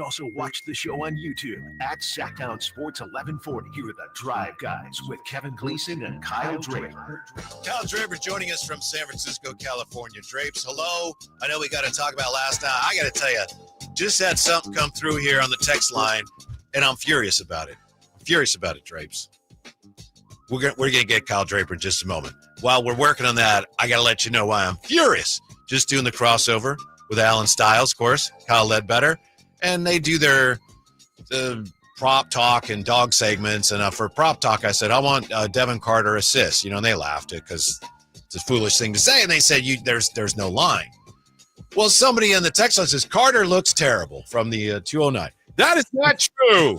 Also watch the show on YouTube at Sacktown Sports 1140. Here are the Drive Guys with Kevin Gleason and Kyle Draper. Kyle Draper joining us from San Francisco, California. Drapes, hello. I know we got to talk about last night. I got to tell you, just had something come through here on the text line, and I'm furious about it. Drapes. We're gonna get Kyle Draper in just a moment. While we're working on that, I got to let you know why I'm furious. Just doing the crossover with Alan Stiles, of course, Kyle Ledbetter. And they do their prop talk and dog segments. And for prop talk, I said, I want Devin Carter assists. And they laughed it because it's a foolish thing to say. And they said, there's no line. Well, somebody in the text line says, Carter looks terrible from the 209. That is not true.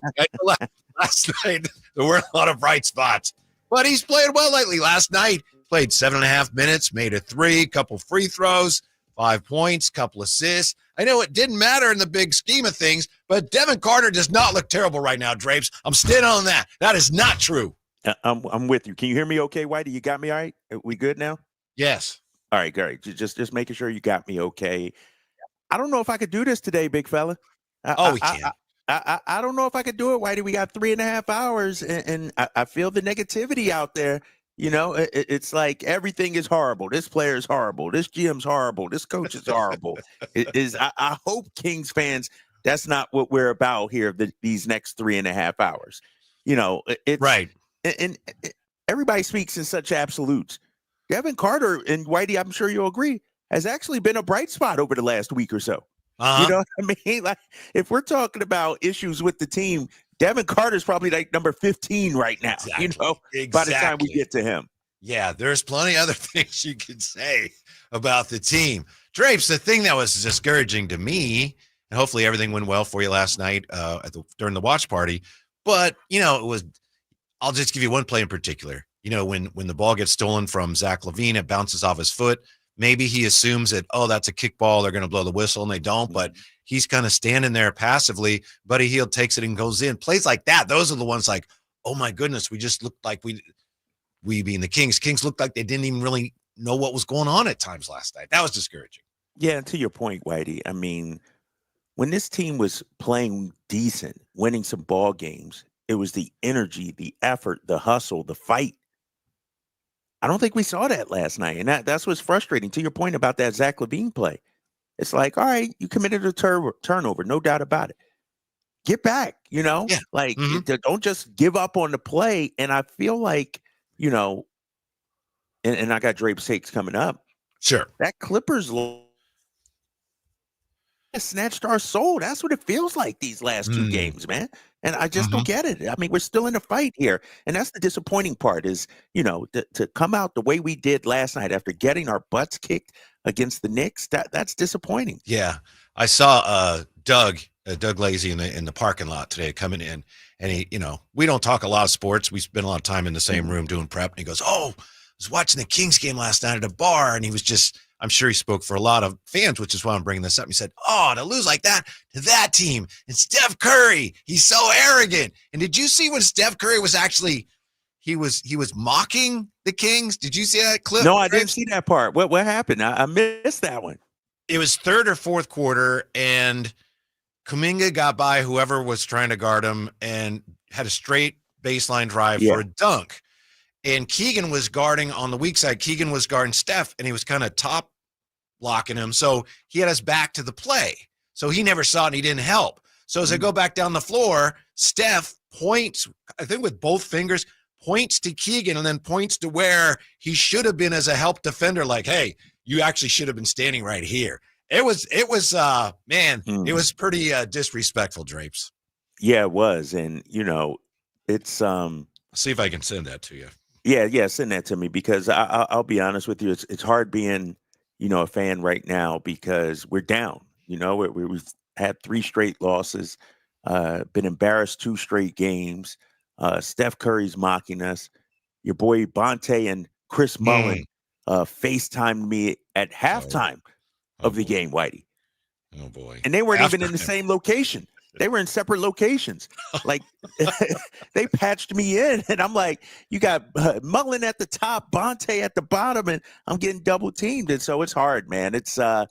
Last night, there weren't a lot of bright spots. But he's played well lately. Last night, played 7.5 minutes, made a 3, couple free throws, 5 points, couple assists. I know it didn't matter in the big scheme of things, but Devin Carter does not look terrible right now, Drapes. I'm standing on that. That is not true. I'm with you. Can you hear me okay, Whitey? You got me all right? Are we good now? Yes. All right, great. Just making sure you got me okay. I don't know if I could do this today, big fella. We can. I don't know if I could do it, Whitey. We got 3.5 hours, and I feel the negativity out there. It's like everything is horrible. This player is horrible. This GM's horrible. This coach is horrible. I hope Kings fans, that's not what we're about here these next 3.5 hours. It's right. And everybody speaks in such absolutes. Devin Carter, and Whitey, I'm sure you'll agree, has actually been a bright spot over the last week or so. Uh-huh. You know what I mean? Like, if we're talking about issues with the team, Devin Carter's probably like number 15 right now, Exactly. By the time we get to him. Yeah, there's plenty other things you could say about the team. Drapes, the thing that was discouraging to me, and hopefully everything went well for you last night during the watch party, but, it was – I'll just give you one play in particular. When the ball gets stolen from Zach LaVine, it bounces off his foot. Maybe he assumes that, that's a kickball. They're going to blow the whistle, and they don't. But he's kind of standing there passively. Buddy Hield takes it and goes in. Plays like that, those are the ones like, oh, my goodness, we just looked like we being the Kings. Kings looked like they didn't even really know what was going on at times last night. That was discouraging. Yeah, and to your point, Whitey, I mean, when this team was playing decent, winning some ball games, it was the energy, the effort, the hustle, the fight. I don't think we saw that last night, and that's what's frustrating. To your point about that Zach LaVine play, it's like, all right, you committed a turnover, no doubt about it. Get back, Yeah. Like don't just give up on the play. And I feel like, and I got Drape's takes coming up. Sure, that Clippers snatched our soul. That's what it feels like these last 2 games, man. And I just don't get it. I mean, we're still in a fight here. And that's the disappointing part is, to come out the way we did last night after getting our butts kicked against the Knicks, that's disappointing. Yeah. I saw Doug Lazy in the parking lot today coming in. And he, we don't talk a lot of sports. We spend a lot of time in the same room doing prep. And he goes, I was watching the Kings game last night at a bar. And he was just, I'm sure he spoke for a lot of fans, which is why I'm bringing this up. He said, to lose like that to that team. And Steph Curry, he's so arrogant. And did you see when Steph Curry was actually, he was mocking the Kings? Did you see that clip? No, I didn't see that part. What happened? I missed that one. It was third or fourth quarter, and Kuminga got by whoever was trying to guard him and had a straight baseline drive for a dunk. And Keegan was guarding on the weak side. Keegan was guarding Steph, and he was kind of top blocking him. So he had us back to the play. So he never saw it, and he didn't help. So as I go back down the floor, Steph points, I think with both fingers, points to Keegan and then points to where he should have been as a help defender. Like, hey, you actually should have been standing right here. It was it was pretty disrespectful, Drapes. Yeah, it was. And, it's I'll see if I can send that to you. Yeah, send that to me because I'll be honest with you. It's hard being, a fan right now because we're down. We've had 3 straight losses, been embarrassed 2 straight games. Steph Curry's mocking us. Your boy Bonte and Chris Mullin FaceTimed me at halftime of the game, Whitey. Oh, boy. And they weren't even in the same location. They were in separate locations. Like, they patched me in, and I'm like, you got Mullen at the top, Bonte at the bottom, and I'm getting double teamed. And so it's hard, man. It's, I'm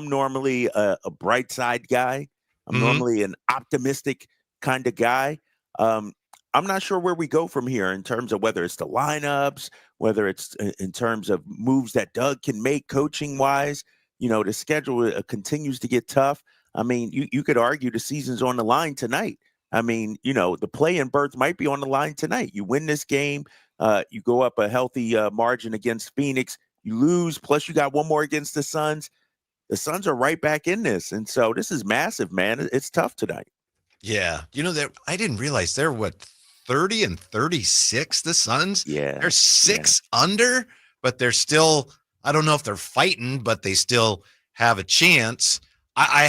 normally a bright side guy, I'm normally an optimistic kind of guy. I'm not sure where we go from here in terms of whether it's the lineups, whether it's in terms of moves that Doug can make coaching wise. The schedule continues to get tough. I mean, you could argue the season's on the line tonight. I mean, the play-in berth might be on the line tonight. You win this game, you go up a healthy margin against Phoenix, you lose, plus you got one more against the Suns. The Suns are right back in this. And so this is massive, man. It's tough tonight. Yeah. I didn't realize they're 30 and 36, the Suns? Yeah. They're 6 under, but they're still, I don't know if they're fighting, but they still have a chance.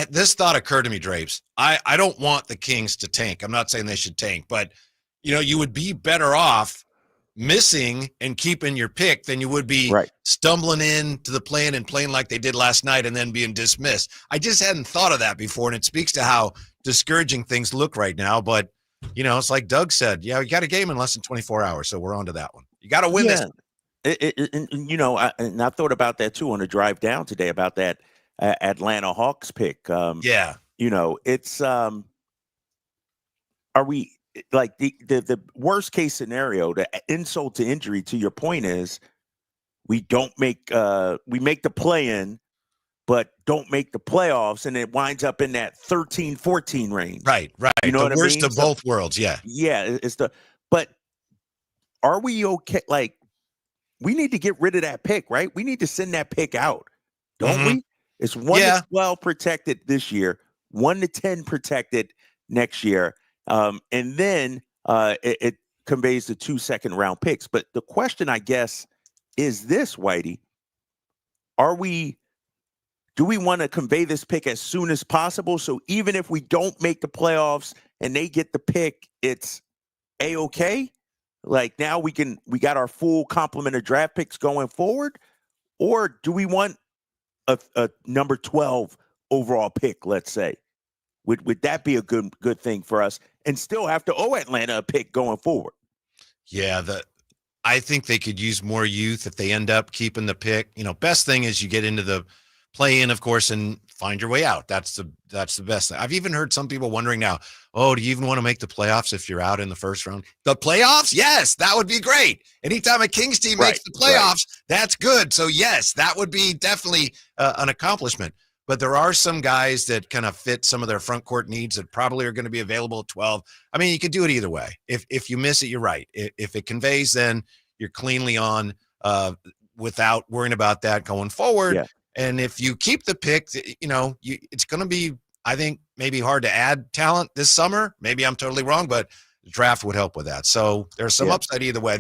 This thought occurred to me, Drapes. I don't want the Kings to tank. I'm not saying they should tank, but you would be better off missing and keeping your pick than you would be stumbling into the play-in and playing like they did last night and then being dismissed. I just hadn't thought of that before, and it speaks to how discouraging things look right now. But, it's like Doug said, you got a game in less than 24 hours, so we're on to that one. You got to win this. And I thought about that too on the drive down today about that Atlanta Hawks pick. It's are we like the worst case scenario, the insult to injury to your point is we make the play-in but don't make the playoffs, and it winds up in that 13-14 range. Right. You know the what I worst mean? of both worlds, yeah. Yeah, but are we okay? Like, we need to get rid of that pick, right? We need to send that pick out, don't we? It's 1 to 12 protected this year, 1 to 10 protected next year. And then it conveys the 2 second-round picks. But the question, I guess, is this, Whitey. Do we want to convey this pick as soon as possible? So even if we don't make the playoffs and they get the pick, it's A-okay? Like, now we got our full complement of draft picks going forward? Or do we want a number 12 overall pick, let's say? Would that be a good thing for us and still have to owe Atlanta a pick going forward? Yeah, I think they could use more youth if they end up keeping the pick. Best thing is you get into the play-in, of course, and find your way out. That's the best thing. I've even heard some people wondering now, do you even want to make the playoffs if you're out in the first round? The playoffs? Yes, that would be great. Anytime a Kings team makes the playoffs, that's good. So, yes, that would be definitely an accomplishment. But there are some guys that kind of fit some of their front court needs that probably are going to be available at 12. I mean, you could do it either way. If you miss it, you're right. If it conveys, then you're cleanly on without worrying about that going forward. Yeah. And if you keep the pick, it's going to be, I think, maybe hard to add talent this summer. Maybe I'm totally wrong, but the draft would help with that. So there's some upside either way.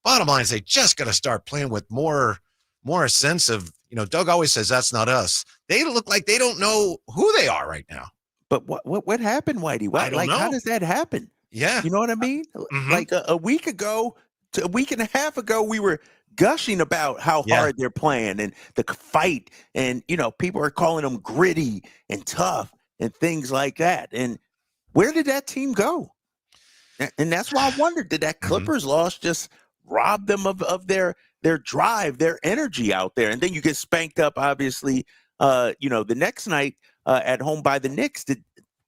Bottom line is they just got to start playing with more a sense of, Doug always says that's not us. They look like they don't know who they are right now. But what happened, Whitey? I don't know. How does that happen? Yeah. You know what I mean? Like a week ago to a week and a half ago, we were gushing about how hard they're playing and the fight. And, people are calling them gritty and tough and things like that. And where did that team go? And that's why I wondered, did that Clippers loss just rob them of their drive, their energy out there? And then you get spanked up, obviously, the next night at home by the Knicks. Did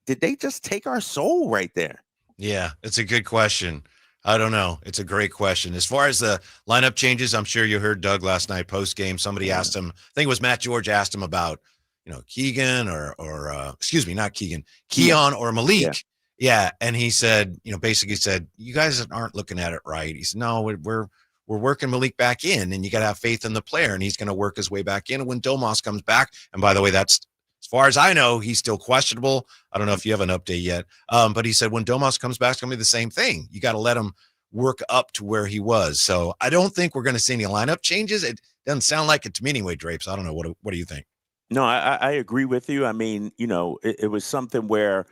they just take our soul right there? Yeah, it's a good question. I don't know. It's a great question. As far as the lineup changes, I'm sure you heard Doug last night post game. Somebody asked him, I think it was Matt George asked him about, Keegan or excuse me, not Keegan, Keon or Malik. Yeah. And he said, basically said, you guys aren't looking at it right. He said, no, we're working Malik back in, and you got to have faith in the player, and he's going to work his way back in. And when Domas comes back, and by the way, that's, as far as I know, he's still questionable. I don't know if you have an update yet. But he said when Domas comes back, it's going to be the same thing. You got to let him work up to where he was. So I don't think we're going to see any lineup changes. It doesn't sound like it to me anyway, Drapes. I don't know. What do you think? No, I agree with you. I mean, it was something where,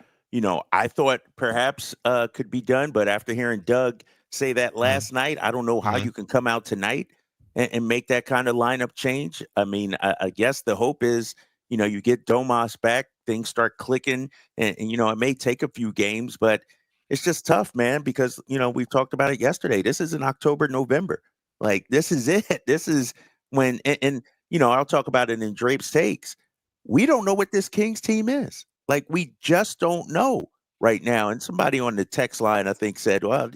I thought perhaps could be done. But after hearing Doug say that last night, I don't know how you can come out tonight and make that kind of lineup change. I mean, I guess the hope is, you get Domas back, things start clicking, and it may take a few games, but it's just tough, man, because, we talked about it yesterday. This is in October, November. Like, this is it. This is when, and I'll talk about it in Drape's Takes. We don't know what this Kings team is. Like, we just don't know right now. And somebody on the text line, I think, said, well,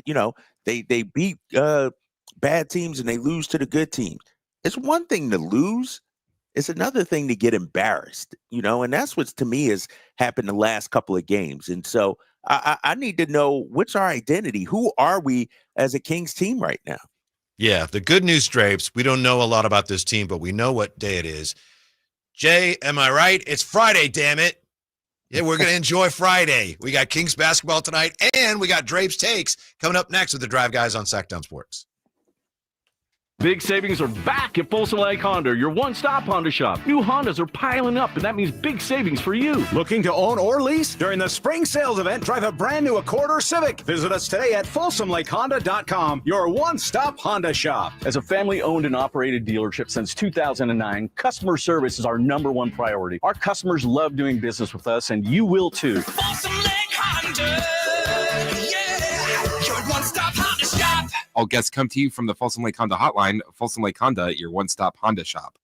they beat bad teams and they lose to the good teams. It's one thing to lose. It's another thing to get embarrassed, and that's what, to me, has happened the last couple of games. And so I need to know, what's our identity? Who are we as a Kings team right now? Yeah, the good news, Drapes, we don't know a lot about this team, but we know what day it is. Jay, am I right? It's Friday, damn it. Yeah, we're going to enjoy Friday. We got Kings basketball tonight, and we got Drapes Takes coming up next with the Drive Guys on Sacktown Sports. Big savings are back at Folsom Lake Honda, your one-stop Honda shop. New Hondas are piling up, and that means big savings for you. Looking to own or lease? During the spring sales event, drive a brand new Accord or Civic. Visit us today at FolsomLakeHonda.com, your one-stop Honda shop. As a family-owned and operated dealership since 2009, customer service is our #1 priority. Our customers love doing business with us, and you will too. Folsom Lake Honda, yeah, your one-stop Honda shop. All guests come to you from the Folsom Lake Honda hotline. Folsom Lake Honda, your one-stop Honda shop.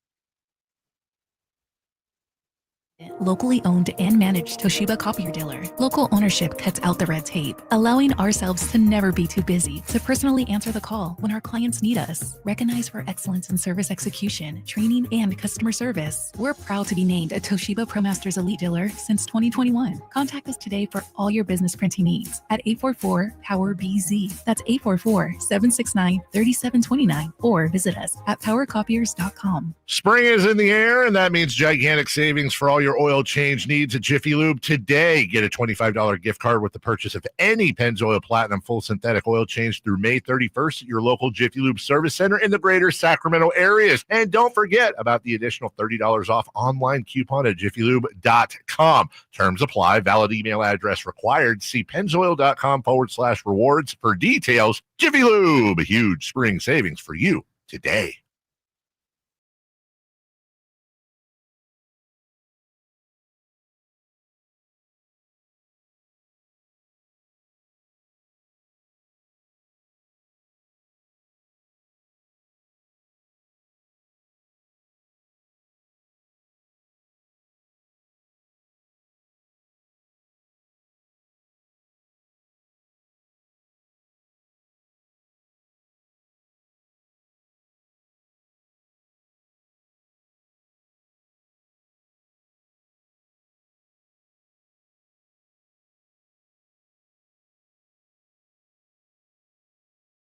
Locally owned and managed Toshiba copier dealer. Local ownership cuts out the red tape, allowing ourselves to never be too busy to personally answer the call when our clients need us. Recognized for excellence in service execution, training, and customer service, we're proud to be named a Toshiba ProMasters Elite Dealer since 2021. Contact us today for all your business printing needs at 844-POWER-BZ. That's 844-769-3729, or visit us at powercopiers.com. Spring is in the air, and that means gigantic savings for all your oil change needs at Jiffy Lube today. Get a $25 gift card with the purchase of any Pennzoil Platinum full synthetic oil change through May 31st at your local Jiffy Lube service center in the greater Sacramento areas. And don't forget about the additional $30 off online coupon at jiffylube.com. Terms apply. Valid email address required. See pennzoil.com/rewards for details. Jiffy Lube, huge spring savings for you today.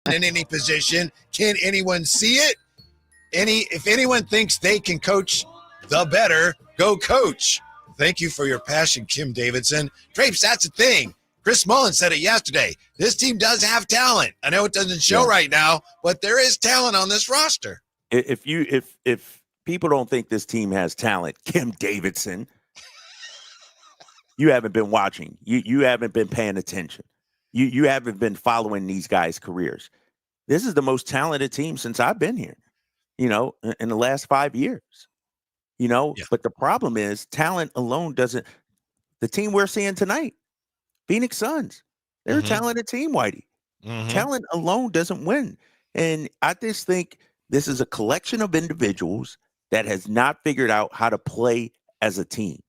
In any position, can anyone see it? If anyone thinks they can coach the better, go coach. Thank you for your passion, Kim Davidson. Drapes, that's the thing. Chris Mullen said it yesterday. This team does have talent. I know it doesn't show right now, but there is talent on this roster. If people don't think this team has talent, Kim Davidson, you haven't been watching. You haven't been paying attention. You haven't been following these guys' careers. This is the most talented team since I've been here, in the last 5 years, But the problem is talent alone doesn't. The team we're seeing tonight, Phoenix Suns, they're a talented team, Whitey. Talent alone doesn't win. And I just think this is a collection of individuals that has not figured out how to play as a team,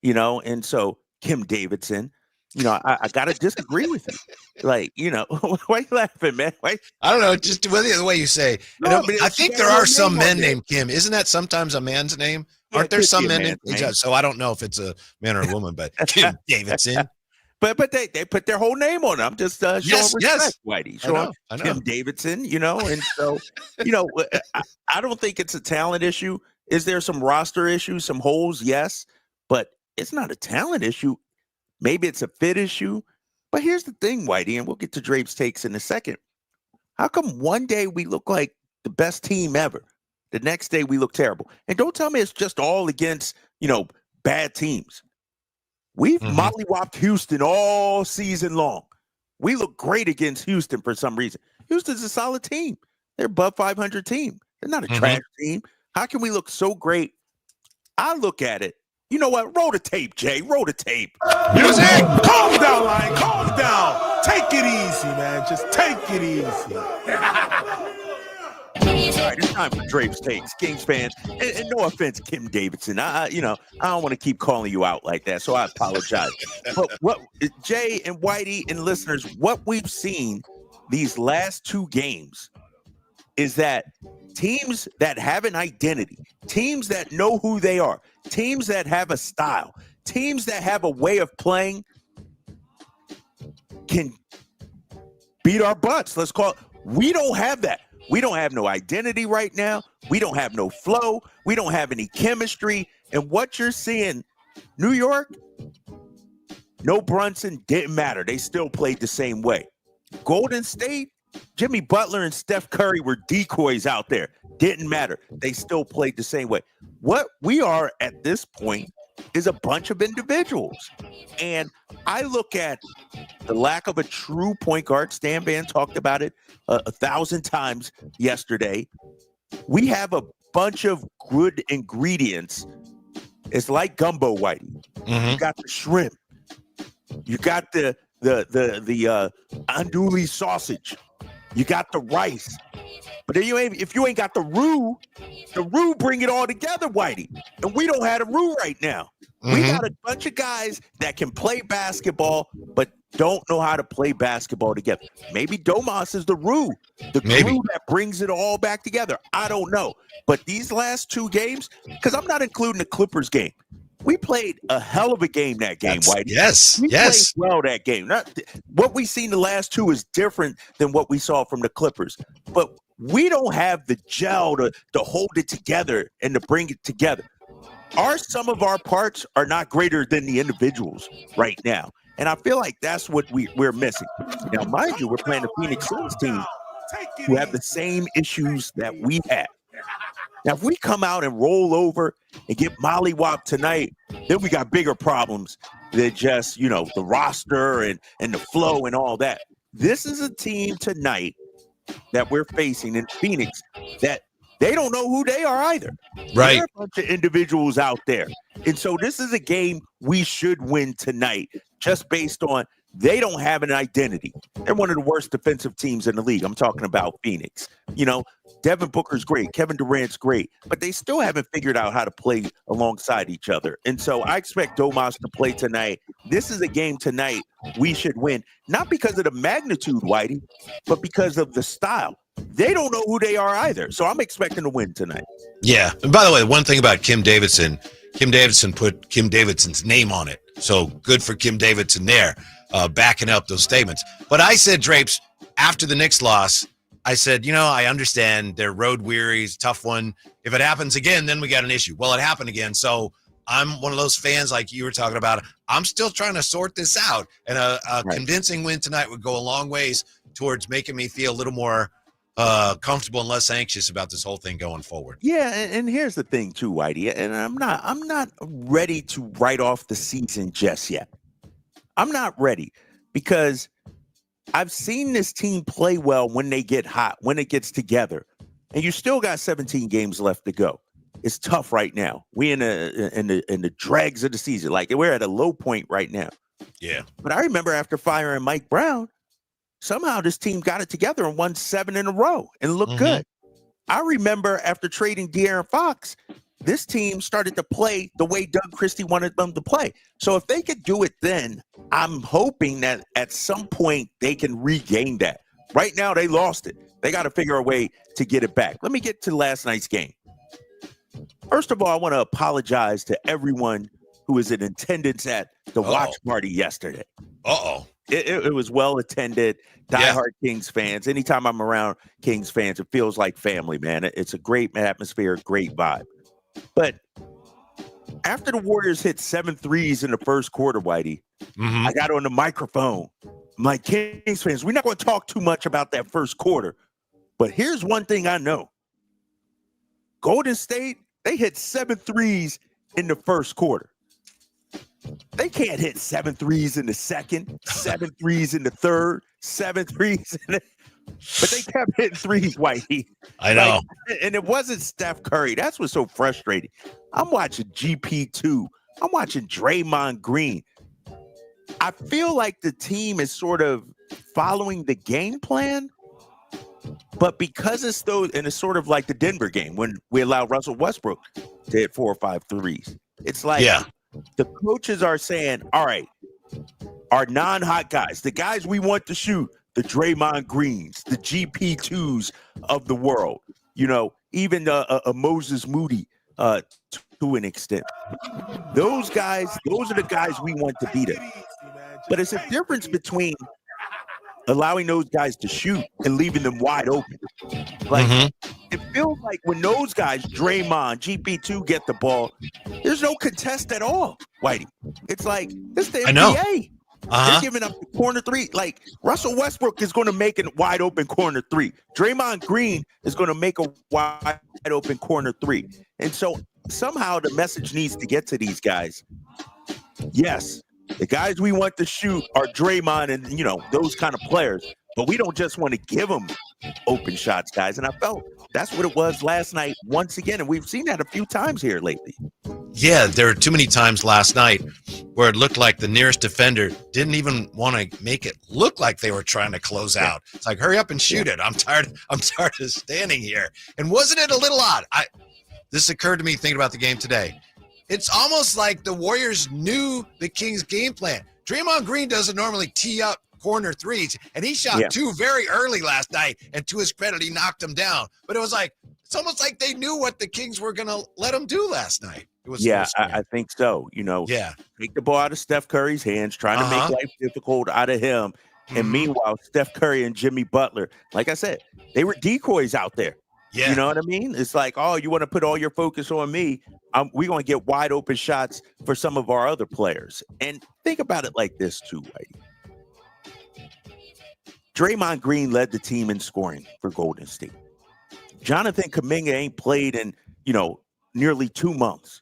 and so Kim Davidson, I got to disagree with you. Why are you laughing, man? Why? I don't know, just the way you say. No, I think there are some men named Kim. Isn't that sometimes a man's name? Aren't there some men named Kim? So I don't know if it's a man or a woman, but Kim Davidson. But they put their whole name on it. I'm just showing respect, Whitey. Showing I know. Kim Davidson, and so, I don't think it's a talent issue. Is there some roster issues, some holes? Yes, but it's not a talent issue. Maybe it's a fit issue. But here's the thing, Whitey, and we'll get to Drape's takes in a second. How come one day we look like the best team ever? The next day we look terrible. And don't tell me it's just all against, bad teams. We've mollywopped Houston all season long. We look great against Houston for some reason. Houston's a solid team. They're above 500 team. They're not a trash team. How can we look so great? I look at it. You know what? Roll the tape, Jay. Roll the tape. Music! Calm down, Lion. Calm down. Take it easy, man. Just take it easy. right, it's time for Drape's Takes, Kings fans, and no offense, Kim Davidson. I don't want to keep calling you out like that, so I apologize. But what Jay and Whitey and listeners, what we've seen these last two games is that teams that have an identity, teams that know who they are, teams that have a style, teams that have a way of playing can beat our butts. Let's call it. We don't have that. We don't have no identity right now. We don't have no flow. We don't have any chemistry. And what you're seeing, New York, no Brunson, didn't matter. They still played the same way. Golden State, Jimmy Butler and Steph Curry were decoys out there. Didn't matter. They still played the same way. What we are at this point is a bunch of individuals. And I look at the lack of a true point guard. Stan Van talked about it 1,000 times yesterday. We have a bunch of good ingredients. It's like gumbo, Whitey. Mm-hmm. You got the shrimp. You got the andouille sausage. You got the rice. But then if you ain't got the roux bring it all together, Whitey. And we don't have a roux right now. Mm-hmm. We got a bunch of guys that can play basketball, but don't know how to play basketball together. Maybe Domas is the roux, the glue that brings it all back together. I don't know. But these last two games, because I'm not including the Clippers game, we played a hell of a game that game, Whitey. Yes, we played well that game. What we seen the last two is different than what we saw from the Clippers. But we don't have the gel to hold it together and to bring it together. Some of our parts are not greater than the individuals right now. And I feel like that's what we're missing. Now, mind you, we're playing the Phoenix Suns team who have the same issues that we have. Now, if we come out and roll over and get mollywopped tonight, then we got bigger problems than just, the roster and the flow and all that. This is a team tonight that we're facing in Phoenix that they don't know who they are either. Right. There are a bunch of individuals out there. And so this is a game we should win tonight just based on they don't have an identity. They're one of the worst defensive teams in the league. I'm talking about Phoenix. Devin Booker's great. Kevin Durant's great. But they still haven't figured out how to play alongside each other. And so I expect Domas to play tonight. This is a game tonight we should win. Not because of the magnitude, Whitey, but because of the style. They don't know who they are either. So I'm expecting to win tonight. Yeah. And by the way, one thing about Kim Davidson put Kim Davidson's name on it. So good for Kim Davidson there, backing up those statements. But I said, Drapes, after the Knicks loss, I said, I understand they're road weary, it's a tough one. If it happens again, then we got an issue. Well, it happened again. So I'm one of those fans like you were talking about. I'm still trying to sort this out. And a convincing win tonight would go a long ways towards making me feel a little more comfortable and less anxious about this whole thing going forward. Yeah, and here's the thing too, Whitey, and I'm not ready to write off the season just yet. I'm not ready because I've seen this team play well when they get hot, when it gets together, and you still got 17 games left to go. It's tough right now. We in the dregs of the season, like we're at a low point right now. Yeah, but I remember after firing Mike Brown, somehow this team got it together and won 7 in a row and looked good. I remember after trading De'Aaron Fox, this team started to play the way Doug Christie wanted them to play. So if they could do it then, I'm hoping that at some point they can regain that. Right now, they lost it. They got to figure a way to get it back. Let me get to last night's game. First of all, I want to apologize to everyone who was in attendance at the watch party yesterday. It was well attended. Diehard Kings fans. Anytime I'm around Kings fans, it feels like family, man. It's a great atmosphere, great vibe. But after the Warriors hit 7 threes in the first quarter, Whitey, I got on the microphone. I'm like, Kings fans, we're not going to talk too much about that first quarter. But here's one thing I know. Golden State, they hit 7 threes in the first quarter. They can't hit 7 threes in the second, 7 threes in the third, 7 threes in the... But they kept hitting threes, Whitey. I know. And it wasn't Steph Curry. That's what's so frustrating. I'm watching GP2. I'm watching Draymond Green. I feel like the team is sort of following the game plan, But because it's those, and it's sort of like the Denver game when we allowed Russell Westbrook to hit 4 or 5 threes. It's like the coaches are saying, all right, our non-hot guys, the guys we want to shoot, the Draymond Greens, the GP2s of the world, even a Moses Moody to an extent. Those guys, those are the guys we want to beat us. But it's a difference between allowing those guys to shoot and leaving them wide open. Like, it feels like when those guys, Draymond, GP2, get the ball, there's no contest at all, Whitey. It's like, it's the NBA. They're giving up the corner three. Like, Russell Westbrook is going to make a wide open corner three. Draymond Green is going to make a wide open corner three. And so somehow the message needs to get to these guys. Yes, the guys we want to shoot are Draymond and, those kind of players. But we don't just want to give them open shots, guys. And I felt that's what it was last night once again. And we've seen that a few times here lately. Yeah, there were too many times last night where it looked like the nearest defender didn't even want to make it look like they were trying to close out. It's like, hurry up and shoot it. I'm tired of standing here. And wasn't it a little odd? This occurred to me thinking about the game today. It's almost like the Warriors knew the Kings' game plan. Draymond Green doesn't normally tee up corner threes, and he shot 2 very early last night, and to his credit, he knocked them down. But it was like, it's almost like they knew what the Kings were going to let him do last night. It was I think so. Take the ball out of Steph Curry's hands, trying to make life difficult out of him. And meanwhile, Steph Curry and Jimmy Butler, like I said, they were decoys out there. Yeah. You know what I mean? It's like, oh, you want to put all your focus on me? We're going to get wide open shots for some of our other players. And think about it like this too, Whitey. Draymond Green led the team in scoring for Golden State. Jonathan Kuminga ain't played in, nearly 2 months.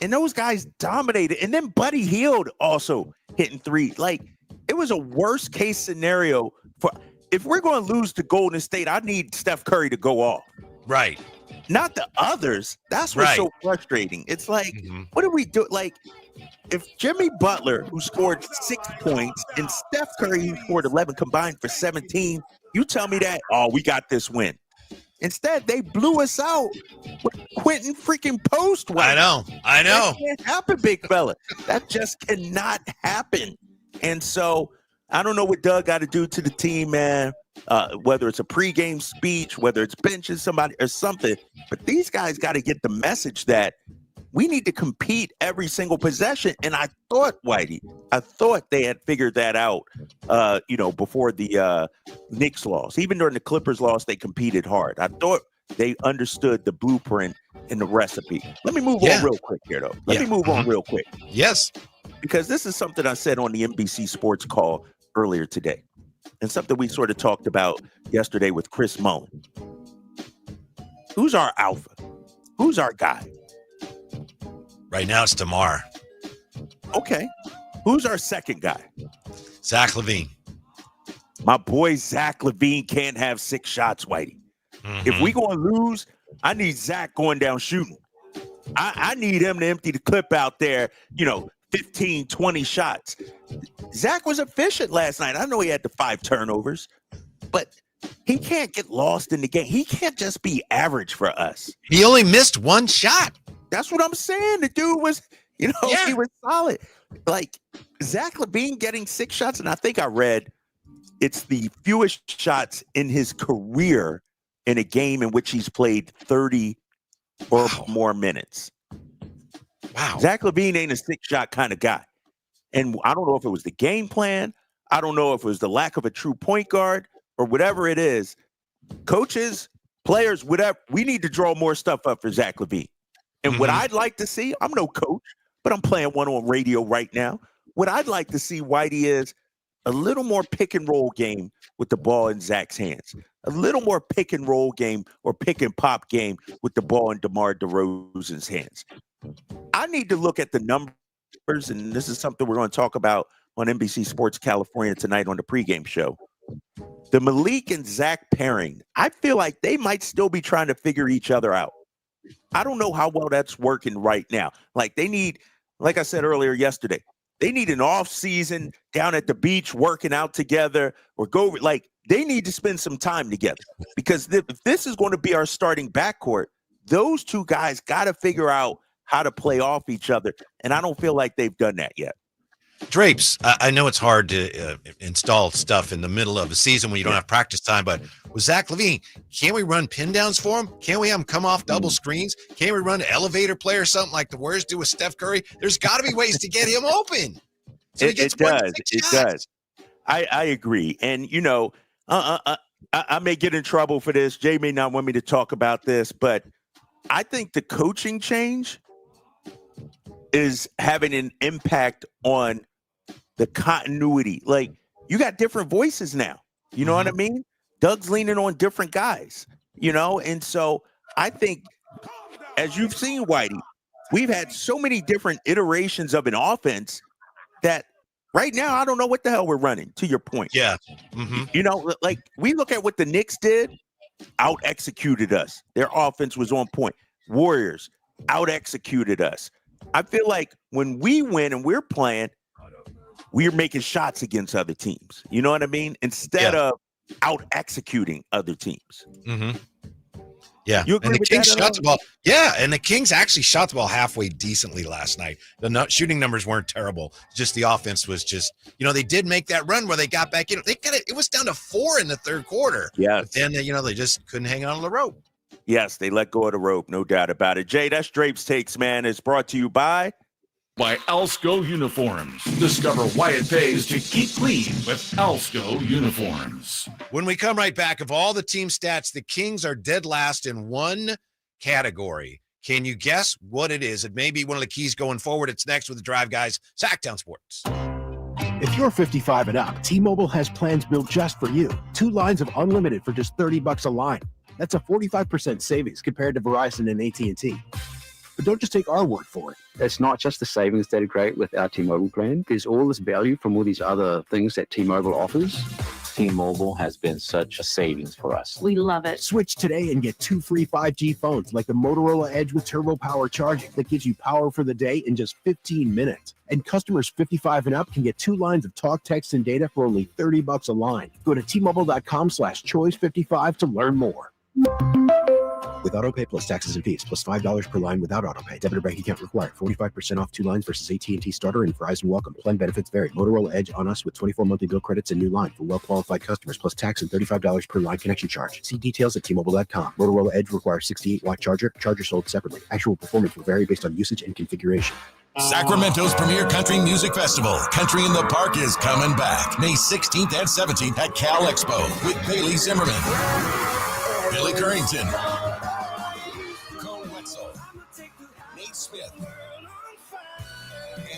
And those guys dominated. And then Buddy Hield also hitting 3. Like, it was a worst case scenario for. If we're going to lose to Golden State, I need Steph Curry to go off. Right. Not the others. That's what's so frustrating. It's like, what do we do? Like, if Jimmy Butler, who scored 6 points, and Steph Curry, who scored 11 combined for 17, you tell me that, oh, we got this win. Instead, they blew us out with Quentin freaking Post. I know. That can't happen, big fella. That just cannot happen. And so I don't know what Doug got to do to the team, man, whether it's a pregame speech, whether it's benching somebody or something. But these guys got to get the message that we need to compete every single possession. And I thought, Whitey, they had figured that out, before the Knicks loss. Even during the Clippers loss, they competed hard. I thought they understood the blueprint and the recipe. Let me move on real quick here, though. Let me move on real quick. Yes. Because this is something I said on the NBC Sports call earlier today, and something we sort of talked about yesterday with Chris Mullen. Who's our alpha? Who's our guy? Right now it's DeMar. Okay. Who's our second guy? Zach LaVine. My boy Zach LaVine can't have 6 shots, Whitey. If we going to lose, I need Zach going down shooting. I need him to empty the clip out there, 15, 20 shots. Zach was efficient last night. I know he had the 5 turnovers, but he can't get lost in the game. He can't just be average for us. He only missed 1 shot. That's what I'm saying. The dude was, he was solid. Like, Zach LaVine getting 6 shots, and I think I read it's the fewest shots in his career in a game in which he's played 30 or more minutes. Wow. Zach LaVine ain't a 6-shot kind of guy. And I don't know if it was the game plan. I don't know if it was the lack of a true point guard or whatever it is. Coaches, players, whatever, we need to draw more stuff up for Zach LaVine. And what I'd like to see, I'm no coach, but I'm playing one on radio right now. What I'd like to see, Whitey, is a little more pick and roll game with the ball in Zach's hands. A little more pick and roll game or pick and pop game with the ball in DeMar DeRozan's hands. I need to look at the numbers, and this is something we're going to talk about on NBC Sports California tonight on the pregame show. The Malik and Zach pairing, I feel like they might still be trying to figure each other out. I don't know how well that's working right now. Like, they need, like I said earlier yesterday, They need an off season down at the beach working out together, or they need to spend some time together, because if this is going to be our starting backcourt, those two guys got to figure out how to play off each other. And I don't feel like they've done that yet. Drapes, I know it's hard to install stuff in the middle of a season when you don't have practice time, but with Zach LaVine, can't we run pin downs for him? Can't we have him come off double screens? Can't we run an elevator play or something like the Warriors do with Steph Curry? There's got to be ways to get him open. So it does. I agree. And, I may get in trouble for this. Jay may not want me to talk about this, but I think the coaching change is having an impact on the continuity. Like, you got different voices now. You know what I mean? Doug's leaning on different guys, and so I think, as you've seen, Whitey, we've had so many different iterations of an offense that right now I don't know what the hell we're running, to your point. Yeah. Like, we look at what the Knicks did, out-executed us. Their offense was on point. Warriors out-executed us. I feel like when we win and we're playing, we're making shots against other teams. You know what I mean? Instead of out-executing other teams. Yeah. You agree and the with Kings that shot the ball. Yeah. And the Kings actually shot the ball halfway decently last night. The shooting numbers weren't terrible. Just the offense was just, they did make that run where they got back in. It was down to 4 in the third quarter. Yeah. But then, they just couldn't hang on to the rope. Yes, they let go of the rope. No doubt about it. Jay, that's Drapes Takes, man. It's brought to you by Alsco Uniforms. Discover why it pays to keep clean with Alsco Uniforms. When we come right back, of all the team stats, the Kings are dead last in one category. Can you guess what it is? It may be one of the keys going forward. It's next with the Drive Guys, Sacktown Sports. If you're 55 and up, T-Mobile has plans built just for you. 2 lines of unlimited for just $30 a line. That's a 45% savings compared to Verizon and AT&T. But don't just take our word for it. It's not just the savings that are great with our T-Mobile plan. There's all this value from all these other things that T-Mobile offers. T-Mobile has been such a savings for us. We love it. Switch today and get 2 free 5G phones like the Motorola Edge with Turbo Power charging that gives you power for the day in just 15 minutes. And customers 55 and up can get 2 lines of talk, text, and data for only $30 a line. Go to T-Mobile.com/choice55 to learn more. With AutoPay plus taxes and fees, plus $5 per line without AutoPay. Debit or bank account required. 45% off 2 lines versus AT&T Starter and Verizon Welcome. Plan benefits vary. Motorola Edge on us with 24 monthly bill credits and new line for well-qualified customers, plus tax and $35 per line connection charge. See details at T-Mobile.com. Motorola Edge requires 68-watt charger. Charger sold separately. Actual performance will vary based on usage and configuration. Sacramento's premier country music festival, Country in the Park, is coming back May 16th and 17th at Cal Expo with Bailey Zimmerman, Billy Currington, Cole Wetzel, Nate Smith,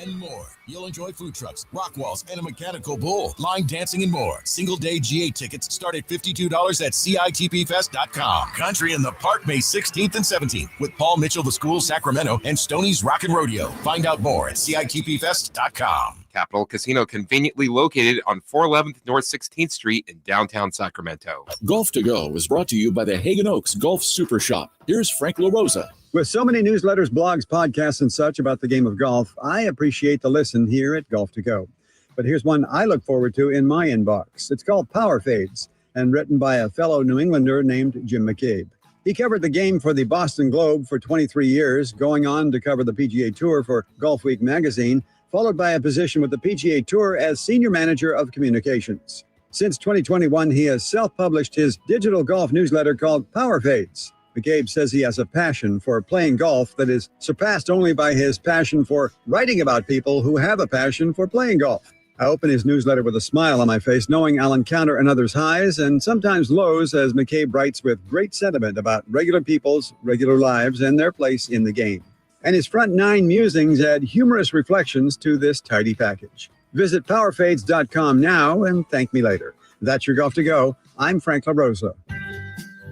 and more. You'll enjoy food trucks, rock walls, and a mechanical bull, line dancing, and more. Single-day GA tickets start at $52 at CITPFest.com. Country in the Park, May 16th and 17th with Paul Mitchell, The School, Sacramento, and Stoney's Rockin' Rodeo. Find out more at CITPFest.com. Capital Casino, conveniently located on 411th North 16th Street in downtown Sacramento. Golf to Go is brought to you by the Hagen Oaks Golf Super Shop. Here's Frank LaRosa. With so many newsletters, blogs, podcasts, and such about the game of golf, I appreciate the listen here at Golf to Go. But here's one I look forward to in my inbox. It's called Power Fades and written by a fellow New Englander named Jim McCabe. He covered the game for the Boston Globe for 23 years, going on to cover the PGA Tour for Golf Week magazine, followed by a position with the PGA Tour as Senior Manager of Communications. Since 2021, he has self-published his digital golf newsletter called Power Fades. McCabe says he has a passion for playing golf that is surpassed only by his passion for writing about people who have a passion for playing golf. I open his newsletter with a smile on my face, knowing I'll encounter another's highs and sometimes lows, as McCabe writes with great sentiment about regular people's regular lives and their place in the game. And his front 9 musings add humorous reflections to this tidy package. Visit powerfades.com now and thank me later. That's your Golf to Go. I'm Frank LaRosa.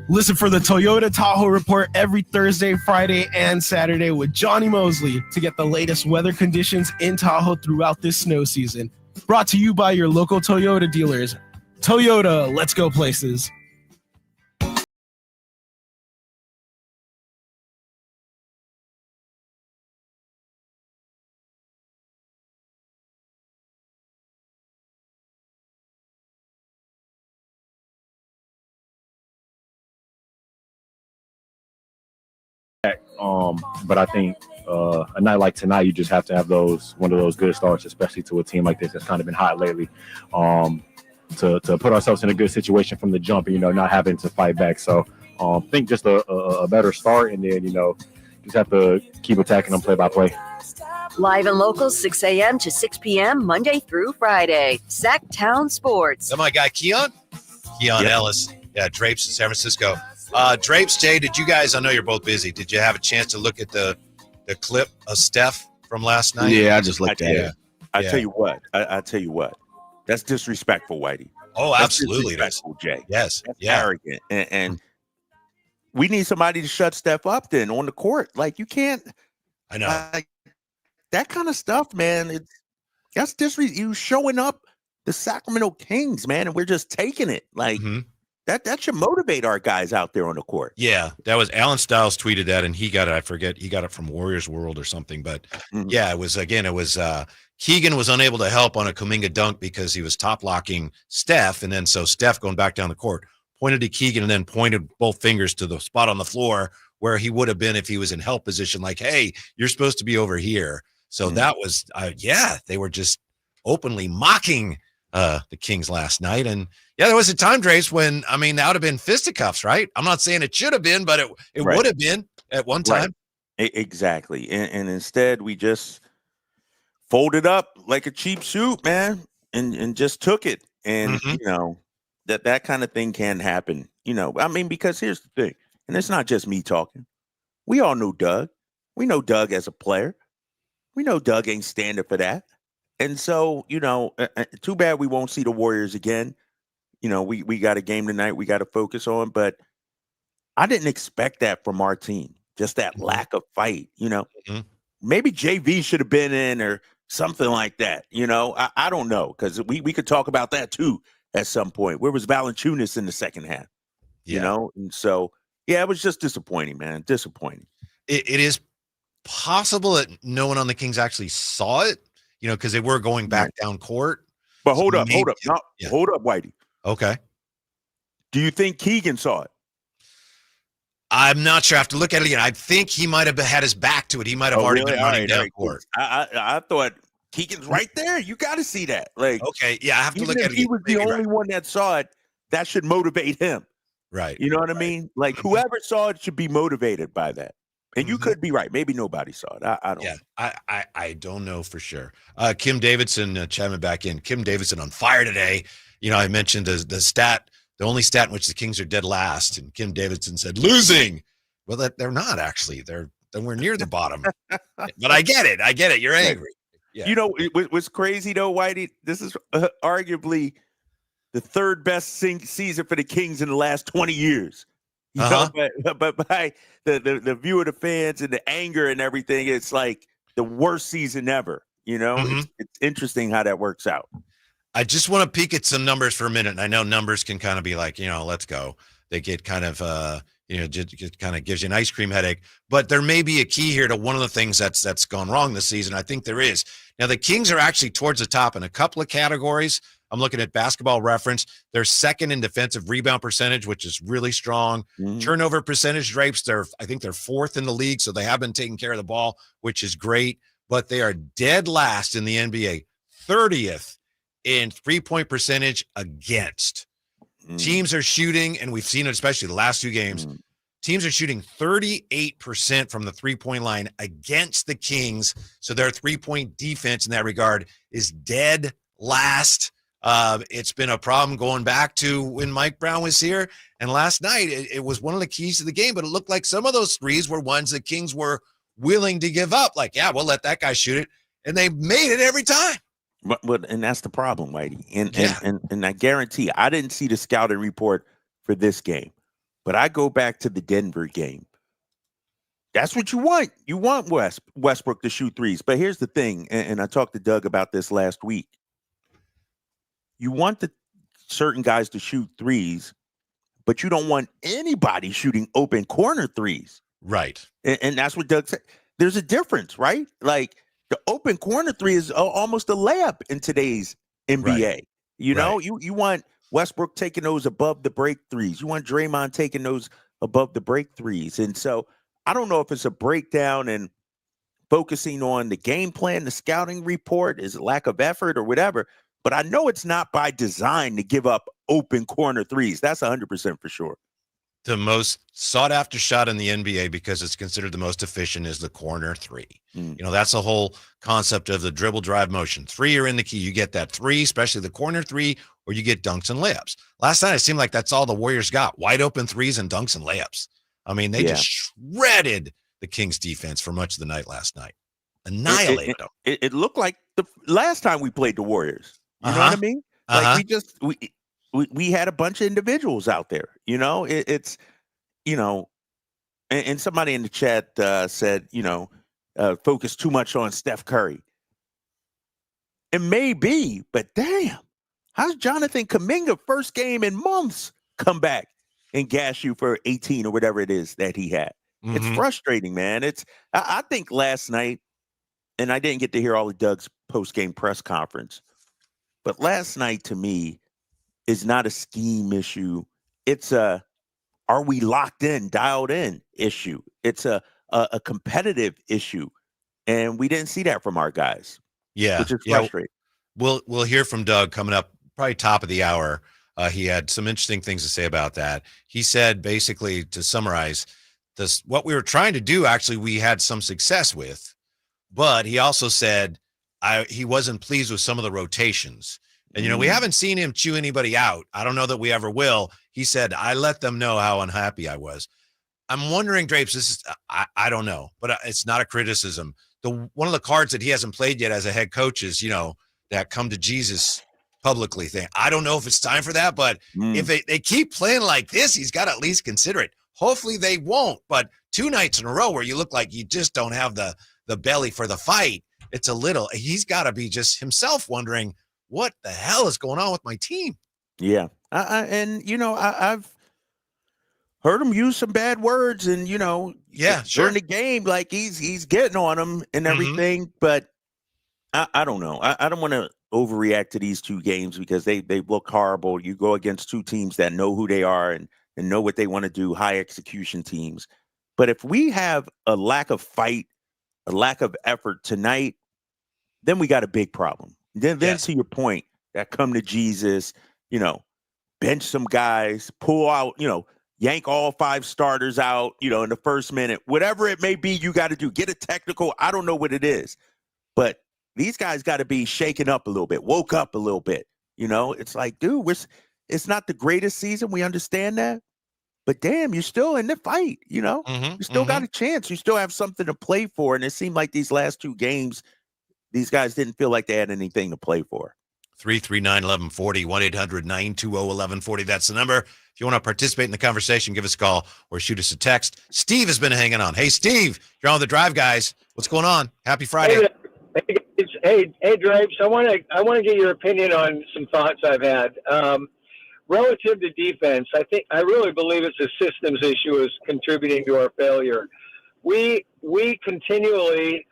Listen for the Toyota Tahoe Report every Thursday, Friday, and Saturday with Johnny Mosley to get the latest weather conditions in Tahoe throughout this snow season. Brought to you by your local Toyota dealers. Toyota, let's go places. But I think a night like tonight, you just have to have one of those good starts, especially to a team like this that's kind of been hot lately, to put ourselves in a good situation from the jump and, not having to fight back. So I think just a better start, and then, just have to keep attacking them play by play. Live and local, 6 a.m. to 6 p.m., Monday through Friday. Sacktown Sports. So my guy, Keon Ellis. Yeah, Drapes in San Francisco. Drapes, Jay, did you guys, I know you're both busy, did you have a chance to look at the clip of Steph from last night? Yeah, I just looked at it. I tell you what. That's disrespectful, Whitey. Oh, absolutely. That's disrespectful, Jay. Yes. That's arrogant. And we need somebody to shut Steph up then on the court. Like, you can't. I know. That kind of stuff, man. That's you showing up the Sacramento Kings, man, and we're just taking it. Like, that should motivate our guys out there on the court. Yeah, that was Alan Stiles tweeted that, and he got it. I forget, he got it from Warriors World or something. But yeah, it was Keegan was unable to help on a Kuminga dunk because he was top locking Steph, and then so Steph going back down the court pointed to Keegan and then pointed both fingers to the spot on the floor where he would have been if he was in help position. Like, hey, you're supposed to be over here. So that was, they were just openly mocking the Kings last night. And yeah, there was a time, Drace, when, that would have been fisticuffs, right? I'm not saying it should have been, but it would have been at one time. Right. Exactly. And instead we just folded up like a cheap suit, man, and just took it. And, that kind of thing can happen, because here's the thing, and it's not just me talking. We all know Doug. We know Doug as a player. We know Doug ain't standing for that. And so, too bad we won't see the Warriors again. We got a game tonight we got to focus on, but I didn't expect that from our team, just that lack of fight, Maybe JV should have been in or something like that, I don't know, because we could talk about that too at some point. Where was Valanciunas in the second half, And so, yeah, it was just disappointing, man, disappointing. It is possible that no one on the Kings actually saw it, because they were going back down court. But hold up, Whitey. Okay. Do you think Keegan saw it? I'm not sure. I have to look at it again. I think he might have had his back to it. He might have already been running down court. I thought Keegan's right there. You got to see that. Like, okay, yeah, I have to look at it. He was the only one that saw it. That should motivate him. Right. You know what I mean? Like, whoever saw it should be motivated by that. And you could be right. Maybe nobody saw it. I don't know. I don't know for sure. Kim Davidson chiming back in. Kim Davidson on fire today. I mentioned the stat, the only stat in which the Kings are dead last. And Kim Davidson said, losing. Well, they're not actually. They're nowhere near the bottom. But I get it. You're angry. Yeah. What's crazy, though, Whitey? This is arguably the third best season for the Kings in the last 20 years. But by the view of the fans and the anger and everything, it's like the worst season ever. It's interesting how that works out. I just want to peek at some numbers for a minute. And I know numbers can kind of be like, let's go. They get kind of, just kind of gives you an ice cream headache. But there may be a key here to one of the things that's gone wrong this season. I think there is. Now, the Kings are actually towards the top in a couple of categories. I'm looking at Basketball Reference. They're second in defensive rebound percentage, which is really strong. Turnover percentage, Drapes, I think they're fourth in the league, so they have been taking care of the ball, which is great. But they are dead last in the NBA, 30th in three-point percentage against. Teams are shooting, and we've seen it especially the last two games, teams are shooting 38% from the three-point line against the Kings, so their three-point defense in that regard is dead last. It's been a problem going back to when Mike Brown was here. And last night, it was one of the keys to the game, but it looked like some of those threes were ones the Kings were willing to give up. Like, yeah, we'll let that guy shoot it. And they made it every time. But and that's the problem, Whitey. And I guarantee I didn't see the scouting report for this game, but I go back to the Denver game. That's what you want. You want Westbrook to shoot threes. But here's the thing, and I talked to Doug about this last week. You want the certain guys to shoot threes, but you don't want anybody shooting open corner threes. Right. And that's what Doug said. There's a difference, right? Like the open corner three is almost a layup in today's NBA. Right. You know, you want Westbrook taking those above the break threes. You want Draymond taking those above the break threes. And so I don't know if it's a breakdown in focusing on the game plan, the scouting report, is it lack of effort or whatever, but I know it's not by design to give up open corner threes. That's 100% for sure. The most sought-after shot in the NBA, because it's considered the most efficient, is the corner three. You know, that's the whole concept of the dribble drive motion. Three are in the key. You get that three, especially the corner three, or you get dunks and layups. Last night, it seemed like that's all the Warriors got, wide open threes and dunks and layups. I mean, they just shredded the Kings defense for much of the night last night. Annihilated them. It looked like the last time we played the Warriors. You know what I mean? Like we had a bunch of individuals out there, you know, it's, you know, and somebody in the chat said, you know, focus too much on Steph Curry. It may be, but damn, how's Jonathan Kuminga first game in months come back and gas you for 18 or whatever it is that he had? It's frustrating, man. I think last night, and I didn't get to hear all of Doug's post-game press conference, but last night to me is not a scheme issue. It's a, are we locked in, dialed in issue. It's a competitive issue. And we didn't see that from our guys. Yeah. Which is frustrating. We'll hear from Doug coming up probably top of the hour. He had some interesting things to say about that. He said, basically, to summarize this, what we were trying to do, actually, we had some success with, but he also said he wasn't pleased with some of the rotations. And, you know, we haven't seen him chew anybody out. I don't know that we ever will. He said, I let them know how unhappy I was. I'm wondering, Drapes, this is, I don't know, but it's not a criticism. One of the cards that he hasn't played yet as a head coach is, you know, that come to Jesus publicly thing. I don't know if it's time for that, but if they keep playing like this, he's got to at least consider it. Hopefully they won't, but 2 nights in a row where you look like you just don't have the belly for the fight, it's a little, he's got to be just himself wondering, what the hell is going on with my team? Yeah. And, you know, I've heard him use some bad words and, you know, during the game, like he's getting on them and everything. But I don't know. I don't want to overreact to these 2 games because they look horrible. You go against 2 teams that know who they are and know what they want to do, high execution teams. But if we have a lack of fight, a lack of effort tonight, then we got a big problem. Then to your point, that come to Jesus, you know, bench some guys, pull out, you know, yank all 5 starters out, you know, in the first minute, whatever it may be, you got to do. Get a technical. I don't know what it is, but these guys got to be shaken up a little bit, woke up a little bit. You know, it's like, dude, it's not the greatest season. We understand that, but damn, you're still in the fight. You know, you still got a chance. You still have something to play for. And it seemed like these last 2 games, these guys didn't feel like they had anything to play for. 339-1140, 1-800-920-1140. That's the number. If you want to participate in the conversation, give us a call or shoot us a text. Steve has been hanging on. Hey, Steve, you're on the drive, guys. What's going on? Happy Friday. Hey, Drapes, I want to get your opinion on some thoughts I've had. Relative to defense, I really believe it's a systems issue is contributing to our failure. We continually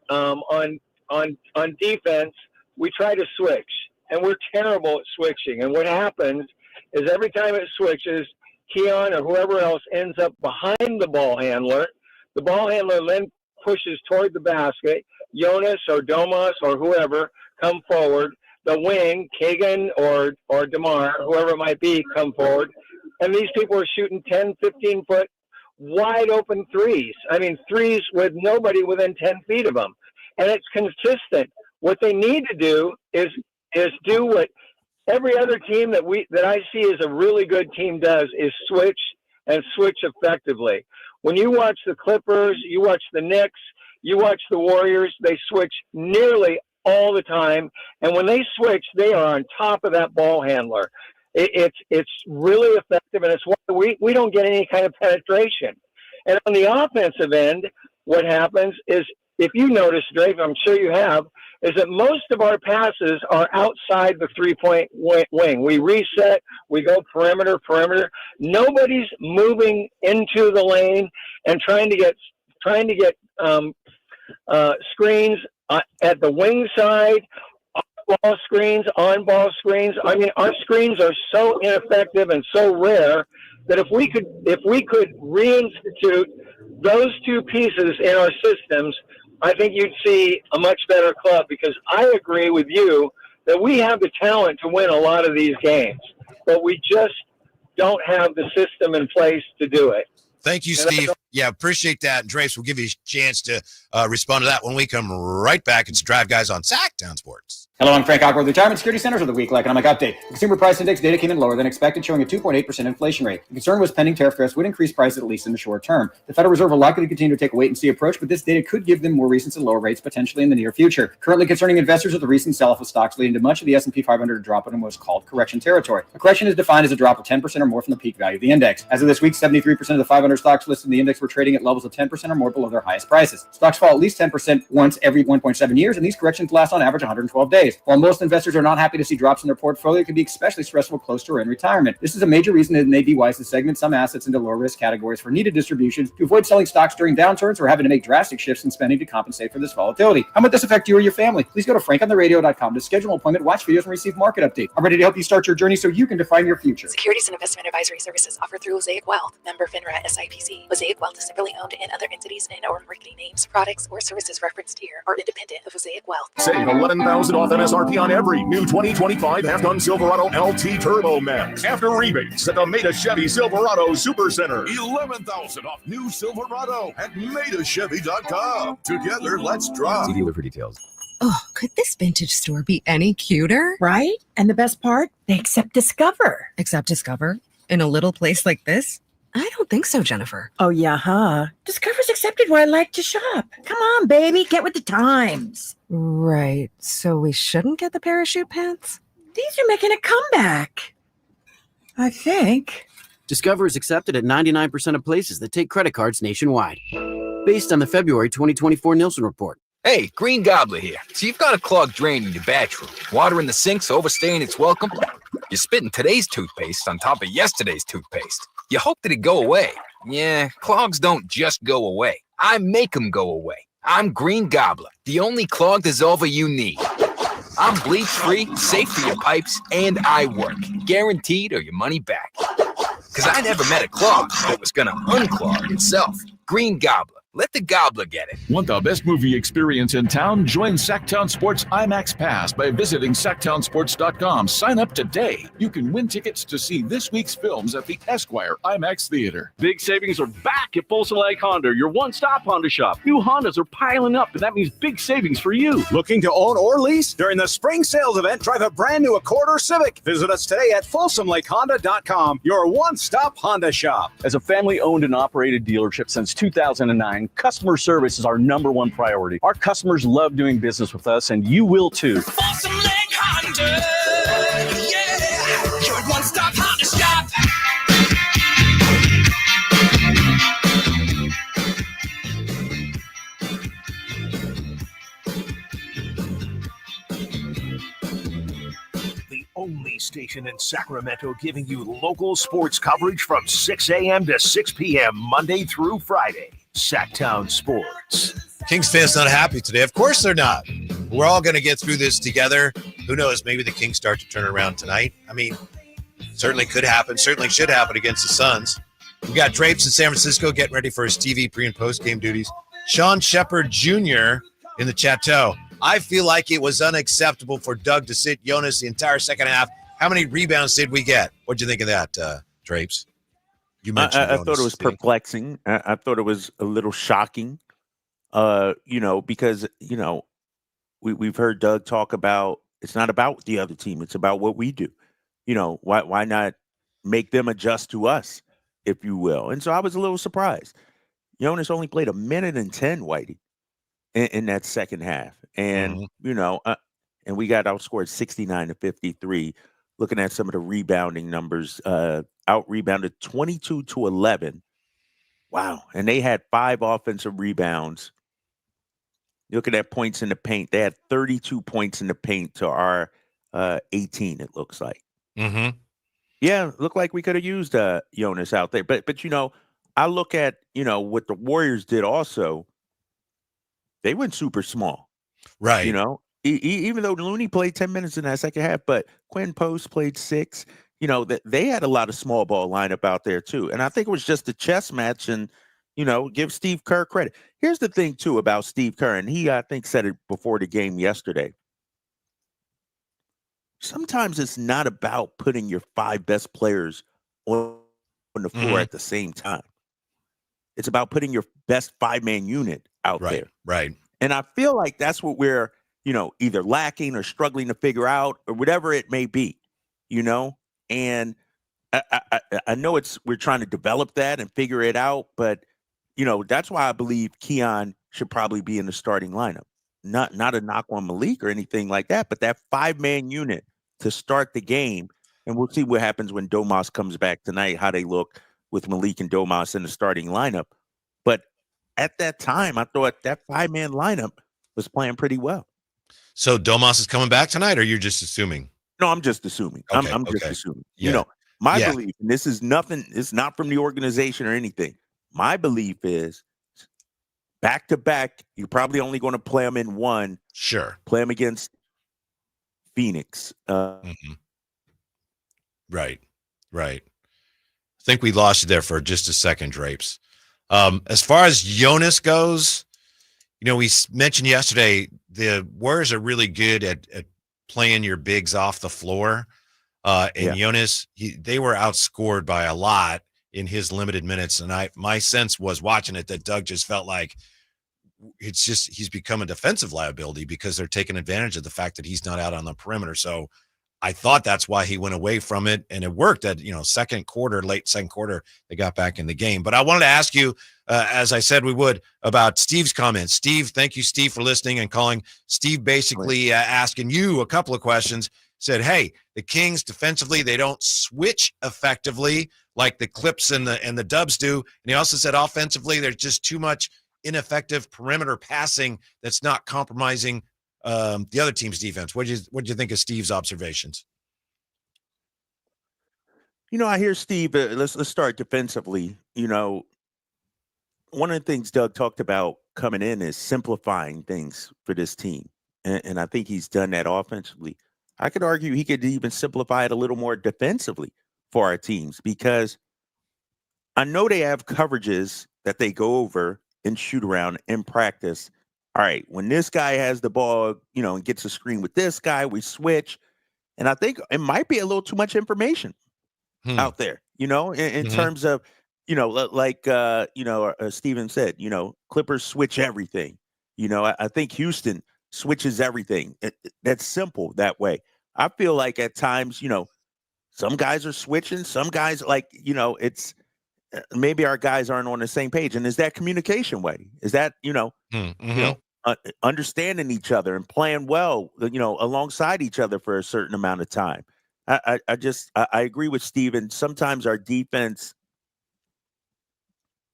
on defense, we try to switch, and we're terrible at switching. And what happens is every time it switches, Keon or whoever else ends up behind the ball handler. The ball handler then pushes toward the basket. Jonas or Domas or whoever come forward. The wing, Keegan or DeMar, whoever it might be, come forward. And these people are shooting 10, 15-foot wide open threes. I mean, threes with nobody within 10 feet of them. And it's consistent. What they need to do is do what every other team that I see as a really good team does, is switch and switch effectively. When you watch the Clippers, you watch the Knicks, you watch the Warriors, they switch nearly all the time. And when they switch, they are on top of that ball handler. It's really effective, and it's why we don't get any kind of penetration. And on the offensive end, what happens is, if you notice, Drake, I'm sure you have, is that most of our passes are outside the three-point wing. We reset, we go perimeter. Nobody's moving into the lane and trying to get screens at the wing side, on-ball screens. I mean, our screens are so ineffective and so rare that if we could reinstitute those two pieces in our systems, I think you'd see a much better club, because I agree with you that we have the talent to win a lot of these games, but we just don't have the system in place to do it. Thank you, Steve. Yeah, appreciate that. And Drapes, we'll give you a chance to respond to that when we come right back. It's Drive Guys on Sacktown Sports. Hello, I'm Frank Ackworth, Retirement Security Centers of the Weekly Economic Update. The Consumer Price Index data came in lower than expected, showing a 2.8% inflation rate. The concern was pending tariff threats would increase prices, at least in the short term. The Federal Reserve will likely continue to take a wait-and-see approach, but this data could give them more recent and lower rates potentially in the near future. Currently concerning investors are the recent sell-off of stocks, leading to much of the S&P 500 to drop in what's called correction territory. A correction is defined as a drop of 10% or more from the peak value of the index. As of this week, 73% of the 500 stocks listed in the index were trading at levels of 10% or more below their highest prices. Stocks fall at least 10% once every 1.7 years, and these corrections last on average 112 days. While most investors are not happy to see drops in their portfolio, it can be especially stressful close to or in retirement. This is a major reason it may be wise to segment some assets into lower risk categories for needed distributions to avoid selling stocks during downturns or having to make drastic shifts in spending to compensate for this volatility. How might this affect you or your family? Please go to frankontheradio.com to schedule an appointment, watch videos, and receive market updates. I'm ready to help you start your journey so you can define your future. Securities and investment advisory services offered through Mosaic Wealth, member FINRA SIPC. Mosaic Wealth is separately owned and other entities and or marketing names, products, or services referenced here are independent of Mosaic Wealth. Save $11,000 off MSRP on every new 2025 half-ton Silverado LT Turbo Max after rebates at the Meta Chevy Silverado Super Center. $11,000 off new Silverado at MetaChevy.com. Together, let's drive. See dealer for details. Oh, could this vintage store be any cuter? Right? And the best part? They accept Discover. Accept Discover? In a little place like this? I don't think so, Jennifer. Oh, yeah, huh? Discover's accepted where I like to shop. Come on, baby, get with the times. Right. So we shouldn't get the parachute pants? These are making a comeback. I think. Discover is accepted at 99% of places that take credit cards nationwide. Based on the February 2024 Nielsen report. Hey, Green Gobbler here. So you've got a clogged drain in your bathroom. Water in the sink's overstaying its welcome. You're spitting today's toothpaste on top of yesterday's toothpaste. You hope that it go away. Yeah, clogs don't just go away. I make them go away. I'm Green Gobbler, the only clog dissolver you need. I'm bleach-free, safe for your pipes, and I work. Guaranteed or your money back. Because I never met a clog that was going to unclog itself. Green Gobbler. Let the gobbler get it. Want the best movie experience in town? Join Sacktown Sports IMAX Pass by visiting sacktownsports.com. Sign up today. You can win tickets to see this week's films at the Esquire IMAX Theater. Big savings are back at Folsom Lake Honda, your one-stop Honda shop. New Hondas are piling up, and that means big savings for you. Looking to own or lease? During the spring sales event, drive a brand new Accord or Civic. Visit us today at folsomlakehonda.com, your one-stop Honda shop. As a family-owned and operated dealership since 2009, customer service is our number one priority. Our customers love doing business with us, and you will too. Folsom Lake Honda, yeah, your one-stop Honda shop. The only station in Sacramento giving you local sports coverage from 6 a.m. to 6 p.m. Monday through Friday. Sacktown Sports. Kings fans not happy today. Of course they're not. We're all going to get through this together. Who knows? Maybe the Kings start to turn around tonight. I mean, certainly could happen. Certainly should happen against the Suns. We got Drapes in San Francisco getting ready for his TV pre- and post-game duties. Sean Shepard Jr. in the Chateau. I feel like it was unacceptable for Doug to sit Jonas the entire second half. How many rebounds did we get? What'd you think of that, Drapes? You mentioned I thought it was perplexing. I thought it was a little shocking, because, we've heard Doug talk about it's not about the other team. It's about what we do. Why not make them adjust to us, if you will? And so I was a little surprised. Jonas only played 1:10, Whitey, in that second half. And, and we got outscored 69-53. Looking at some of the rebounding numbers, out-rebounded 22-11. Wow. And they had 5 offensive rebounds. Looking at points in the paint, they had 32 points in the paint to our 18, it looks like. Mm-hmm. Yeah, looked like we could have used Jonas out there. But I look at, what the Warriors did also. They went super small. Right. Even though Looney played 10 minutes in that second half, but Quinn Post played 6, they had a lot of small ball lineup out there too. And I think it was just a chess match. And, Give Steve Kerr credit. Here's the thing, too, about Steve Kerr, and he, I think, said it before the game yesterday. Sometimes it's not about putting your 5 best players on the floor at the same time. It's about putting your best 5-man unit out there. Right. And I feel like that's what we're, either lacking or struggling to figure out or whatever it may be, And I know we're trying to develop that and figure it out, but, that's why I believe Keon should probably be in the starting lineup. Not a knock on Malik or anything like that, but that 5-man unit to start the game. And we'll see what happens when Domas comes back tonight, how they look with Malik and Domas in the starting lineup. But at that time, I thought that 5-man lineup was playing pretty well. So Domas is coming back tonight, or you're just assuming? No, I'm just assuming. Okay, I'm just assuming. Yeah. My belief, and this is nothing, it's not from the organization or anything. My belief is back-to-back, you're probably only going to play them in one. Sure. Play them against Phoenix. Right. I think we lost you there for just a second, Drapes. As far as Jonas goes, we mentioned yesterday the Warriors are really good at playing your bigs off the floor. Jonas, they were outscored by a lot in his limited minutes. And my sense was watching it that Doug just felt like he's become a defensive liability because they're taking advantage of the fact that he's not out on the perimeter. So I thought that's why he went away from it, and it worked at, late second quarter, they got back in the game. But I wanted to ask you, as I said we would, about Steve's comments. Steve, thank you, Steve, for listening and calling. Steve basically asking you a couple of questions, said, hey, the Kings defensively, they don't switch effectively like the Clips and the Dubs do. And he also said offensively, there's just too much ineffective perimeter passing that's not compromising the other team's defense. What do you think of Steve's observations? I hear Steve. Let's start defensively. One of the things Doug talked about coming in is simplifying things for this team, and I think he's done that offensively. I could argue he could even simplify it a little more defensively for our teams, because I know they have coverages that they go over and shoot around in practice. All right, when this guy has the ball, and gets a screen with this guy, we switch. And I think it might be a little too much information out there, in terms of, like Steven said, Clippers switch everything. I think Houston switches everything. That's simple that way. I feel like at times, some guys are switching, some guys it's maybe our guys aren't on the same page. And is that communication way? Is that, understanding each other and playing well, alongside each other for a certain amount of time? I agree with Steven. Sometimes our defense,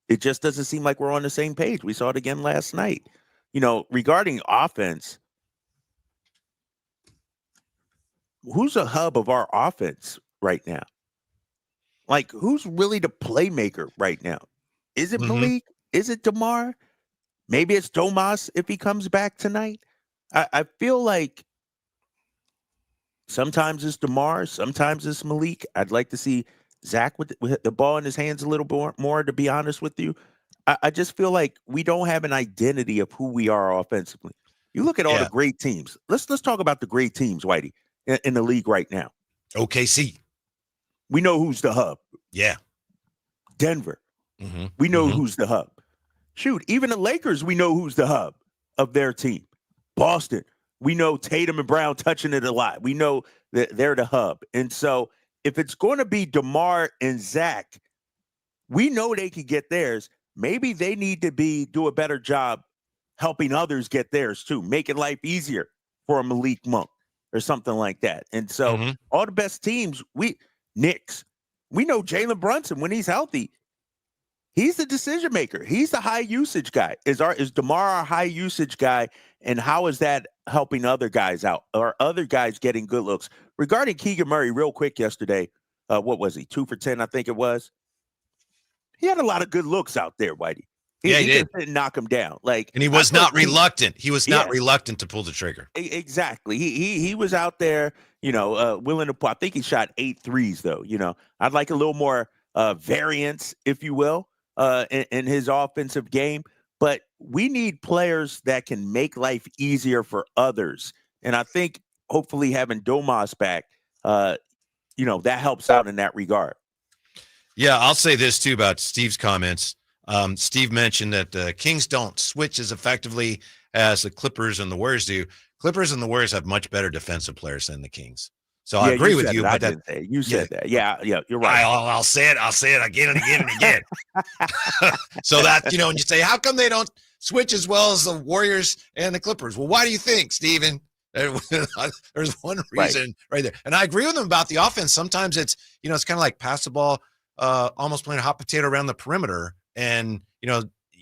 it just doesn't seem like we're on the same page. We saw it again last night. Regarding offense, who's a hub of our offense right now? Like, who's really the playmaker right now? Is it Malik? Is it DeMar? Maybe it's Domas if he comes back tonight. I feel like sometimes it's DeMar, sometimes it's Malik. I'd like to see Zach with the ball in his hands a little more, to be honest with you. I just feel like we don't have an identity of who we are offensively. You look at all the great teams. Let's talk about the great teams, Whitey, in the league right now. OKC. We know who's the hub. Yeah. Denver. We know who's the hub. Shoot, even the Lakers, we know who's the hub of their team. Boston, we know Tatum and Brown touching it a lot. We know that they're the hub. And so if it's going to be DeMar and Zach, we know they can get theirs. Maybe they need to do a better job helping others get theirs too, making life easier for a Malik Monk or something like that. And so all the best teams, Knicks, we know Jalen Brunson, when he's healthy, he's the decision maker. He's the high usage guy. Is DeMar our high usage guy? And how is that helping other guys out? Are other guys getting good looks? Regarding Keegan Murray, real quick yesterday, what was he? 2 for 10, I think it was. He had a lot of good looks out there, Whitey. He did. Didn't knock him down. And he was not reluctant. He was not reluctant to pull the trigger. Exactly. He was out there, willing to pull. I think he shot 8 threes, though. I'd like a little more variance, if you will. in his offensive game. But we need players that can make life easier for others. And I think hopefully having Domas back, that helps out in that regard. Yeah, I'll say this too about Steve's comments. Steve mentioned that the Kings don't switch as effectively as the Clippers and the Warriors do. Clippers and the Warriors have much better defensive players than the Kings. So I agree with you. But you said that. Yeah, you're right. I'll say it. I'll say it again and again and again. So that, when you say, how come they don't switch as well as the Warriors and the Clippers? Well, why do you think, Steven? There's one reason right there. And I agree with him about the offense. Sometimes it's, it's kind of like pass the ball, almost playing a hot potato around the perimeter. And,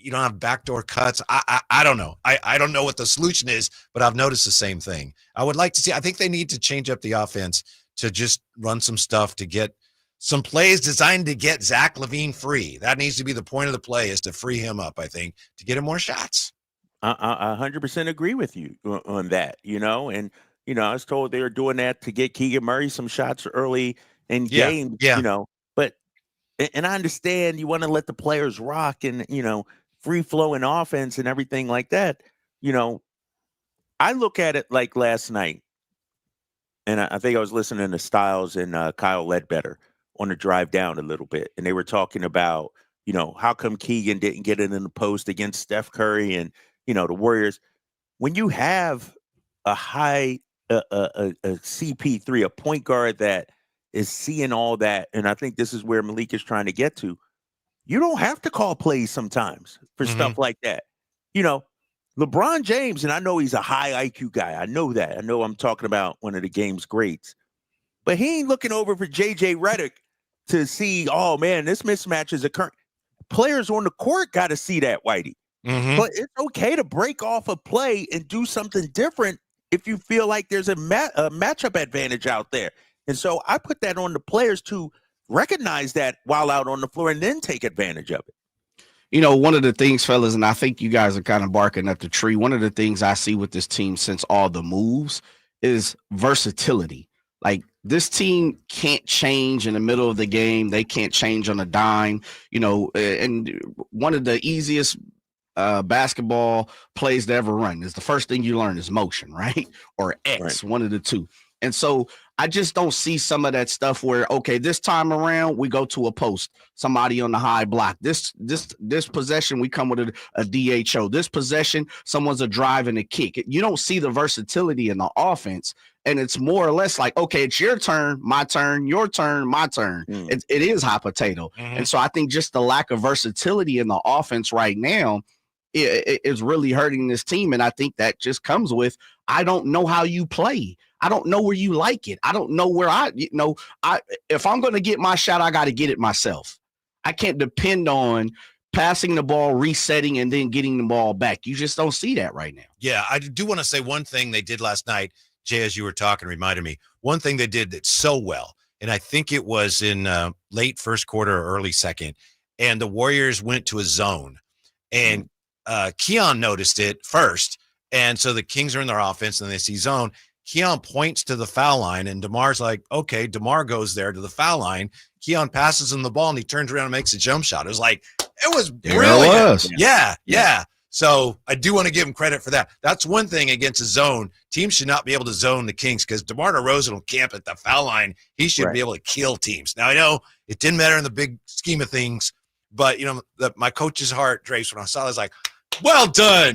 you don't have backdoor cuts. I don't know. I don't know what the solution is, but I've noticed the same thing. I would like to see, I think they need to change up the offense to just run some stuff to get some plays designed to get Zach LaVine free. That needs to be the point of the play, is to free him up, I think, to get him more shots. I 100% agree with you on that, and, I was told they were doing that to get Keegan Murray some shots early in games, but, and I understand you want to let the players rock and, free flowing offense and everything like that. I look at it like last night, and I think I was listening to Styles and Kyle Ledbetter on the drive down a little bit, and they were talking about, how come Keegan didn't get it in the post against Steph Curry and, the Warriors. When you have a high a CP3, a point guard that is seeing all that, and I think this is where Malik is trying to get to, you don't have to call plays sometimes for stuff like that. LeBron James, and I know he's a high IQ guy. I know that. I know I'm talking about one of the game's greats. But he ain't looking over for J.J. Redick to see, oh, man, this mismatch is occurring. Players on the court got to see that, Whitey. But it's okay to break off a play and do something different if you feel like there's a matchup advantage out there. And so I put that on the players to recognize that while out on the floor and then take advantage of it. One of the things, fellas, and I think you guys are kind of barking up the tree, one of the things I see with this team since all the moves is versatility. Like, this team can't change in the middle of the game. They can't change on a dime, and one of the easiest basketball plays to ever run is the first thing you learn is motion, right? Or X, one of the two. And so I just don't see some of that stuff where, okay, this time around we go to a post, somebody on the high block. This possession we come with a DHO. This possession, someone's a drive and a kick. You don't see the versatility in the offense, and it's more or less like, okay, it's your turn, my turn, your turn, my turn. It is hot potato. And so I think just the lack of versatility in the offense right now is really hurting this team. And I think that just comes with, I don't know how you play. I don't know where you like it. I don't know where if I'm going to get my shot, I got to get it myself. I can't depend on passing the ball, resetting, and then getting the ball back. You just don't see that right now. Yeah, I do want to say one thing they did last night, Jay, as you were talking, reminded me. One thing they did that so well, and I think it was in late first quarter or early second, and the Warriors went to a zone. And Keon noticed it first, and so the Kings are in their offense, and they see zone. Keon points to the foul line, and DeMar's like, okay, DeMar goes there to the foul line. Keon passes him the ball, and he turns around and makes a jump shot. It was like, it was brilliant. Yeah. So I do want to give him credit for that. That's one thing against a zone. Teams should not be able to zone the Kings because DeMar DeRozan will camp at the foul line. He should be able to kill teams. Now, I know it didn't matter in the big scheme of things, but, my coach's heart, Drapes, when I saw it, I was like, well done.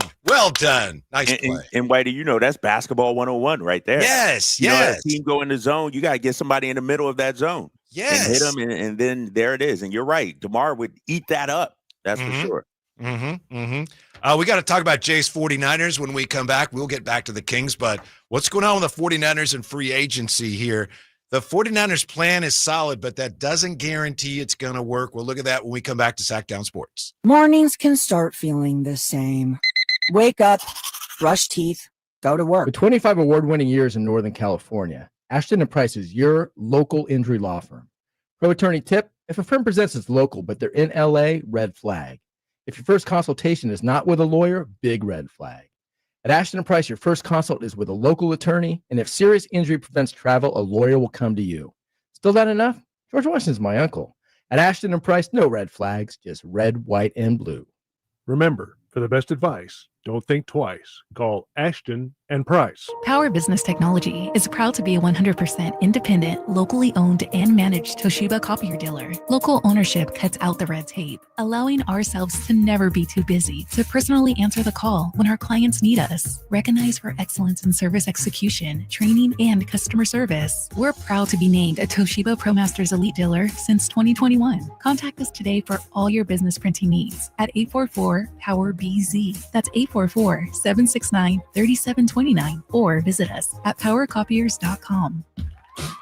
Nice play. And Whitey, that's basketball 101 right there. Yes. A team go in the zone, you got to get somebody in the middle of that zone. Yes. And hit them, and then there it is. And you're right. DeMar would eat that up. That's for sure. We got to talk about Jay's 49ers when we come back. We'll get back to the Kings, but what's going on with the 49ers and free agency here? The 49ers plan is solid, but that doesn't guarantee it's going to work. We'll look at that when we come back to Sacktown Sports. Mornings can start feeling the same. Wake up, brush teeth, go to work. With 25 award-winning years in Northern California, Ashton & Price is your local injury law firm. Pro attorney tip, if a firm presents as local, but they're in LA, red flag. If your first consultation is not with a lawyer, big red flag. At Ashton & Price, your first consult is with a local attorney, and if serious injury prevents travel, a lawyer will come to you. Still not enough? George Washington's my uncle. At Ashton and Price, no red flags, just red, white, and blue. Remember, for the best advice, don't think twice. Call Ashton and Price. Power Business Technology is proud to be a 100% independent, locally owned and managed Toshiba copier dealer. Local ownership cuts out the red tape, allowing ourselves to never be too busy to personally answer the call when our clients need us. Recognized for excellence in service execution, training, and customer service, we're proud to be named a Toshiba ProMasters Elite Dealer since 2021. Contact us today for all your business printing needs at 844-POWER-BZ. That's 844-769-3729, or visit us at powercopiers.com.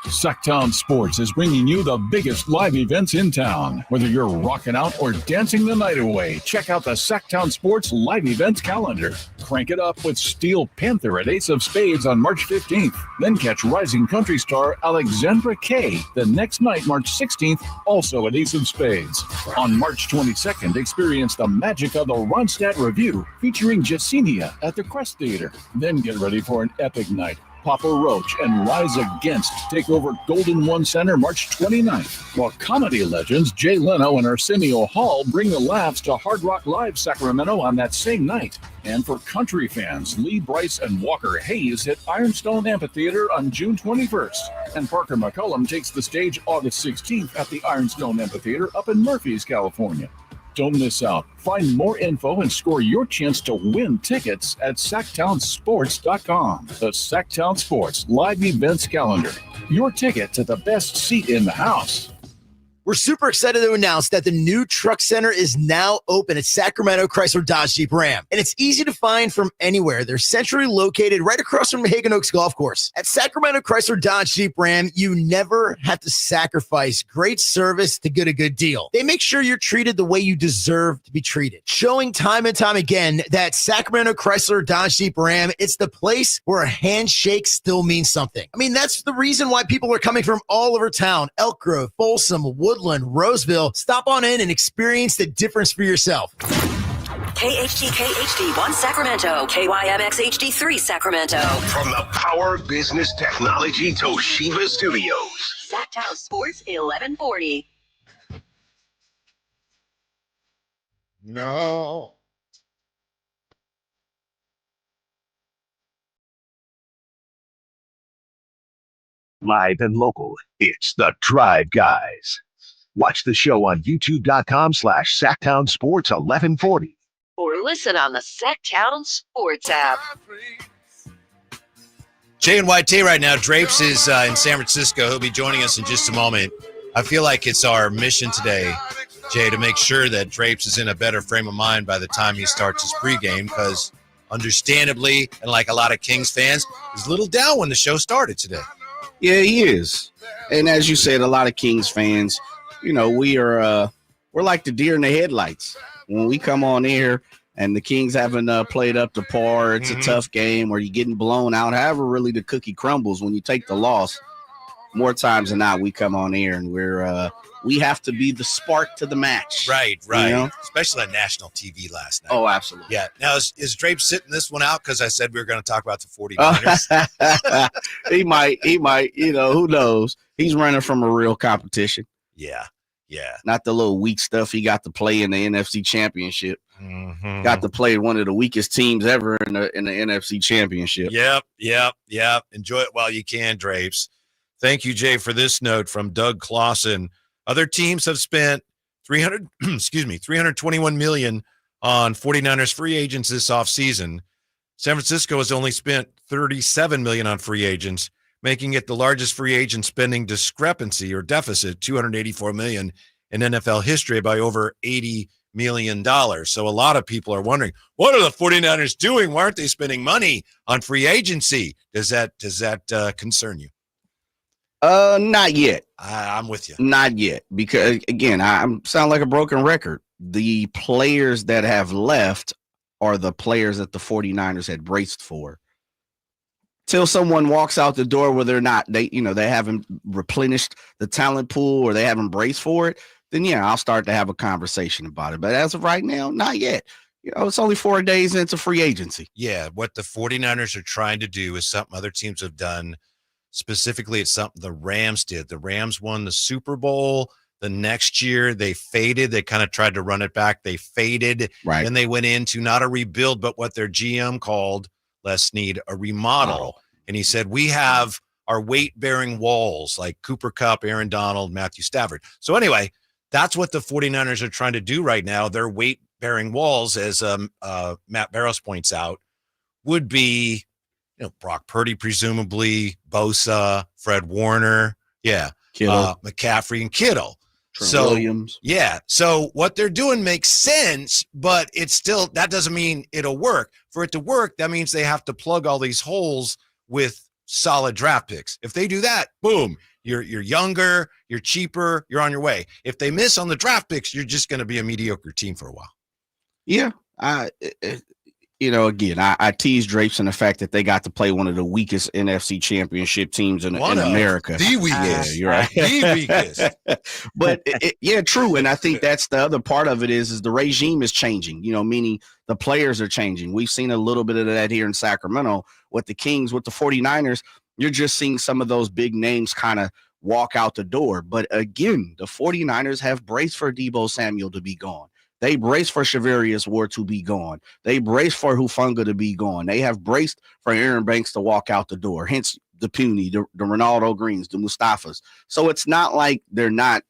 Sacktown Sports is bringing you the biggest live events in town. Whether you're rocking out or dancing the night away, check out the Sacktown Sports live events calendar. Crank it up with Steel Panther at Ace of Spades on March 15th. Then catch rising country star Alexandra Kay the next night, March 16th, also at Ace of Spades. On March 22nd, experience the magic of the Ronstadt Review featuring Jessenia at the Crest Theater. Then get ready for an epic night. Papa Roach and Rise Against take over Golden One Center March 29th, while comedy legends Jay Leno and Arsenio Hall bring the laughs to Hard Rock Live Sacramento on that same night. And for country fans, Lee Brice and Walker Hayes hit Ironstone Amphitheater on June 21st, and Parker McCullum takes the stage August 16th at the Ironstone Amphitheater up in Murphys, California. Don't miss out. Find more info and score your chance to win tickets at SacktownSports.com. The Sacktown Sports Live Events Calendar. Your ticket to the best seat in the house. We're super excited to announce that the new truck center is now open at Sacramento Chrysler Dodge Jeep Ram. And it's easy to find from anywhere. They're centrally located right across from Hagen Oaks Golf Course. At Sacramento Chrysler Dodge Jeep Ram, you never have to sacrifice great service to get a good deal. They make sure you're treated the way you deserve to be treated. Showing time and time again that Sacramento Chrysler Dodge Jeep Ram, it's the place where a handshake still means something. I mean, that's the reason why people are coming from all over town. Elk Grove, Folsom, Woodland, Roseville. Stop on in and experience the difference for yourself. KHD 1 Sacramento, KYMX HD3 Sacramento. From the Power Business Technology Toshiba Studios. Sacktown Sports 1140. No. Live and local, it's the Drive Guys. Watch the show on youtube.com/Sacktown Sports 1140. Or listen on the Sacktown Sports app. Jay and YT right now. Drapes is in San Francisco. He'll be joining us in just a moment. I feel like it's our mission today, Jay, to make sure that Drapes is in a better frame of mind by the time he starts his pregame, because understandably, and like a lot of Kings fans, he's a little down when the show started today. Yeah, he is. And as you said, a lot of Kings fans, you know, we're like the deer in the headlights. When we come on air and the Kings haven't played up to par, it's a tough game, or you're getting blown out. However, really the cookie crumbles when you take the loss. More times than not, we come on air and we have to be the spark to the match. Right. You know? Especially on national TV last night. Oh, absolutely. Yeah. Now, is Drape sitting this one out because I said we were going to talk about the 49ers? He might, you know, who knows? He's running from a real competition. Yeah. Not the little weak stuff he got to play in the NFC Championship. Mm-hmm. Got to play one of the weakest teams ever in the NFC Championship. Yep. Enjoy it while you can, Drapes. Thank you, Jay, for this note from Doug Clausen. Other teams have spent $321 million on 49ers free agents this offseason. San Francisco has only spent $37 million on free agents, making it the largest free agent spending discrepancy or deficit, $284 million in NFL history, by over $80 million. So a lot of people are wondering, what are the 49ers doing? Why aren't they spending money on free agency? Does that concern you? Not yet. I'm with you. Not yet, because again, I sound like a broken record. The players that have left are the players that the 49ers had braced for. Till someone walks out the door where they haven't replenished the talent pool, or they haven't braced for it, then yeah, I'll start to have a conversation about it. But as of right now, not yet. You know, it's only 4 days into free agency. Yeah, what the 49ers are trying to do is something other teams have done. Specifically, it's something the Rams did. The Rams won the Super Bowl. The next year they faded. They kind of tried to run it back. They faded. Right. Then they went into not a rebuild, but what their GM called, Les Snead, a remodel. And he said, we have our weight-bearing walls like Cooper Kupp, Aaron Donald, Matthew Stafford. So anyway, that's what the 49ers are trying to do right now. Their weight-bearing walls, as Matt Barrows points out, would be, Brock Purdy, presumably, Bosa, Fred Warner, Kittle. McCaffrey, and Kittle. Trent Williams. Yeah. So what they're doing makes sense, but it's still, that doesn't mean it'll work. For it to work, that means they have to plug all these holes with solid draft picks. If they do that, boom, you're younger, you're cheaper, you're on your way. If they miss on the draft picks, you're just going to be a mediocre team for a while. Yeah. Again, I tease Drapes in the fact that they got to play one of the weakest NFC championship teams in America. The weakest. Yeah, you're right. The weakest. But true. And I think that's the other part of it is the regime is changing, meaning the players are changing. We've seen a little bit of that here in Sacramento with the Kings, with the 49ers. You're just seeing some of those big names kind of walk out the door. But again, the 49ers have braced for Deebo Samuel to be gone. They braced for Shavarius Ward to be gone. They braced for Hufanga to be gone. They have braced for Aaron Banks to walk out the door, hence the Puny, the Ronaldo Greens, the Mustafas. So it's not like they're not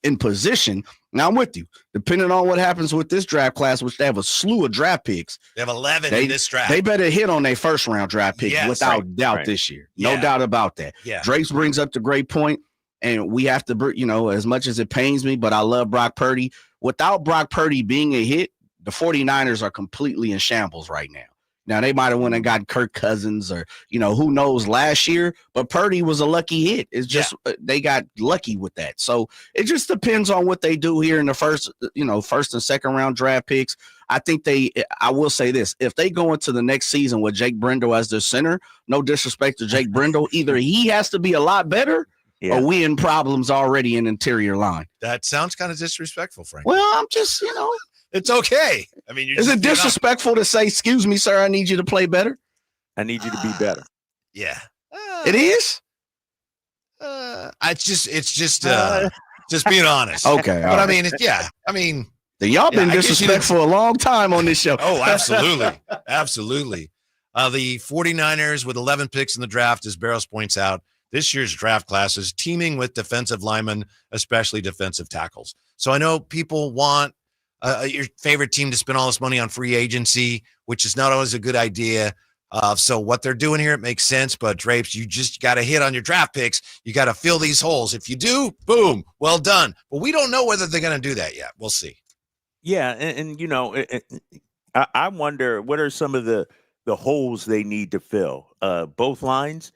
in position. Now, I'm with you. Depending on what happens with this draft class, which they have a slew of draft picks. They have 11 in this draft. They better hit on their first-round draft pick without doubt this year. No doubt about that. Yeah. Drapes brings up the great point, and we have to, as much as it pains me, but I love Brock Purdy. Without Brock Purdy being a hit, the 49ers are completely in shambles right now. Now, they might have went and got Kirk Cousins or, who knows last year, but Purdy was a lucky hit. It's just they got lucky with that. So it just depends on what they do here in the first and second round draft picks. I think I will say this, if they go into the next season with Jake Brendel as their center, no disrespect to Jake Brendel, either he has to be a lot better or we in problems already in interior line. That sounds kind of disrespectful, Frank. Well, I'm just, It's okay. I mean, is it disrespectful to say, excuse me, sir, I need you to play better? I need you to be better. Yeah. It is? It's just being honest. Okay. But right. I mean, then y'all been disrespectful a long time on this show. Oh, absolutely. Absolutely. The 49ers with 11 picks in the draft, as Barrows points out, this year's draft class is teeming with defensive linemen, especially defensive tackles. So I know people want your favorite team to spend all this money on free agency, which is not always a good idea. So what they're doing here, it makes sense. But Drapes, you just got to hit on your draft picks. You got to fill these holes. If you do, boom, well done. But we don't know whether they're going to do that yet. We'll see. Yeah, and I wonder what are some of the holes they need to fill. Both lines.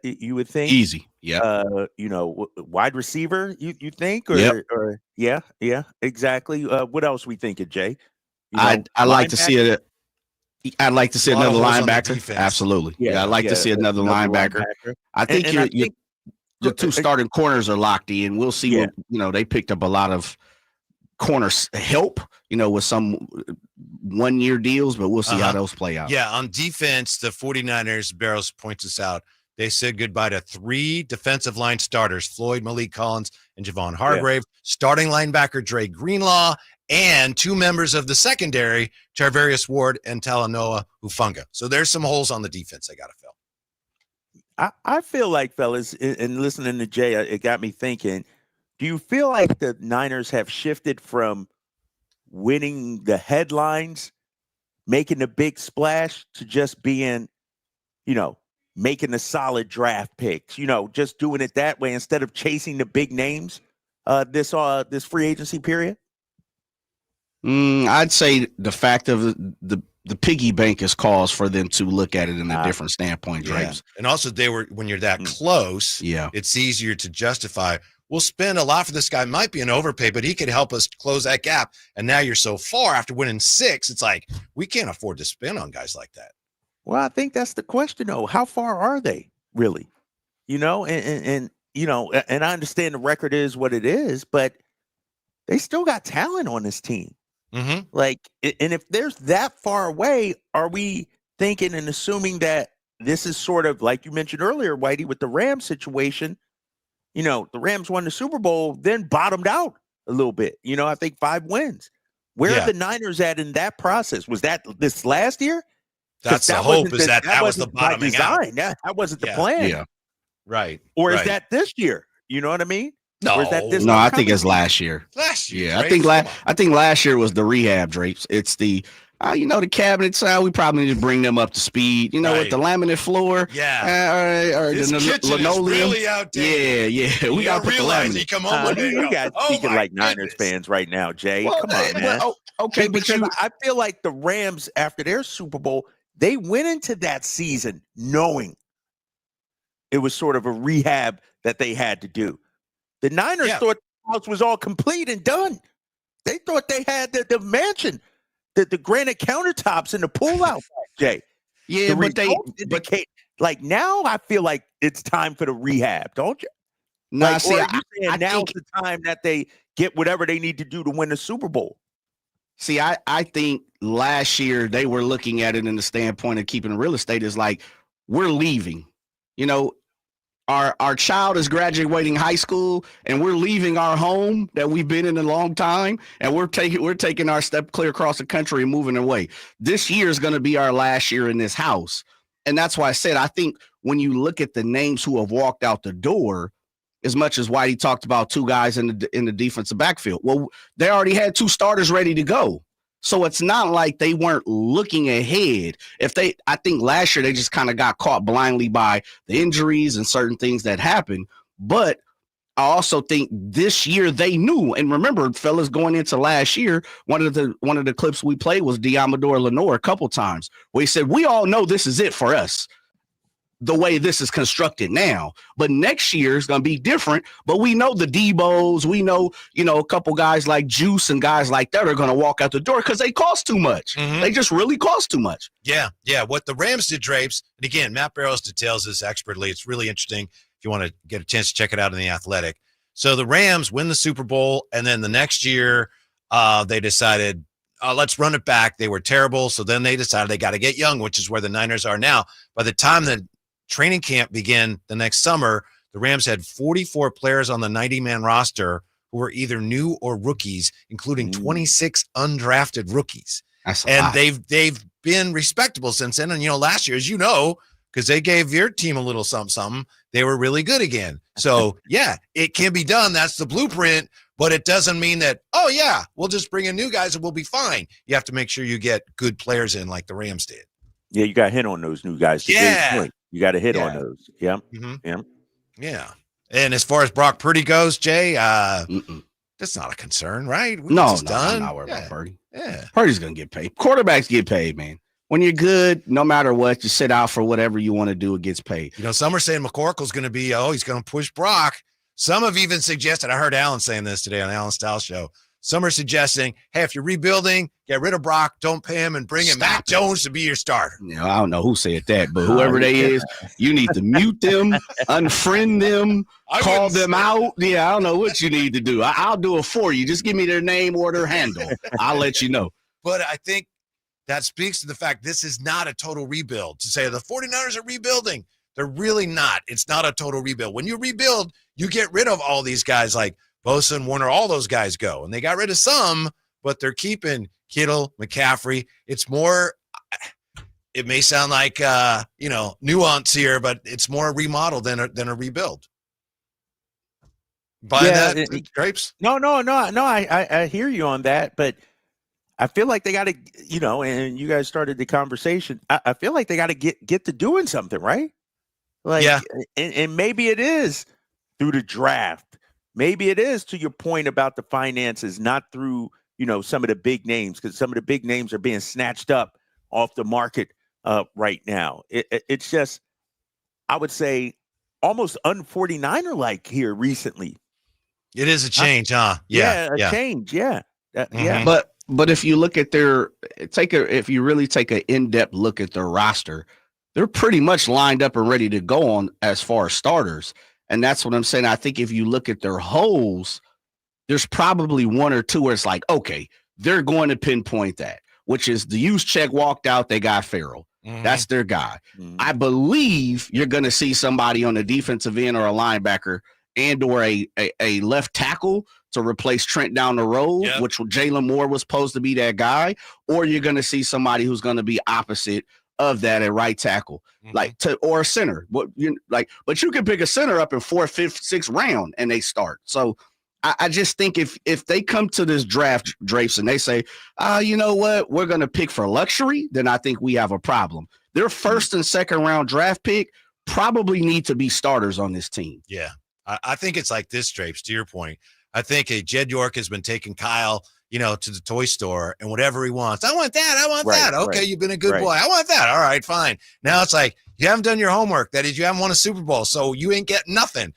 You would think easy, yeah. Wide receiver, you think, or yeah, exactly. What else we thinking, Jay? I'd like to see it. I'd like to see another linebacker. Absolutely, yeah. I'd like to see another linebacker. I think your two starting corners are locked in. We'll see what they picked up a lot of corners help. With some 1-year deals, but we'll see how those play out. Yeah, on defense, the 49ers, Barrows points us out. They said goodbye to 3 defensive line starters, Floyd, Malik Collins, and Javon Hargrave, starting linebacker Dre Greenlaw, and 2 members of the secondary, Charvarius Ward and Talanoa Hufanga. So there's some holes on the defense they got to fill. I feel like, fellas, and listening to Jay, it got me thinking, do you feel like the Niners have shifted from winning the headlines, making a big splash, to just being, making the solid draft picks, just doing it that way instead of chasing the big names this free agency period? I'd say the fact of the piggy bank is cause for them to look at it in a different standpoint, Drapes. And also when you're that close, it's easier to justify. We'll spend a lot for this guy. Might be an overpay, but he could help us close that gap. And now you're so far after winning 6, it's like we can't afford to spend on guys like that. Well, I think that's the question, though. How far are they really? And I understand the record is what it is, but they still got talent on this team. Mm-hmm. And if there's that far away, are we thinking and assuming that this is sort of like you mentioned earlier, Whitey, with the Rams situation? the Rams won the Super Bowl, then bottomed out a little bit. I think 5 wins. Where are the Niners at in that process? Was that this last year? That's the hope, is that was the bottoming out. That wasn't the plan. Yeah. Right. Or is that this year? You know what I mean? No. Or is that this No, I think it's last year. Last year. Yeah, I think last year was the rehab drapes. It's the the cabinets. We probably need to bring them up to speed. With the laminate floor. Yeah. Or this the kitchen linoleum. is really outdated. Yeah. We got to realize you come home you guys speaking like Niners fans right now, Jay. Well, come on, man. Okay, because I feel like the Rams, after their Super Bowl, they went into that season knowing it was sort of a rehab that they had to do. The Niners thought the house was all complete and done. They thought they had the mansion, the granite countertops and the pool out, Jay. Yeah, but now I feel like it's time for the rehab, don't you? Now now's the time that they get whatever they need to do to win the Super Bowl. See, I think last year they were looking at it in the standpoint of keeping real estate is like, we're leaving. Our child is graduating high school and we're leaving our home that we've been in a long time, and we're taking our step clear across the country and moving away. This year is going to be our last year in this house. And that's why I said, I think when you look at the names who have walked out the door, as much as Whitey talked about 2 guys in the defensive backfield, well, they already had 2 starters ready to go. So it's not like they weren't looking ahead. I think last year they just kind of got caught blindly by the injuries and certain things that happened. But I also think this year they knew. And remember, fellas, going into last year, one of the clips we played was Diamador Lenore a couple times, where he said, we all know this is it for us, the way this is constructed now. But next year is going to be different. But we know the Debos, we know, a couple guys like Juice and guys like that are going to walk out the door because they cost too much. Mm-hmm. They just really cost too much. Yeah. What the Rams did, Drapes, and again, Matt Barrows details this expertly. It's really interesting if you want to get a chance to check it out in The Athletic. So the Rams win the Super Bowl, and then the next year they decided, let's run it back. They were terrible, so then they decided they got to get young, which is where the Niners are now. By the time the training camp began the next summer, the Rams had 44 players on the 90-man roster who were either new or rookies, including 26 undrafted rookies. And they've been respectable since then. And, last year, as you know, because they gave your team a little something, they were really good again. So, yeah, it can be done. That's the blueprint. But it doesn't mean that, we'll just bring in new guys and we'll be fine. You have to make sure you get good players in like the Rams did. Yeah, you got to hit on those new guys. Yeah. You got to hit on those. Yeah. Mm-hmm. Yeah. Yeah. And as far as Brock Purdy goes, Jay, that's not a concern, right? I'm not worried about Purdy. Yeah. Purdy's going to get paid. Quarterbacks get paid, man. When you're good, no matter what, you sit out for whatever you want to do, it gets paid. Some are saying McCorkle's going to be, he's going to push Brock. Some have even suggested, I heard Alan saying this today on the Alan Style Show. Some are suggesting, hey, if you're rebuilding, get rid of Brock, don't pay him, and bring in Mac Jones to be your starter. I don't know who said that, but whoever they is, you need to mute them, unfriend them, call them out. Yeah, I don't know what you need to do. I'll do it for you. Just give me their name or their handle. I'll let you know. But I think that speaks to the fact this is not a total rebuild. To say the 49ers are rebuilding, they're really not. It's not a total rebuild. When you rebuild, you get rid of all these guys like Bosa and Warner, all those guys go. And they got rid of some, but they're keeping Kittle, McCaffrey. It's more, it may sound like, nuance here, but it's more a remodel than a rebuild. Buy that, Grapes? No. I hear you on that, but I feel like they got to, and you guys started the conversation. I feel like they got to get to doing something, right? And maybe it is through the draft. Maybe it is, to your point about the finances, not through, some of the big names, because some of the big names are being snatched up off the market right now. It's just, I would say, almost un-49er-like here recently. It is a change, huh? Yeah, change, yeah. Yeah. But if you look at if you really take an in-depth look at their roster, they're pretty much lined up and ready to go on as far as starters. And that's what I'm saying. I think if you look at their holes, there's probably one or two where it's like, okay, they're going to pinpoint that, which is the use check walked out. They got Farrell. Mm-hmm. That's their guy. Mm-hmm. I believe you're going to see somebody on the defensive end or a linebacker and or a left tackle to replace Trent down the road, which Jalen Moore was supposed to be that guy, or you're going to see somebody who's going to be opposite of that at right tackle, or a center. But you can pick a center up in 4th, 5th, 6th round and they start. So I just think if they come to this draft, Drapes, and they say, you know what, we're going to pick for luxury, then I think we have a problem. Their 1st and 2nd round draft pick probably need to be starters on this team. Yeah. I think it's like this, Drapes, to your point. I think Jed York has been taking Kyle, to the toy store and whatever he wants. I want that. I want that. Okay, you've been a good boy. I want that. All right, fine. Now it's like, you haven't done your homework. That is, you haven't won a Super Bowl, so you ain't getting nothing.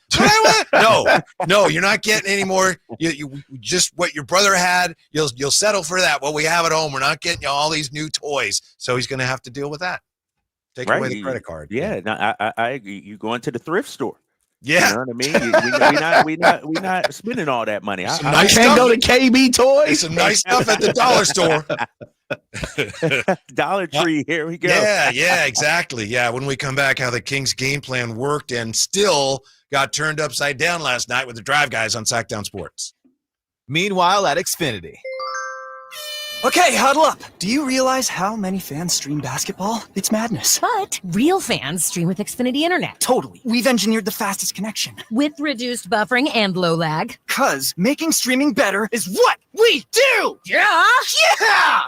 No, you're not getting any more. You just what your brother had, you'll settle for that. What we have at home, we're not getting you all these new toys. So he's going to have to deal with that. Take away the credit card. Yeah, no, I agree. You go into the thrift store. Yeah, you know what I mean. We not spending all that money. I can't go to KB Toys. Some nice stuff at the dollar store. Dollar Tree. Here we go. Yeah, exactly. Yeah, when we come back, how the Kings game plan worked and still got turned upside down last night with the Drive Guys on Sacktown Sports. Meanwhile, at Xfinity. Okay, huddle up. Do you realize how many fans stream basketball? It's madness. But real fans stream with Xfinity Internet. Totally. We've engineered the fastest connection. With reduced buffering and low lag. 'Cause making streaming better is what we do! Yeah! Yeah!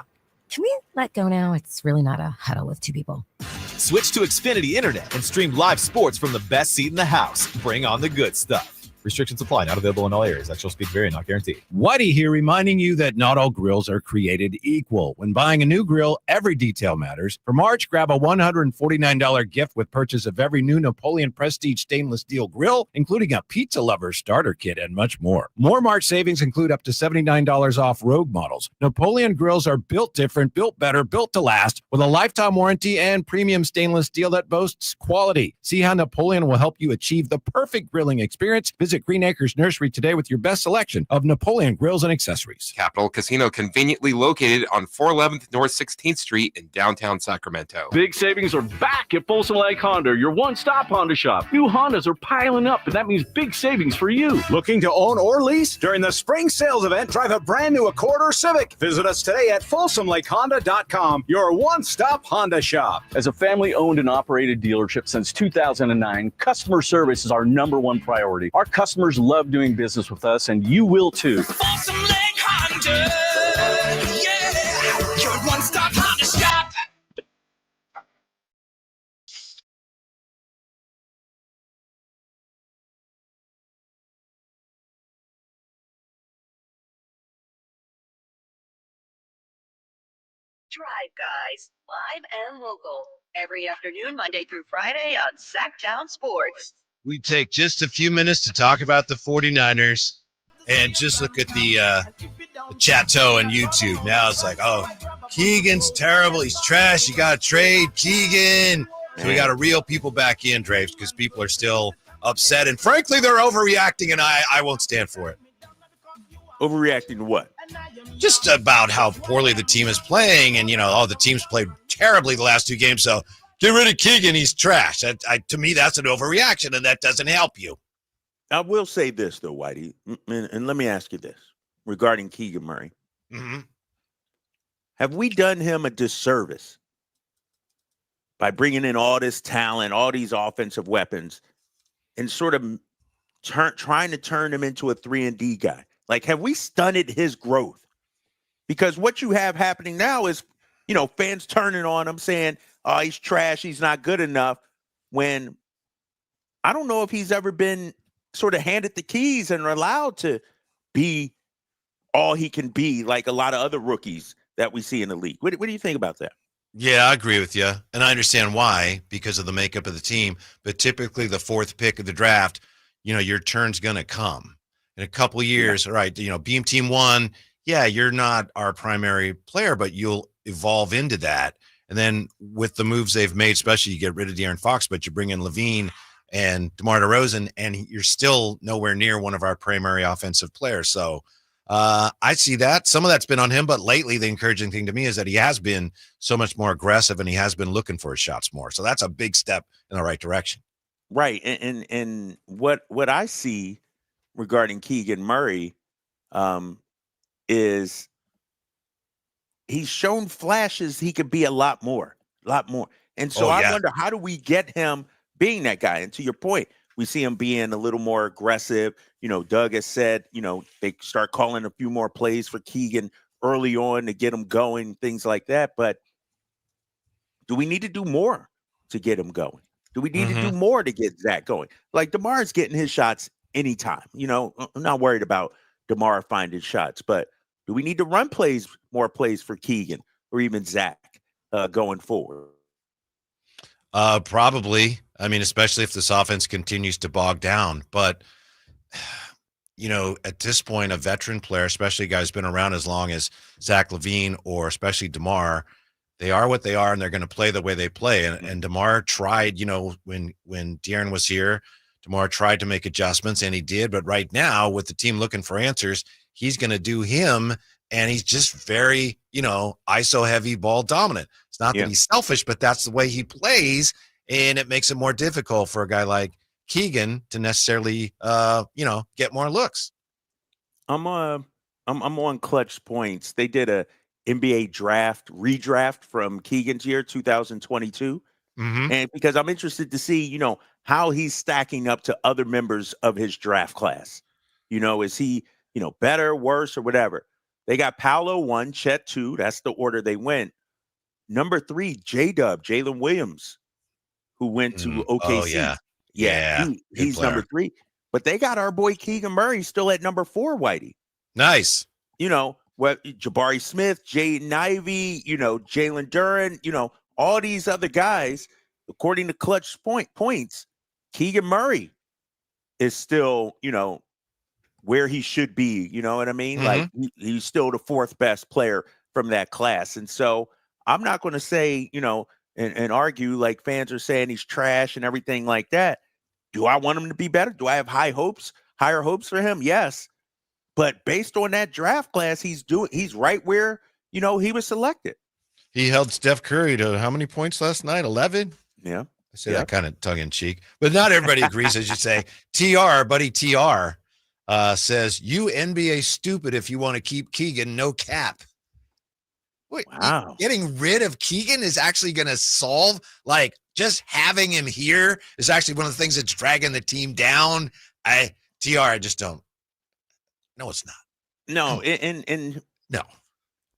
Can we let go now? It's really not a huddle with two people. Switch to Xfinity Internet and stream live sports from the best seat in the house. Bring on the good stuff. Restrictions apply. Not available in all areas. Actual speed vary, not guaranteed. Whitey here reminding you that not all grills are created equal. When buying a new grill, every detail matters. For March, grab a $149 gift with purchase of every new Napoleon Prestige stainless steel grill, including a pizza lover starter kit and much more. More March savings include up to $79 off Rogue models. Napoleon grills are built different, built better, built to last, with a lifetime warranty and premium stainless steel that boasts quality. See how Napoleon will help you achieve the perfect grilling experience. Visit Green Acres Nursery today with your best selection of Napoleon grills and accessories. Capital Casino, conveniently located on 411th North 16th Street in downtown Sacramento. Big savings are back at Folsom Lake Honda, your one-stop Honda shop. New Hondas are piling up, and that means big savings for you. Looking to own or lease? During the spring sales event, drive a brand new Accord or Civic. Visit us today at folsomlakehonda.com, your one-stop Honda shop. As a family-owned and operated dealership since 2009, customer service is our #1 priority. Our customers love doing business with us, and you will too. Folsom Lake Honda, yeah, your one-stop Honda shop. Drive Guys, live and local, every afternoon, Monday through Friday on Sacktown Sports. We take just a few minutes to talk about the 49ers and just look at the chateau on YouTube. Now it's like, oh, Keegan's terrible. He's trash. You got to trade Keegan. So we got to reel people back in, Drapes, because people are still upset. And frankly, they're overreacting, and I won't stand for it. Overreacting to what? Just about how poorly the team is playing. And, the team's played terribly the last 2 games. So get rid of Keegan. He's trash. To me, that's an overreaction, and that doesn't help you. I will say this, though, Whitey, and let me ask you this regarding Keegan Murray. Mm-hmm. Have we done him a disservice by bringing in all this talent, all these offensive weapons, and sort of trying to turn him into a 3-and-D guy? Like, have we stunted his growth? Because what you have happening now is, fans turning on him saying, oh, he's trash, he's not good enough, when I don't know if he's ever been sort of handed the keys and allowed to be all he can be, like a lot of other rookies that we see in the league. What do you think about that? Yeah, I agree with you. And I understand why, because of the makeup of the team. But typically the 4th pick of the draft, your turn's going to come. In a couple of years, all right, Beam Team 1, yeah, you're not our primary player, but you'll evolve into that. And then with the moves they've made, especially you get rid of De'Aaron Fox, but you bring in LaVine and DeMar DeRozan, and you're still nowhere near one of our primary offensive players. So I see that. Some of that's been on him, but lately the encouraging thing to me is that he has been so much more aggressive and he has been looking for his shots more. So that's a big step in the right direction. Right. And what I see regarding Keegan Murray is he's shown flashes he could be a lot more. And so I wonder, how do we get him being that guy? And to your point, we see him being a little more aggressive. Doug has said, they start calling a few more plays for Keegan early on to get him going, things like that. But do we need to do more to get him going? Do we need to do more to get Zach going? Like DeMar's getting his shots anytime. I'm not worried about DeMar finding shots, but do we need to run more plays for Keegan or even Zach going forward? Probably. I mean, especially if this offense continues to bog down. But, at this point, a veteran player, especially a guy who's been around as long as Zach LaVine or especially DeMar, they are what they are, and they're going to play the way they play. And DeMar tried, when De'Aaron was here, DeMar tried to make adjustments, and he did. But right now, with the team looking for answers, he's going to do him, and he's just very, ISO heavy, ball dominant. It's not that he's selfish, but that's the way he plays, and it makes it more difficult for a guy like Keegan to necessarily, get more looks. I'm on Clutch Points. They did a NBA redraft from Keegan's year, 2022. And because I'm interested to see, how he's stacking up to other members of his draft class. Is he, better, worse, or whatever? They got Paolo 1, Chet 2. That's the order they went. Number 3, J-Dub, Jalen Williams, who went to OKC. He's number 3. But they got our boy Keegan Murray still at number 4, Whitey. Nice. Jabari Smith, Jaden Ivey, Jalen Duren, all these other guys, according to Clutch Points, Keegan Murray is still, where he should be. You know what I mean? Like he's still the 4th best player from that class. And so I'm not going to say, and argue like fans are saying he's trash and everything like that. Do I want him to be better? Do I have higher hopes for him? Yes. But based on that draft class, he's right where, he was selected. He held Steph Curry to how many points last night? 11? Yeah. I say that kind of tongue in cheek, but not everybody agrees, as you say. TR, buddy TR, says, you NBA stupid if you want to keep Keegan, no cap. Wait, wow. Getting rid of Keegan is actually going to solve, just having him here is actually one of the things that's dragging the team down. TR, I just don't. No, it's not. No, and no.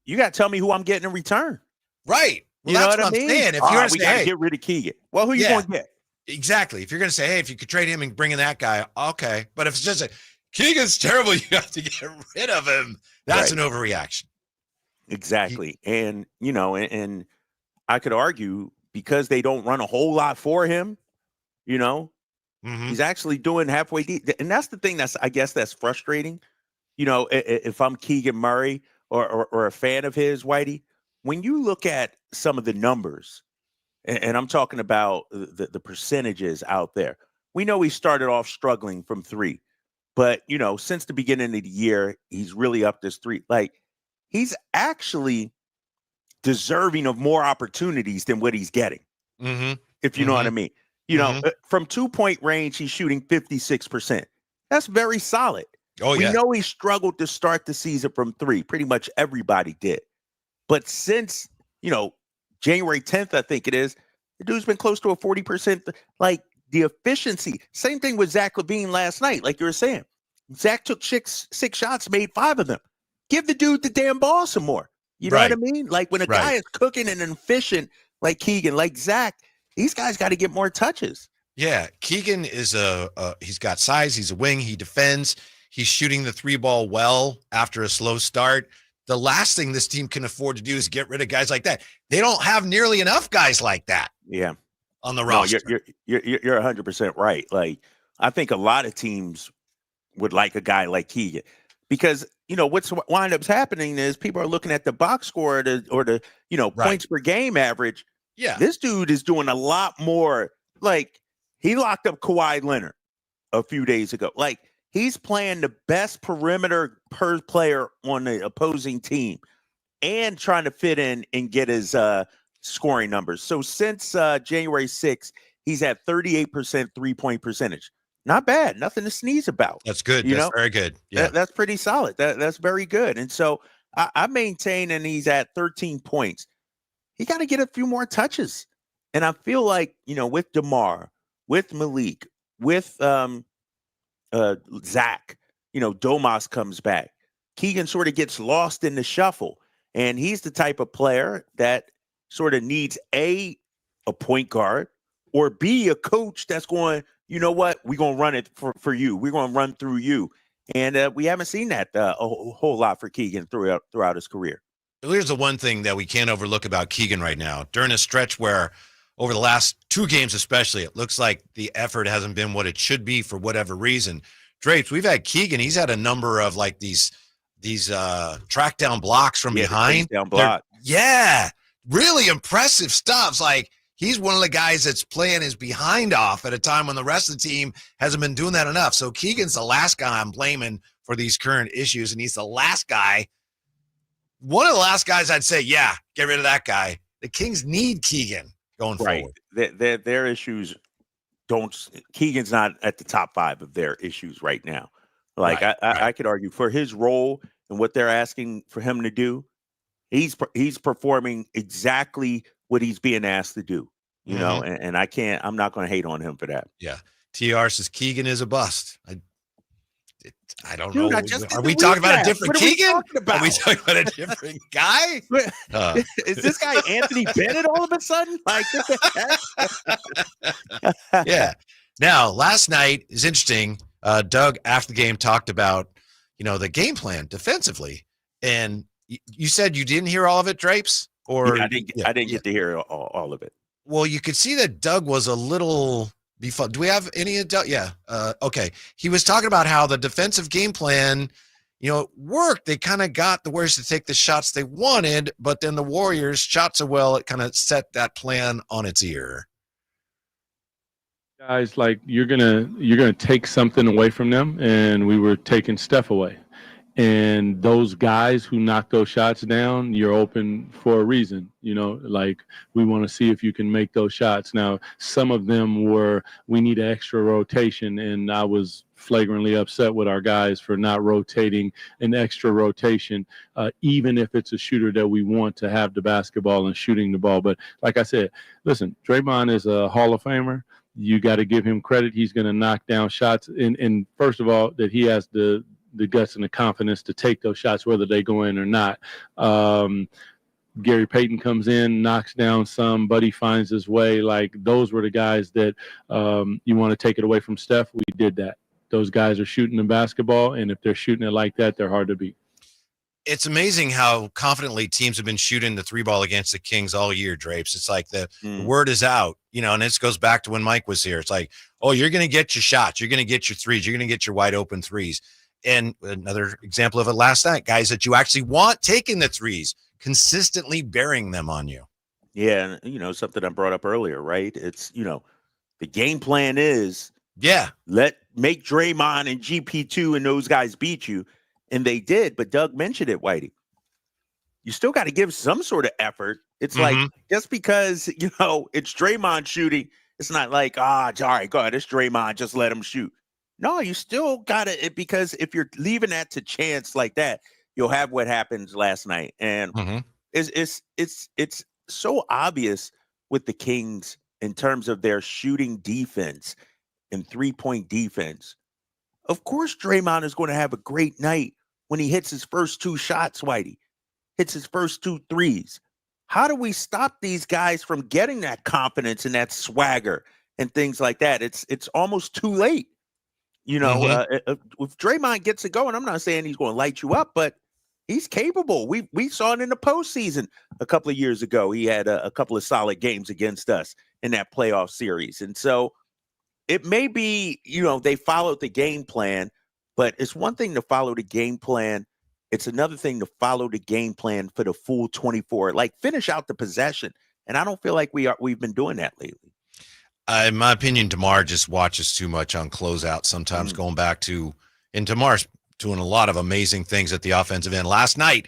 You got to tell me who I'm getting in return. Right. Well, You know that's what what I I'm mean? saying. If you're going to we say, got to hey, get rid of Keegan. Well, who you going to get? Exactly. If you're going to say, hey, if you could trade him and bring in that guy, okay. But if it's just Keegan's terrible, you have to get rid of him. That's an overreaction. Exactly. And I could argue because they don't run a whole lot for him, he's actually doing halfway deep. And that's the thing I guess that's frustrating. If I'm Keegan Murray or a fan of his, Whitey, when you look at some of the numbers, and I'm talking about the percentages out there, we know he started off struggling from 3, but since the beginning of the year, he's really up this 3. Like he's actually deserving of more opportunities than what he's getting. If you know what I mean, from 2-point range, he's shooting 56%. That's very solid. Oh, we know he struggled to start the season from 3. Pretty much everybody did. But since, January 10th, I think it is, the dude's been close to a 40%. Like the efficiency. Same thing with Zach LaVine last night, like you were saying. Zach took 6 shots, made 5 of them. Give the dude the damn ball some more. You know what I mean? Like when a guy is cooking and efficient like Keegan, like Zach, these guys got to get more touches. Yeah, Keegan is he's got size. He's a wing. He defends. He's shooting the 3 ball well after a slow start. The last thing this team can afford to do is get rid of guys like that. They don't have nearly enough guys like that. Yeah, on the roster. You're 100% right. Like I think a lot of teams would like a guy like Keegan because what's wind up happening is people are looking at the box score or the points per game average. Yeah, this dude is doing a lot more. Like he locked up Kawhi Leonard a few days ago. Like he's playing the best perimeter per player on the opposing team and trying to fit in and get his scoring numbers. So since January 6th, he's at 38% 3-point percentage. Not bad. Nothing to sneeze about. That's good. You That's know? very good. Yeah. That's pretty solid. That's very good. And so I maintain, and he's at 13 points. He got to get a few more touches. And I feel like, with DeMar, with Malik, with Zach, Domas comes back. Keegan sort of gets lost in the shuffle. And he's the type of player that sort of needs a point guard, or B, a coach that's going, you know what, we're going to run it for you. We're going to run through you. And we haven't seen that a whole lot for Keegan throughout his career. Here's the one thing that we can't overlook about Keegan right now. During a stretch where over the last 2 games especially, it looks like the effort hasn't been what it should be for whatever reason. Drapes, we've had Keegan. He's had a number of like these track down blocks from behind. Down block. Yeah, really impressive stuff. Like, he's one of the guys that's playing his behind off at a time when the rest of the team hasn't been doing that enough. So Keegan's the last guy I'm blaming for these current issues, and he's the last guy, one of the last guys I'd say, yeah, get rid of that guy. The Kings need Keegan going forward. Their issues Keegan's not at the top 5 of their issues right now. Like, I could argue for his role and what they're asking for him to do, he's performing exactly what he's being asked to do, you know, and I'm not going to hate on him for that. Yeah. TR says Keegan is a bust. I don't Dude, know. Are we talking about a different Keegan? Are we talking about a different guy? Is this guy Anthony Bennett all of a sudden? Like, yeah. Now, last night is interesting. Doug, after the game, talked about, the game plan defensively. And you said you didn't hear all of it, Drapes? Or I didn't get to hear all of it. Well, you could see that Doug was a little do we have any Doug? Yeah. Okay. He was talking about how the defensive game plan, worked. They kind of got the Warriors to take the shots they wanted, but then the Warriors shot so well, it kind of set that plan on its ear. Guys, like, you're gonna take something away from them, and we were taking Steph away. And those guys who knock those shots down, you're open for a reason. Like, we want to see if you can make those shots. Now, some of them were, we need an extra rotation, and I was flagrantly upset with our guys for not rotating an extra rotation, even if it's a shooter that we want to have the basketball and shooting the ball. But like I said, listen, Draymond is a Hall of Famer. You got to give him credit. He's going to knock down shots. And first of all, that he has the guts and the confidence to take those shots, whether they go in or not. Gary Payton comes in, knocks down some, Buddy finds his way. Like, those were the guys that you want to take it away from Steph. We did that. Those guys are shooting the basketball, and if they're shooting it like that, they're hard to beat. It's amazing how confidently teams have been shooting the 3-ball against the Kings all year, Drapes. It's like the word is out, and this goes back to when Mike was here. It's like, oh, you're going to get your shots. You're going to get your threes. You're going to get your wide open threes. And another example of it last night, guys that you actually want taking the threes, consistently bearing them on you. Yeah. And, something I brought up earlier, right? It's, the game plan is, make Draymond and GP2 and those guys beat you. And they did. But Doug mentioned it, Whitey. You still got to give some sort of effort. It's like, just because, it's Draymond shooting, it's not like, all right, go ahead, it's Draymond, just let him shoot. No, you still got to, because if you're leaving that to chance like that, you'll have what happens last night. And it's so obvious with the Kings in terms of their shooting defense and 3-point defense. Of course, Draymond is going to have a great night when he hits his first 2 shots, Whitey, hits his first 2 threes. How do we stop these guys from getting that confidence and that swagger and things like that? It's almost too late. If Draymond gets it going, I'm not saying he's going to light you up, but he's capable. We saw it in the postseason a couple of years ago. He had a couple of solid games against us in that playoff series. And so it may be, they followed the game plan, but it's one thing to follow the game plan. It's another thing to follow the game plan for the full 24, like finish out the possession. And I don't feel like we've been doing that lately. In my opinion, DeMar just watches too much on closeout sometimes, going back to, and DeMar's doing a lot of amazing things at the offensive end. Last night,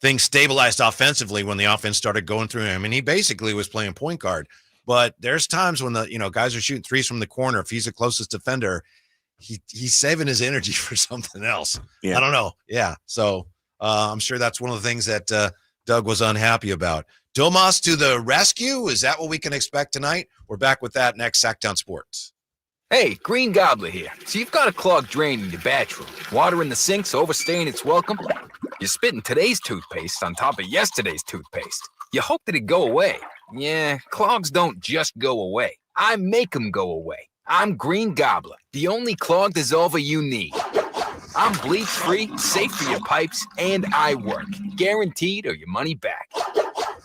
things stabilized offensively when the offense started going through him, and he basically was playing point guard But there's times when the guys are shooting threes from the corner. If he's the closest defender, he's saving his energy for something else. Yeah. I don't know. Yeah. So I'm sure that's one of the things that Doug was unhappy about. Domas to the rescue. Is that what we can expect tonight? We're back with that next Sacktown Sports. Hey, Green Gobbler here. So you've got a clogged drain in your bathroom. Water in the sink's overstaying its welcome. You're spitting today's toothpaste on top of yesterday's toothpaste. You hope that it go away. Yeah, clogs don't just go away. I make them go away. I'm Green Gobbler, the only clog dissolver you need. I'm bleach-free, safe for your pipes, and I work. Guaranteed or your money back.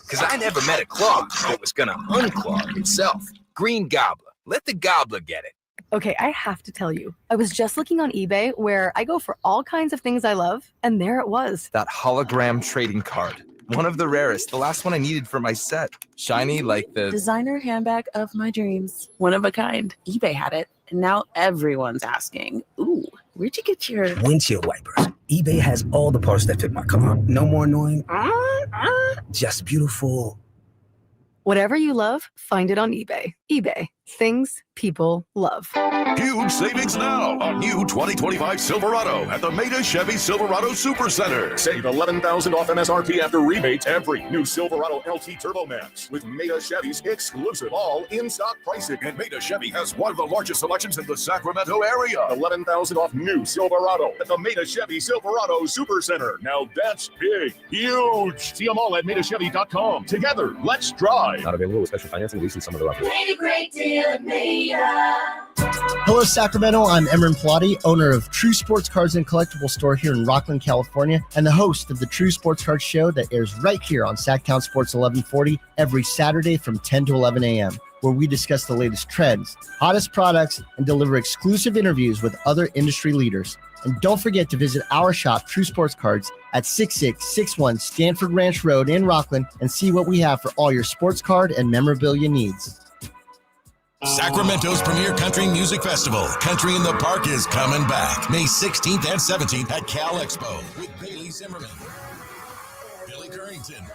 Because I never met a clog that was going to unclog itself. Green Gobbler. Let the gobbler get it. Okay, I have to tell you, I was just looking on eBay where I go for all kinds of things I love, and there it was. That hologram trading card. One of the rarest. The last one I needed for my set. Shiny like the designer handbag of my dreams. One of a kind. eBay had it, and now everyone's asking, ooh, where'd you get your windshield wipers? eBay has all the parts that fit my car. No more annoying. Just beautiful. Whatever you love, find it on eBay. eBay. Things people love. Huge savings now on new 2025 Silverado at the Maida Chevy Silverado Supercenter. Save $11,000 off MSRP after rebates every new Silverado LT Turbo Max with Maida Chevy's exclusive all in-stock pricing. And Maida Chevy has one of the largest selections in the Sacramento area. $11,000 off new Silverado at the Maida Chevy Silverado Supercenter. Now that's big, huge. See them all at MaidaChevy.com. Together, let's drive. Not available with special financing, leasing, some other offers. Made a great deal at Maida. Hello, Sacramento. I'm Emran Plati, owner of True Sports Cards and Collectible Store here in Rockland, California, and the host of the True Sports Cards Show that airs right here on Sacktown Sports 1140 every Saturday from 10 to 11 a.m., where we discuss the latest trends, hottest products, and deliver exclusive interviews with other industry leaders. And don't forget to visit our shop, True Sports Cards, at 6661 Stanford Ranch Road in Rockland and see what we have for all your sports card and memorabilia needs. Sacramento's premier country music festival, Country in the Park, is coming back May 16th and 17th at Cal Expo with Bailey Zimmerman, Billy Currington,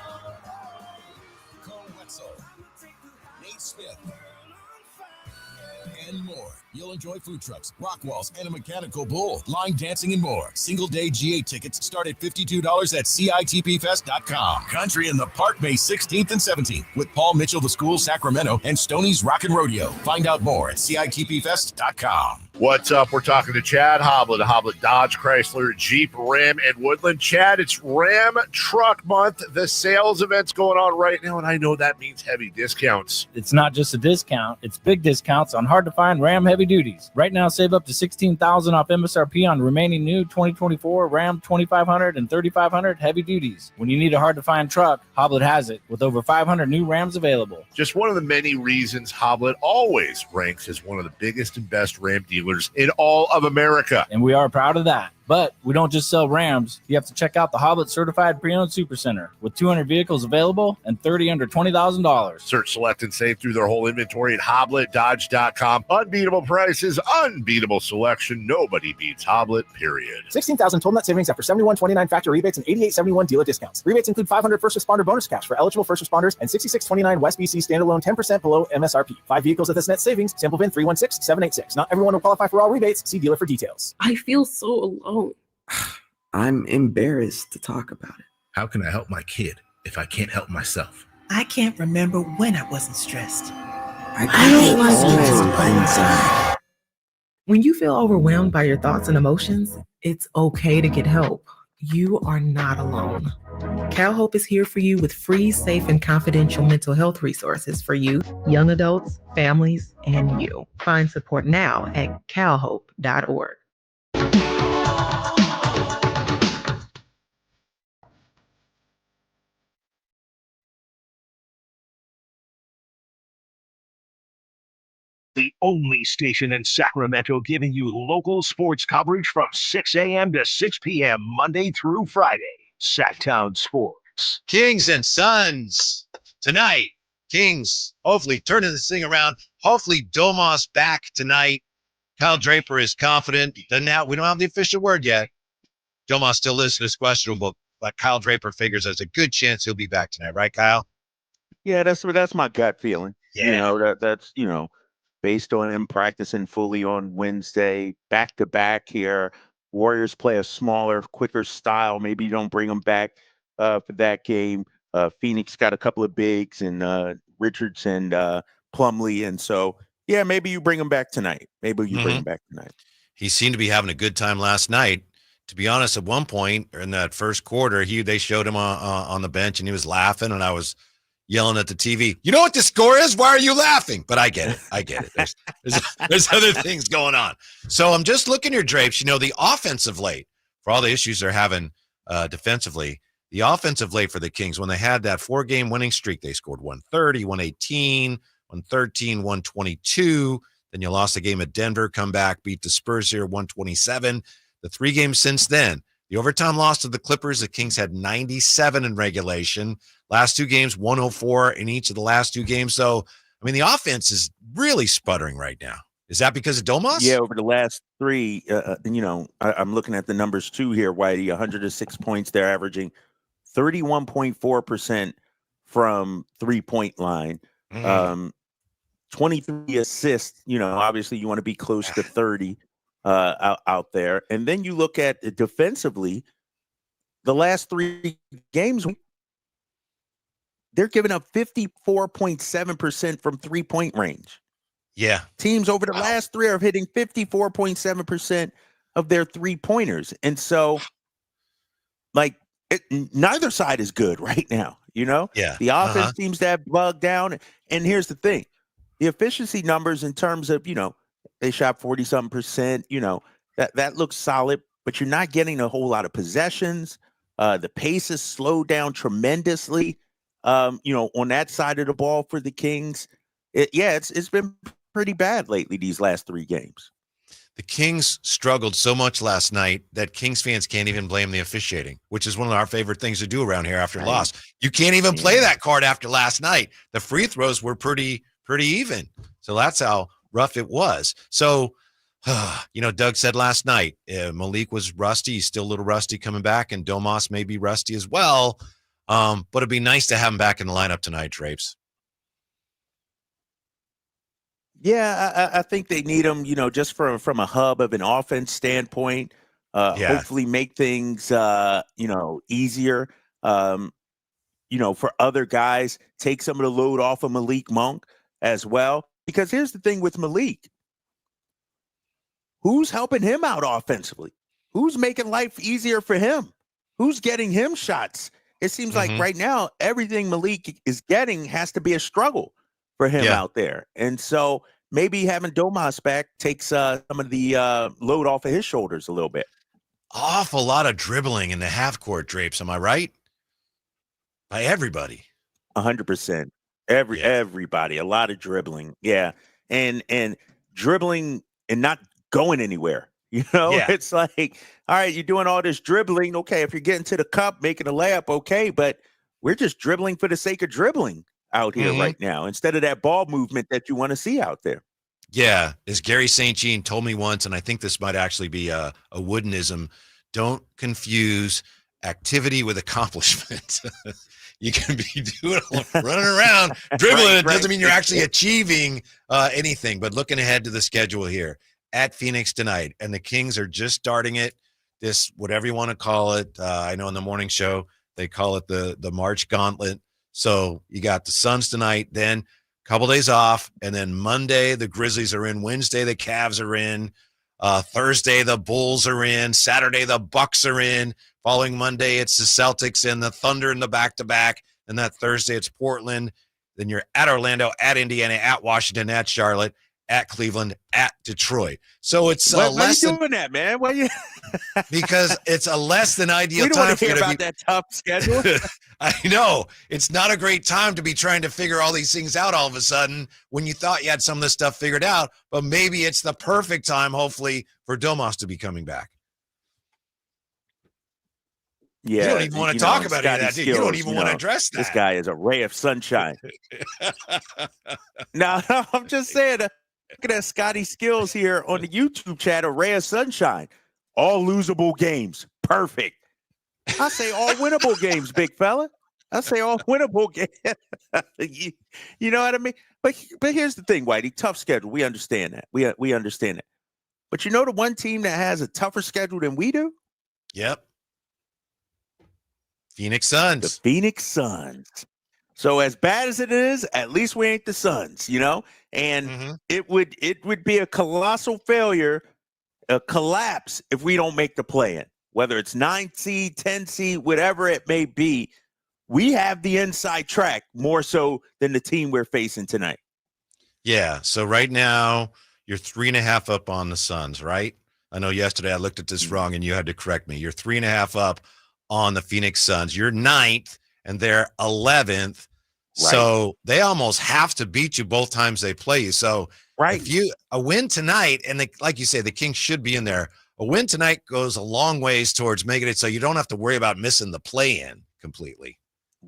Cole Wetzel, Nate Smith, and more. You'll enjoy food trucks, rock walls, and a mechanical bull, line dancing, and more. Single-day GA tickets start at $52 at CITPFest.com. Country in the Park, May 16th and 17th with Paul Mitchell, The School, Sacramento, and Stoney's Rockin' Rodeo. Find out more at CITPFest.com. What's up? We're talking to Chad Hoblet, Hoblet Dodge, Chrysler, Jeep, Ram, and Woodland. Chad, it's Ram Truck Month. The sales event's going on right now, and I know that means heavy discounts. It's not just a discount. It's big discounts on hard-to-find Ram heavy duties. Right now, save up to $16,000 off MSRP on remaining new 2024 Ram 2500 and 3500 heavy duties. When you need a hard-to-find truck, Hoblet has it, with over 500 new Rams available. Just one of the many reasons Hoblet always ranks as one of the biggest and best Ram dealers in all of America. And we are proud of that. But we don't just sell Rams. You have to check out the Hoblet Certified Pre-Owned Supercenter with 200 vehicles available and 30 under $20,000. Search, select, and save through their whole inventory at HobletDodge.com. Unbeatable prices, unbeatable selection. Nobody beats Hoblet, period. 16,000 total net savings after 71.29 factory rebates and 88.71 dealer discounts. Rebates include 500 first responder bonus cash for eligible first responders and 66.29 West BC standalone 10% below MSRP. 5 vehicles at this net savings. Sample VIN 316786. Not everyone will qualify for all rebates. See dealer for details. I feel so alone. I'm embarrassed to talk about it. How can I help my kid if I can't help myself? I can't remember when I wasn't stressed. I don't want to. When you feel overwhelmed by your thoughts and emotions, it's okay to get help. You are not alone. CalHope is here for you with free, safe, and confidential mental health resources for youth, young adults, families, and you. Find support now at calhope.org. The only station in Sacramento giving you local sports coverage from 6 a.m. to 6 p.m. Monday through Friday. Sacktown Sports. Kings and Suns tonight. Kings hopefully turning this thing around. Hopefully Domas back tonight. Kyle Draper is confident. We don't have the official word yet. Domas still listed as questionable, but Kyle Draper figures there's a good chance he'll be back tonight, right, Kyle? Yeah, that's my gut feeling. Yeah. That's based on him practicing fully on Wednesday, back to back here. Warriors play a smaller, quicker style. Maybe you don't bring them back for that game. Phoenix got a couple of bigs and Richards and Plumlee, and so yeah, maybe you bring them back tonight. Maybe you bring them back tonight. He seemed to be having a good time last night. To be honest, at one point in that first quarter, they showed him on the bench and he was laughing, and I was yelling at the TV. You know what the score is? Why are you laughing? But I get it. There's other things going on. So I'm just looking here, Drapes. The offensive late, for all the issues they're having defensively, the offensive late for the Kings, when they had that 4-game winning streak, they scored 130, 118, 113, 122. Then you lost the game at Denver, come back, beat the Spurs here, 127. The 3 games since then, the overtime loss to the Clippers, the Kings had 97 in regulation. Last 2 games, 104 in each of the last 2 games. So, the offense is really sputtering right now. Is that because of Domas? Yeah, over the last 3, I'm looking at the numbers too here, Whitey. 106 points. They're averaging 31.4% from 3-point line. 23 assists. Obviously you want to be close to 30 out there. And then you look at it defensively, the last 3 games, they're giving up 54.7% from 3-point range. Yeah. Teams over the last 3 are hitting 54.7% of their 3-pointers. And so, neither side is good right now, Yeah. The offense seems to have bugged down. And here's the thing. The efficiency numbers in terms of, they shot 40-something%, that looks solid, but you're not getting a whole lot of possessions. The pace is slowed down tremendously, on that side of the ball for the Kings. It's been pretty bad lately, these last 3 games. The Kings struggled so much last night that Kings fans can't even blame the officiating, which is one of our favorite things to do around here after a loss. You can't even play that card after last night. The free throws were pretty even. So that's how rough it was. So, Doug said last night, Malik was rusty. He's still a little rusty coming back, and Domas may be rusty as well. But it'd be nice to have him back in the lineup tonight, Drapes. Yeah, I think they need him, just from a hub of an offense standpoint. Hopefully make things, easier, for other guys. Take some of the load off of Malik Monk as well. Because here's the thing with Malik. Who's helping him out offensively? Who's making life easier for him? Who's getting him shots? It seems like right now, everything Malik is getting has to be a struggle for him out there. And so maybe having Domas back takes some of the load off of his shoulders a little bit. Awful lot of dribbling in the half-court, Drapes. Am I right? By everybody. 100%. Everybody. A lot of dribbling. Yeah. And dribbling and not going anywhere. It's like, all right, you're doing all this dribbling. Okay, if you're getting to the cup, making a layup, okay, but we're just dribbling for the sake of dribbling out here right now instead of that ball movement that you want to see out there. Yeah, as Gary St. Jean told me once, and I think this might actually be a Woodenism, don't confuse activity with accomplishment. You can be running around, dribbling. It doesn't mean you're actually achieving anything. But looking ahead to the schedule here at Phoenix tonight, and the Kings are just starting it. This, whatever you want to call it. I know in the morning show they call it the March Gauntlet. So you got the Suns tonight, then a couple days off, and then Monday the Grizzlies are in. Wednesday the Cavs are in. Thursday the Bulls are in. Saturday the Bucks are in. Following Monday it's the Celtics and the Thunder in the back-to-back. And that Thursday it's Portland. Then you're at Orlando, at Indiana, at Washington, at Charlotte, at Cleveland, at Detroit. So it's why are you doing that, man? Why you? Because it's a less than ideal we don't time want to for hear you to about be. that tough schedule. I know. It's not a great time to be trying to figure all these things out all of a sudden when you thought you had some of this stuff figured out, but maybe it's the perfect time, hopefully, for Domas to be coming back. Yeah, you don't even want to talk about any of that, dude. You don't even want to address that. This guy is a ray of sunshine. No, I'm just saying, look at that Scotty Skills here on the YouTube chat, a ray of sunshine. All losable games. Perfect. I say all winnable games, big fella. I say all winnable games. You know what I mean? But here's the thing, Whitey. Tough schedule. We understand that. We understand it. But you know the one team that has a tougher schedule than we do? Yep. Phoenix Suns. The Phoenix Suns. So as bad as it is, at least we ain't the Suns, you know? And it would be a colossal failure, a collapse if we don't make the play-in. Whether it's 9 seed, 10 seed, whatever it may be, we have the inside track more so than the team we're facing tonight. Yeah. So right now you're 3.5 up on the Suns, right? I know yesterday I looked at this wrong and you had to correct me. You're 3.5 up on the Phoenix Suns. You're 9th and they're 11th. Right. So they almost have to beat you both times they play you. So if you a win tonight, and like you say, the Kings should be in there. A win tonight goes a long ways towards making it so you don't have to worry about missing the play-in completely.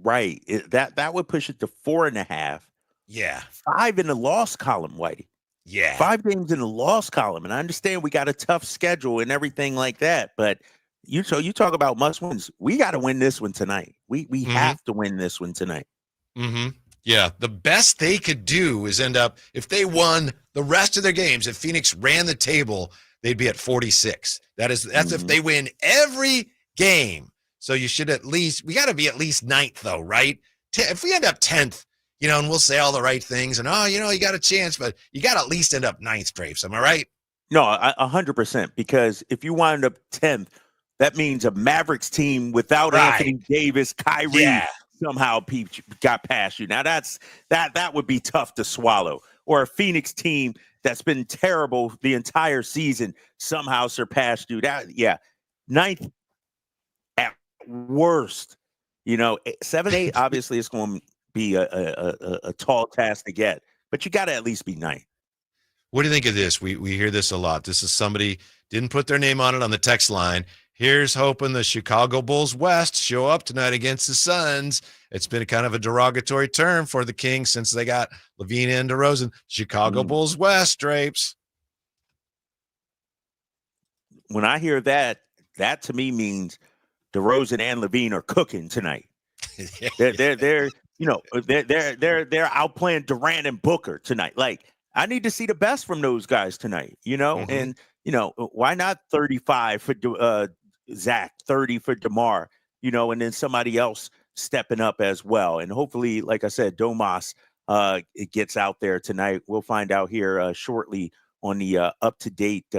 Right. That would push it to 4.5. Yeah. 5 in the loss column, Whitey. Yeah. 5 games in the loss column. And I understand we got a tough schedule and everything like that. But you talk about must wins. We got to win this one tonight. We have to win this one tonight. Yeah. The best they could do is end up, if they won the rest of their games, if Phoenix ran the table, they'd be at 46. That's if they win every game. So you should we got to be at least 9th though, right? If we end up 10th, and we'll say all the right things and, you got a chance, but you got to at least end up 9th, Drapes. Am I right? No, 100%. Because if you wind up 10th, that means a Mavericks team without Anthony Davis, Kyrie somehow got past you. Now that would be tough to swallow. Or a Phoenix team that's been terrible the entire season somehow surpassed you. 9th at worst. 7, 8 obviously is going to be a tall task to get, but you got to at least be 9th. What do you think of this? We hear this a lot. This is somebody didn't put their name on it on the text line. Here's hoping the Chicago Bulls West show up tonight against the Suns. It's been kind of a derogatory term for the Kings since they got LaVine and DeRozan. Chicago Bulls West, Drapes. When I hear that to me means DeRozan and LaVine are cooking tonight. They're outplaying Durant and Booker tonight. Like, I need to see the best from those guys tonight, and why not 35 for Zach, 30 for DeMar, and then somebody else stepping up as well. And hopefully, like I said, Domas it gets out there tonight. We'll find out here shortly on the up-to-date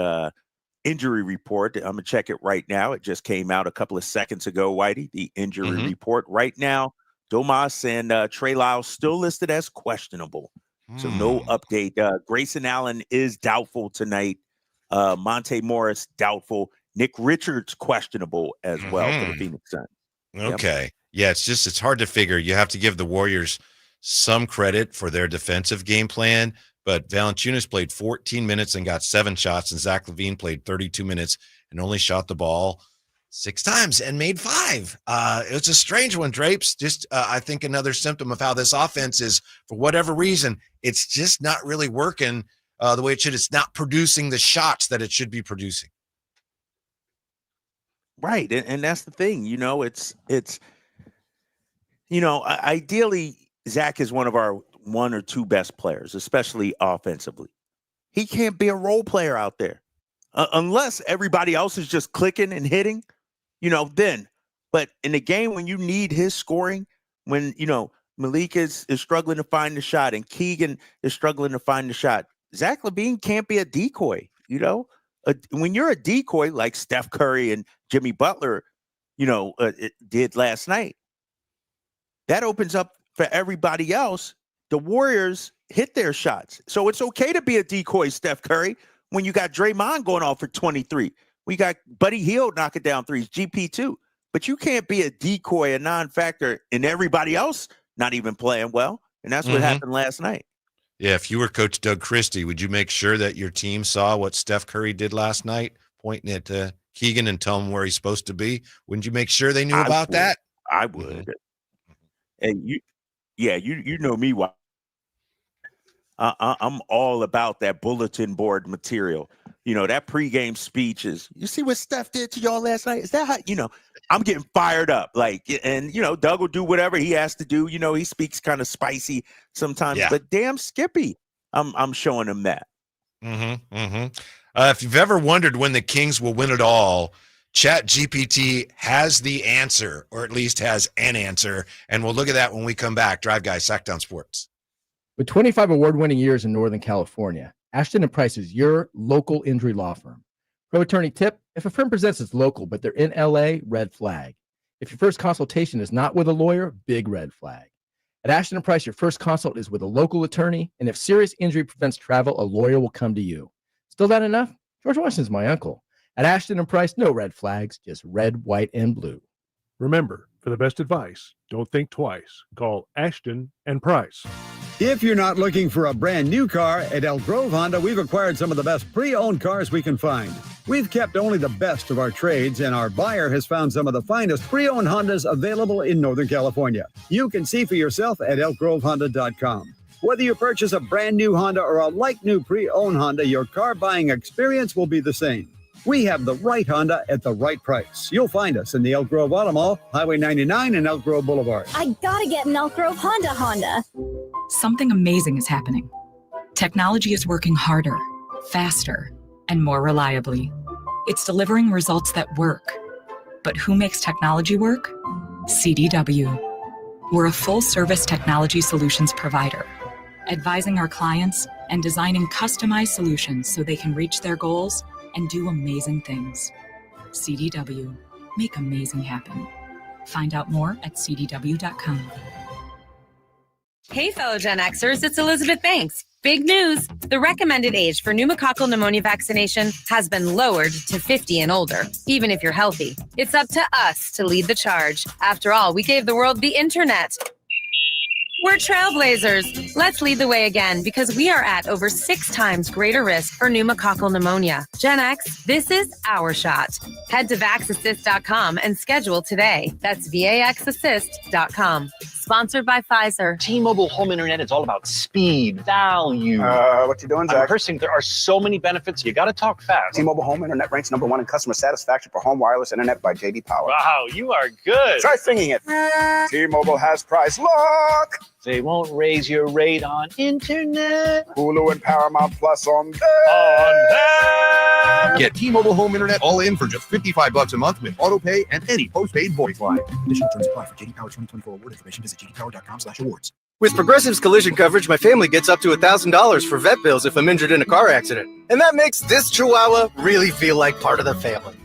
injury report. I'm going to check it right now. It just came out a couple of seconds ago, Whitey, the injury report. Right now, Domas and Trey Lyles still listed as questionable. So no update. Grayson Allen is doubtful tonight. Monte Morris, doubtful. Nick Richards, questionable as well for the Phoenix Suns. Okay. Yeah, it's hard to figure. You have to give the Warriors some credit for their defensive game plan, but Valanciunas played 14 minutes and got 7 shots, and Zach LaVine played 32 minutes and only shot the ball 6 times and made 5. It's a strange one, Drapes. Just I think another symptom of how this offense is, for whatever reason, it's just not really working the way it should. It's not producing the shots that it should be producing. Right, and that's the thing. Ideally, Zach is one of our 1 or 2 best players, especially offensively. He can't be a role player out there unless everybody else is just clicking and hitting. Then. But in the game when you need his scoring, when Malik is struggling to find the shot and Keegan is struggling to find the shot, Zach LaVine can't be a decoy. When you're a decoy like Steph Curry and Jimmy Butler, it did last night, that opens up for everybody else. The Warriors hit their shots. So it's okay to be a decoy, Steph Curry, when you got Draymond going off for 23. We got Buddy Hield knocking down threes, GP2. But you can't be a decoy, a non-factor, and everybody else not even playing well. And that's what happened last night. Yeah, if you were Coach Doug Christie, would you make sure that your team saw what Steph Curry did last night, pointing at Keegan and tell him where he's supposed to be? Wouldn't you make sure they knew about that? I would. And you know me. I'm all about that bulletin board material. that pregame speech is, you see what Steph did to y'all last night? Is that how, I'm getting fired up. And Doug will do whatever he has to do. He speaks kind of spicy sometimes, but damn Skippy, I'm showing him that. If you've ever wondered when the Kings will win it all, ChatGPT has the answer, or at least has an answer. And we'll look at that when we come back. Drive Guys, Sacktown Sports. With 25 award-winning years in Northern California, Ashton & Price is your local injury law firm. Pro attorney tip: if a firm presents as local, but they're in LA, red flag. If your first consultation is not with a lawyer, big red flag. At Ashton & Price, your first consult is with a local attorney, and if serious injury prevents travel, a lawyer will come to you. Still not enough? George Washington's my uncle. At Ashton & Price, no red flags, just red, white, and blue. Remember, for the best advice, don't think twice. Call Ashton & Price. If you're not looking for a brand new car, at Elk Grove Honda, we've acquired some of the best pre-owned cars we can find. We've kept only the best of our trades, and our buyer has found some of the finest pre-owned Hondas available in Northern California. You can see for yourself at elkgrovehonda.com. Whether you purchase a brand new Honda or a like-new pre-owned Honda, your car buying experience will be the same. We have the right Honda at the right price. You'll find us in the Elk Grove Auto Mall, Highway 99 and Elk Grove Boulevard. I gotta get an Elk Grove Honda. Something amazing is happening. Technology is working harder, faster, and more reliably. It's delivering results that work. But who makes technology work? CDW. We're a full-service technology solutions provider, advising our clients and designing customized solutions so they can reach their goals and do amazing things. CDW. Make amazing happen. Find out more at cdw.com. Hey, fellow Gen Xers, it's Elizabeth Banks. Big news. The recommended age for pneumococcal pneumonia vaccination has been lowered to 50 and older, even if you're healthy. It's up to us to lead the charge. After all, we gave the world the internet. We're trailblazers. Let's lead the way again because we are at over 6 times greater risk for pneumococcal pneumonia. Gen X, this is our shot. Head to vaxassist.com and schedule today. That's vaxassist.com. Sponsored by Pfizer. T-Mobile home internet is all about speed, value. What you doing, Zach? I'm cursing. There are so many benefits. You got to talk fast. T-Mobile home internet ranks #1 in customer satisfaction for home wireless internet by J.D. Power. Wow, you are good. Try singing it. T-Mobile has price lock. They won't raise your rate on internet. Hulu and Paramount Plus on them. Get T-Mobile home internet all in for just $55 a month with auto pay and any postpaid voice line. Additional terms apply. For J.D. Power 2024 award information, visit jdpower.com/awards. With Progressive's collision coverage, my family gets up to $1,000 for vet bills if I'm injured in a car accident. And that makes this Chihuahua really feel like part of the family.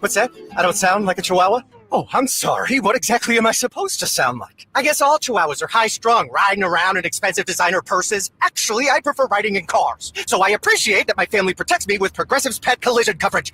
What's that? I don't sound like a Chihuahua? Oh, I'm sorry. What exactly am I supposed to sound like? I guess all Chihuahuas are high-strung, riding around in expensive designer purses. Actually, I prefer riding in cars. So I appreciate that my family protects me with Progressive's pet collision coverage.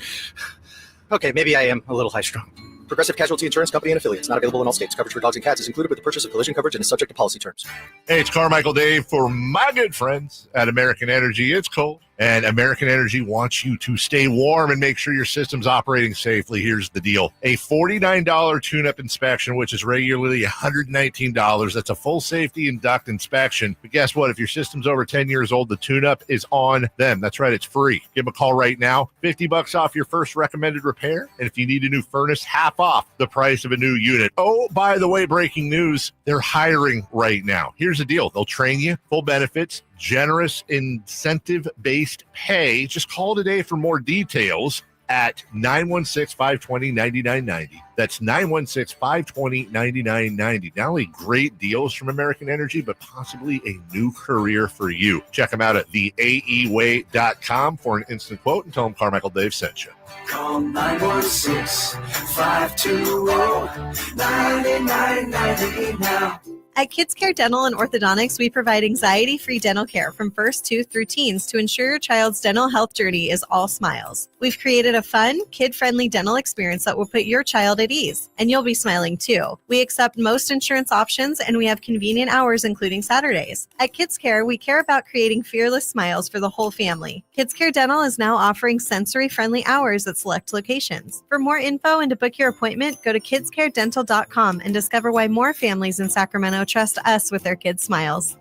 Okay, maybe I am a little high-strung. Progressive Casualty Insurance Company and affiliates. Not available in all states. Coverage for dogs and cats is included with the purchase of collision coverage and is subject to policy terms. Hey, it's Carmichael Dave for my good friends at American Energy. It's cold, and American Energy wants you to stay warm and make sure your system's operating safely. Here's the deal. A $49 tune-up inspection, which is regularly $119. That's a full safety and duct inspection. But guess what? If your system's over 10 years old, the tune-up is on them. That's right. It's free. Give them a call right now. $50 off your first recommended repair. And if you need a new furnace, half off the price of a new unit. Oh, by the way, breaking news, they're hiring right now. Here's the deal. They'll train you, full benefits, generous incentive-based pay. Just call today for more details at 916-520-9990. That's 916-520-9990. Not only great deals from American Energy, but possibly a new career for you. Check them out at theaeway.com for an instant quote and tell them Carmichael Dave sent you. Call 916-520-9990 now. At Kids Care Dental and Orthodontics, we provide anxiety-free dental care from first tooth through teens to ensure your child's dental health journey is all smiles. We've created a fun, kid-friendly dental experience that will put your child at ease, and you'll be smiling too. We accept most insurance options, and we have convenient hours, including Saturdays. At Kids Care, we care about creating fearless smiles for the whole family. Kids Care Dental is now offering sensory-friendly hours at select locations. For more info and to book your appointment, go to kidscaredental.com and discover why more families in Sacramento trust us with their kids' smiles.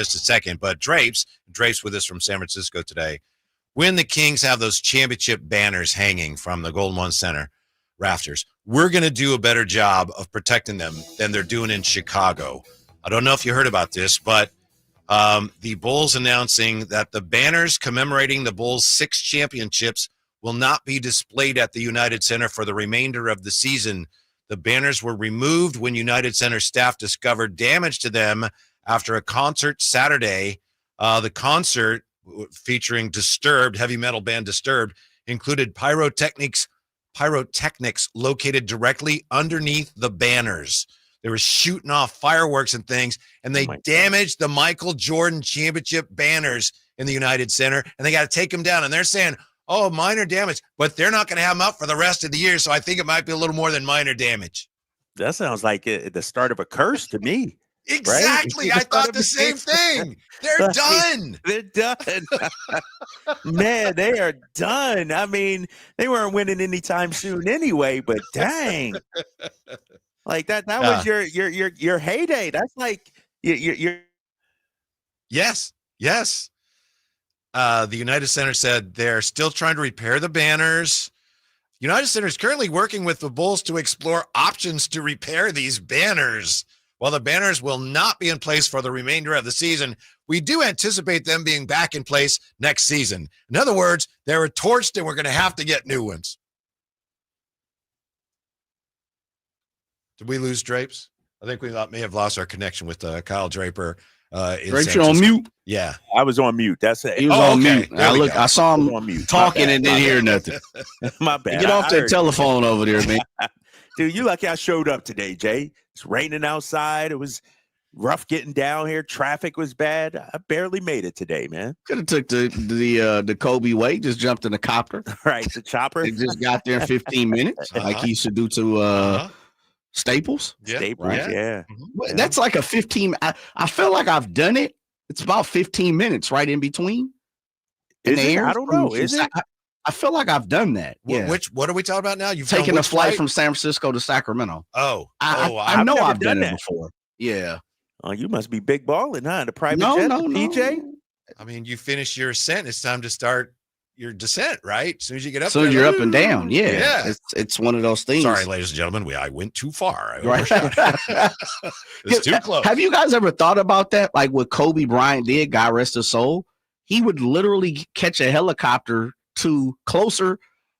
just a second. But Drapes with us from San Francisco today. When the Kings have those championship banners hanging from the Golden One Center rafters, we're going to do a better job of protecting them than they're doing in Chicago. I don't know if you heard about this, but the Bulls announcing that the banners commemorating the Bulls' 6 championships will not be displayed at the United Center for the remainder of the season. The banners were removed when United Center staff discovered damage to them after a concert Saturday. The concert featuring Disturbed, heavy metal band Disturbed, included pyrotechnics located directly underneath the banners. They were shooting off fireworks and things, and they damaged the Michael Jordan championship banners in the United Center, and they got to take them down. And they're saying, oh, minor damage, but they're not going to have them up for the rest of the year, so I think it might be a little more than minor damage. That sounds like the start of a curse to me. Exactly. Right? I thought the same thing. They're done. They're done. Man, they are done. I mean, they weren't winning anytime soon anyway, but dang. Like that was your heyday. That's like your Yes. The United Center said they're still trying to repair the banners. United Center is currently working with the Bulls to explore options to repair these banners. While the banners will not be in place for the remainder of the season, we do anticipate them being back in place next season. In other words, they were torched and we're going to have to get new ones. Did we lose Drapes? I think we may have lost our connection with Kyle Draper. Drapes, you're on mute. Yeah, I was on mute. That's it. He was on mute. I saw him on mute talking and didn't hear nothing. My bad. Get off that telephone over there, man. Dude, you lucky I showed up today, Jay. It's raining outside. It was rough getting down here. Traffic was bad. I barely made it today, man. Could have took the Kobe way. Just jumped in the copter. Right, the chopper. And just got there in 15 minutes, like he should do to Staples. Yeah. Staples, yeah. Mm-hmm. That's like a 15. I feel like I've done it. It's about 15 minutes right in between. Is it? I don't know. Is it? I feel like I've done that. Yeah. What are we talking about now? You've taken a flight from San Francisco to Sacramento. I know I've done it before. Yeah. Oh, you must be big balling, huh? The private jet, PJ. I mean, you finish your ascent. It's time to start your descent, right? As soon as you get up, so you're up and down. Yeah. It's one of those things. Sorry, ladies and gentlemen, I went too far. Right. It's too close. Have you guys ever thought about that? Like what Kobe Bryant did, God rest his soul. He would literally catch a helicopter to closer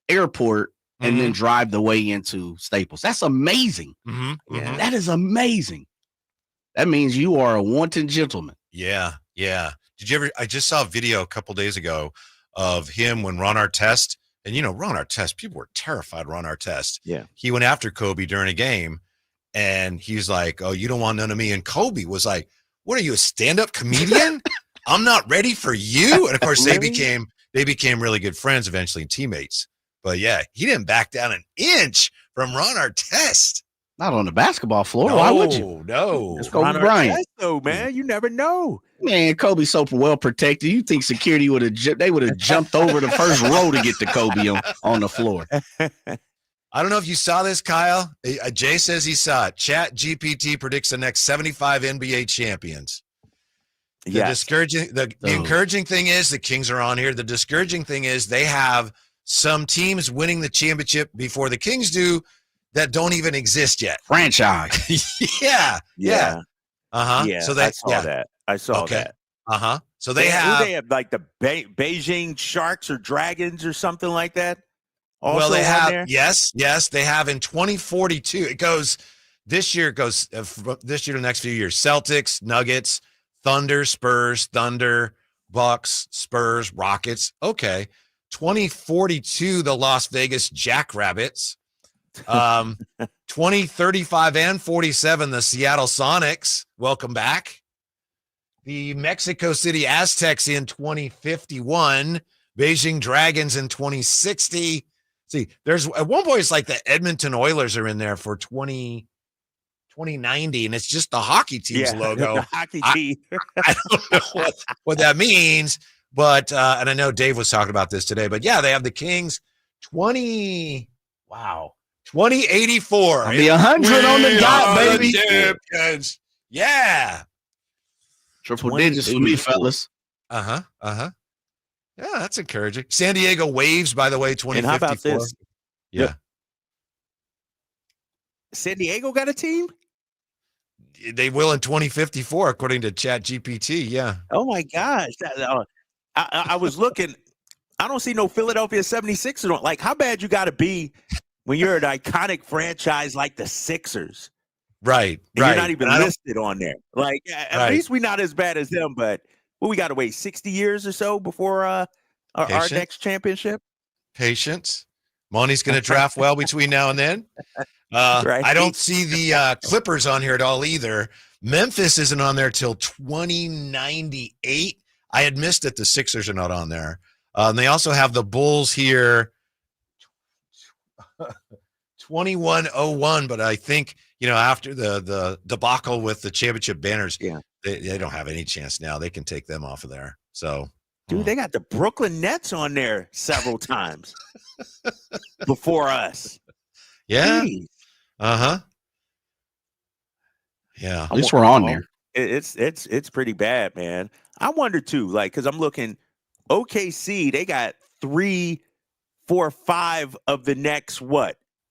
airport and then drive the way into Staples. That's amazing. Yeah. That is amazing. That means you are a wanton gentleman. Yeah. Did you ever? I just saw a video a couple days ago of him when Ron Artest, and Ron Artest, people were terrified of Ron Artest. Yeah. He went after Kobe during a game and he's like, oh, you don't want none of me. And Kobe was like, what are you, a stand-up comedian? I'm not ready for you. And of course they became really good friends eventually and teammates. But yeah, he didn't back down an inch from Ron Artest. Not on the basketball floor. Why would you? No. It's Kobe Bryant. Though, man, you never know. Man, Kobe's so well protected. You think security would have jumped over the first row to get to Kobe on the floor. I don't know if you saw this, Kyle. Jay says he saw it. Chat GPT predicts the next 75 NBA champions. The encouraging thing is the Kings are on here. The discouraging thing is they have some teams winning the championship before the Kings do that don't even exist yet. Franchise. Yeah. Yeah. So I saw that. So they have like the Beijing Sharks or Dragons or something like that. Well, they have yes, they have in 2042. It goes this year to the next few years. Celtics, Nuggets, Thunder, Spurs, Thunder, Bucks, Spurs, Rockets. Okay. 2042, the Las Vegas Jackrabbits. 2035 and 47, the Seattle Sonics. Welcome back. The Mexico City Aztecs in 2051. Beijing Dragons in 2060. See, there's at one point it's like the Edmonton Oilers are in there for 2090, and it's just the hockey team's logo. The hockey team. I don't know what that means, but and I know Dave was talking about this today, but yeah, they have the Kings 2084. I'll be 100 on the dot, baby. Champions. Yeah. Triple digits for me, fellas. Yeah, that's encouraging. San Diego Waves, by the way, 2054. And how about this? Yeah. Yep. San Diego got a team? They will in 2054, according to ChatGPT. Yeah. Oh, my gosh. I was looking. I don't see no Philadelphia 76ers. Like, how bad you got to be when you're an iconic franchise like the Sixers? Right. And you're not even listed on there. Like, at least we're not as bad as them, but we got to wait 60 years or so before our next championship. Patience. Monty's going to draft well between now and then. Right. I don't see the Clippers on here at all either. Memphis isn't on there till 2098. I had missed it. The Sixers are not on there. And they also have the Bulls here, 2101. But I think, after the debacle with the championship banners, they don't have any chance now. They can take them off of there. So, dude, they got the Brooklyn Nets on there several times before us. Yeah. Jeez. Yeah. At least we're on there. It's pretty bad, man. I wonder too, like, because I'm looking, OKC, they got 3, 4, 5 of the next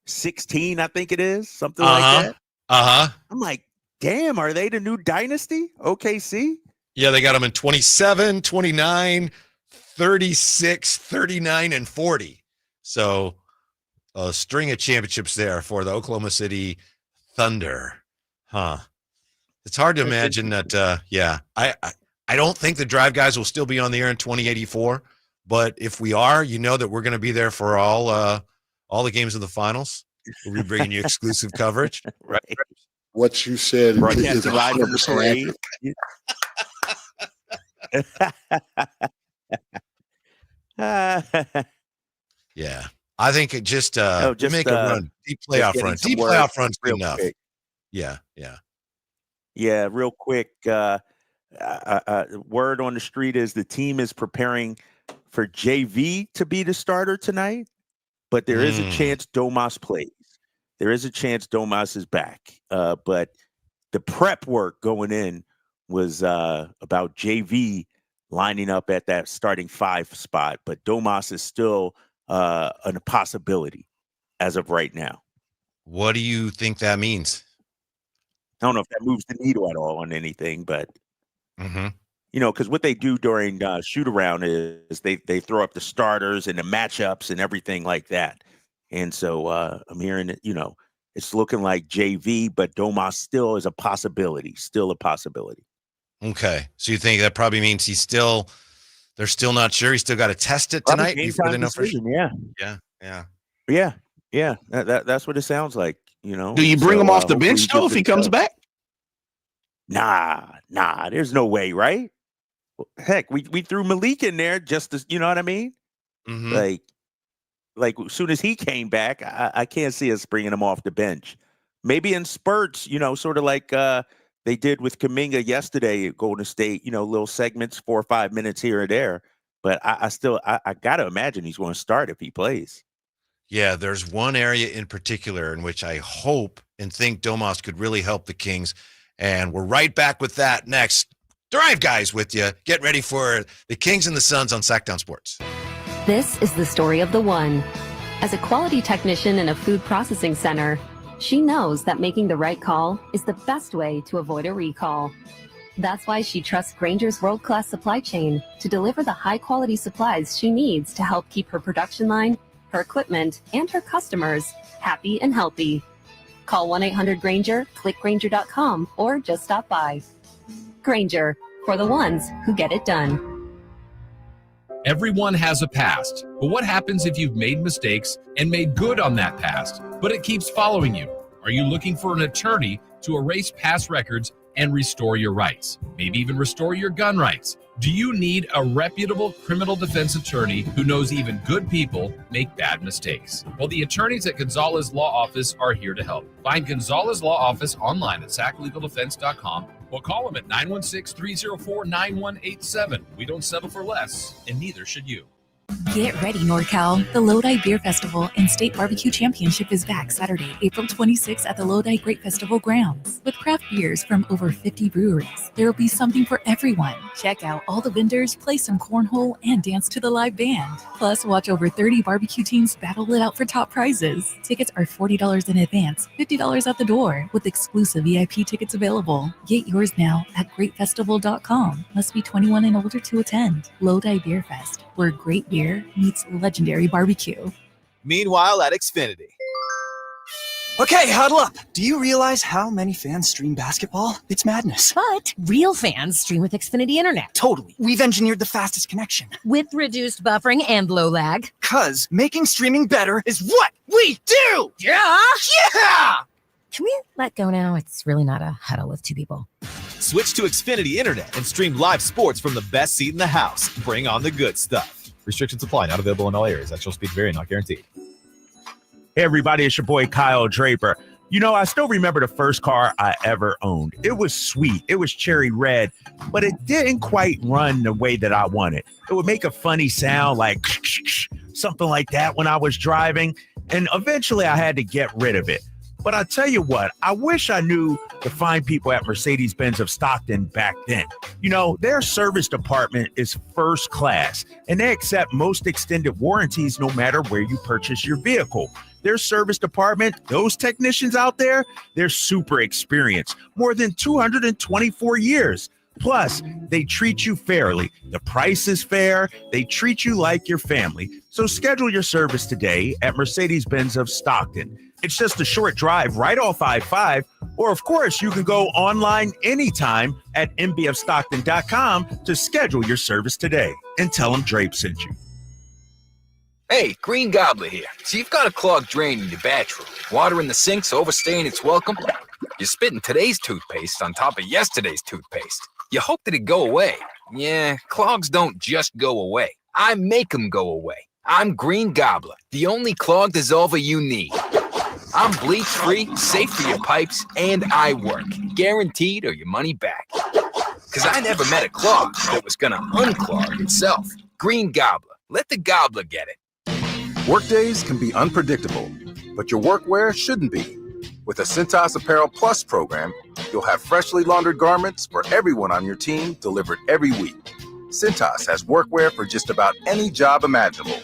16, I think it is, something like that. I'm like, damn, are they the new dynasty? OKC? Yeah, they got them in 27, 29, 36, 39, and 40. So a string of championships there for the Oklahoma City Thunder. It's hard to imagine that. I don't think the Drive guys will still be on the air in 2084, but if we are, that we're going to be there for all the games of the finals. We'll be bringing you exclusive coverage. Right. What you said is 100% Yeah. I think it just make a run. Deep playoff run. Deep playoff run's good enough. Quick. Yeah. Yeah, real quick. Word on the street is the team is preparing for JV to be the starter tonight, but there is a chance Domas plays. There is a chance Domas is back. But the prep work going in was about JV lining up at that starting 5 spot, but Domas is still a possibility as of right now. What do you think that means? I don't know if that moves the needle at all on anything, but because what they do during shoot around is they throw up the starters and the matchups and everything like that. And so I'm hearing that, it's looking like JV, but Domas still is a possibility. Still a possibility. Okay. So you think that probably means they're still not sure. He's still got to test it tonight before they know for sure. Yeah. That's what it sounds like. Do you bring him off the bench though if he comes back? Nah. There's no way, right? Heck, we threw Malik in there just to, you know what I mean? Like as soon as he came back, I can't see us bringing him off the bench. Maybe in spurts, sort of like they did with Kuminga yesterday at Golden State, little segments, 4 or 5 minutes here or there. But I got to imagine he's going to start if he plays. Yeah, there's one area in particular in which I hope and think Domas could really help the Kings. And we're right back with that next. Drive guys with you. Get ready for the Kings and the Suns on Sacktown Sports. This is the story of the one. As a quality technician in a food processing center, she knows that making the right call is the best way to avoid a recall. That's why she trusts Grainger's world-class supply chain to deliver the high-quality supplies she needs to help keep her production line, her equipment, and her customers happy and healthy. Call 1-800-GRAINGER, click Grainger.com, or just stop by. Grainger, for the ones who get it done. Everyone has a past, but what happens if you've made mistakes and made good on that past, but it keeps following you? Are you looking for an attorney to erase past records and restore your rights? Maybe even restore your gun rights? Do you need a reputable criminal defense attorney who knows even good people make bad mistakes? Well, the attorneys at Gonzalez Law Office are here to help. Find Gonzalez Law Office online at sacklegaldefense.com or call them at 916-304-9187. We don't settle for less, and neither should you. Get ready, NorCal. The Lodi Beer Festival and State Barbecue Championship is back Saturday, April 26th at the Lodi Great Festival grounds. With craft beers from over 50 breweries, there will be something for everyone. Check out all the vendors, play some cornhole, and dance to the live band. Plus, watch over 30 barbecue teams battle it out for top prizes. Tickets are $40 in advance, $50 at the door, with exclusive VIP tickets available. Get yours now at greatfestival.com. Must be 21 and older to attend. Lodi Beer Fest, where great beer meets legendary barbecue. Meanwhile at Xfinity. Okay, huddle up. Do you realize how many fans stream basketball? It's madness. But real fans stream with Xfinity Internet. Totally. We've engineered the fastest connection. With reduced buffering and low lag. 'Cause making streaming better is what we do! Yeah! Yeah! Can we let go now? It's really not a huddle with two people. Switch to Xfinity Internet and stream live sports from the best seat in the house. Bring on the good stuff. Restrictions apply. Not available in all areas. Actual speed vary. Not guaranteed. Hey, everybody, it's your boy Kyle Draper. You know, I still remember the first car I ever owned. It was sweet. It was cherry red, but it didn't quite run the way that I wanted. It would make a funny sound like something like that when I was driving, and eventually I had to get rid of it. But I tell you what, I wish I knew the fine people at Mercedes-Benz of Stockton back then. You know, their service department is first class, and they accept most extended warranties no matter where you purchase your vehicle. Their service department, those technicians out there, they're super experienced, more than 224 years. Plus, they treat you fairly. The price is fair. They treat you like your family. So schedule your service today at Mercedes-Benz of Stockton. It's just a short drive right off I-5, or of course, you can go online anytime at mbfstockton.com to schedule your service today and tell them Drape sent you. Hey, Green Gobbler here. So you've got a clogged drain in your bathroom. Water in the sink's overstaying its welcome. You're spitting today's toothpaste on top of yesterday's toothpaste. You hope that it go away. Yeah, clogs don't just go away. I make them go away. I'm Green Gobbler, the only clog dissolver you need. I'm bleach-free, safe for your pipes, and I work. Guaranteed or your money back. Because I never met a clog that was going to unclog itself. Green Gobbler. Let the gobbler get it. Workdays can be unpredictable, but your workwear shouldn't be. With a Cintas Apparel Plus program, you'll have freshly laundered garments for everyone on your team delivered every week. Cintas has workwear for just about any job imaginable,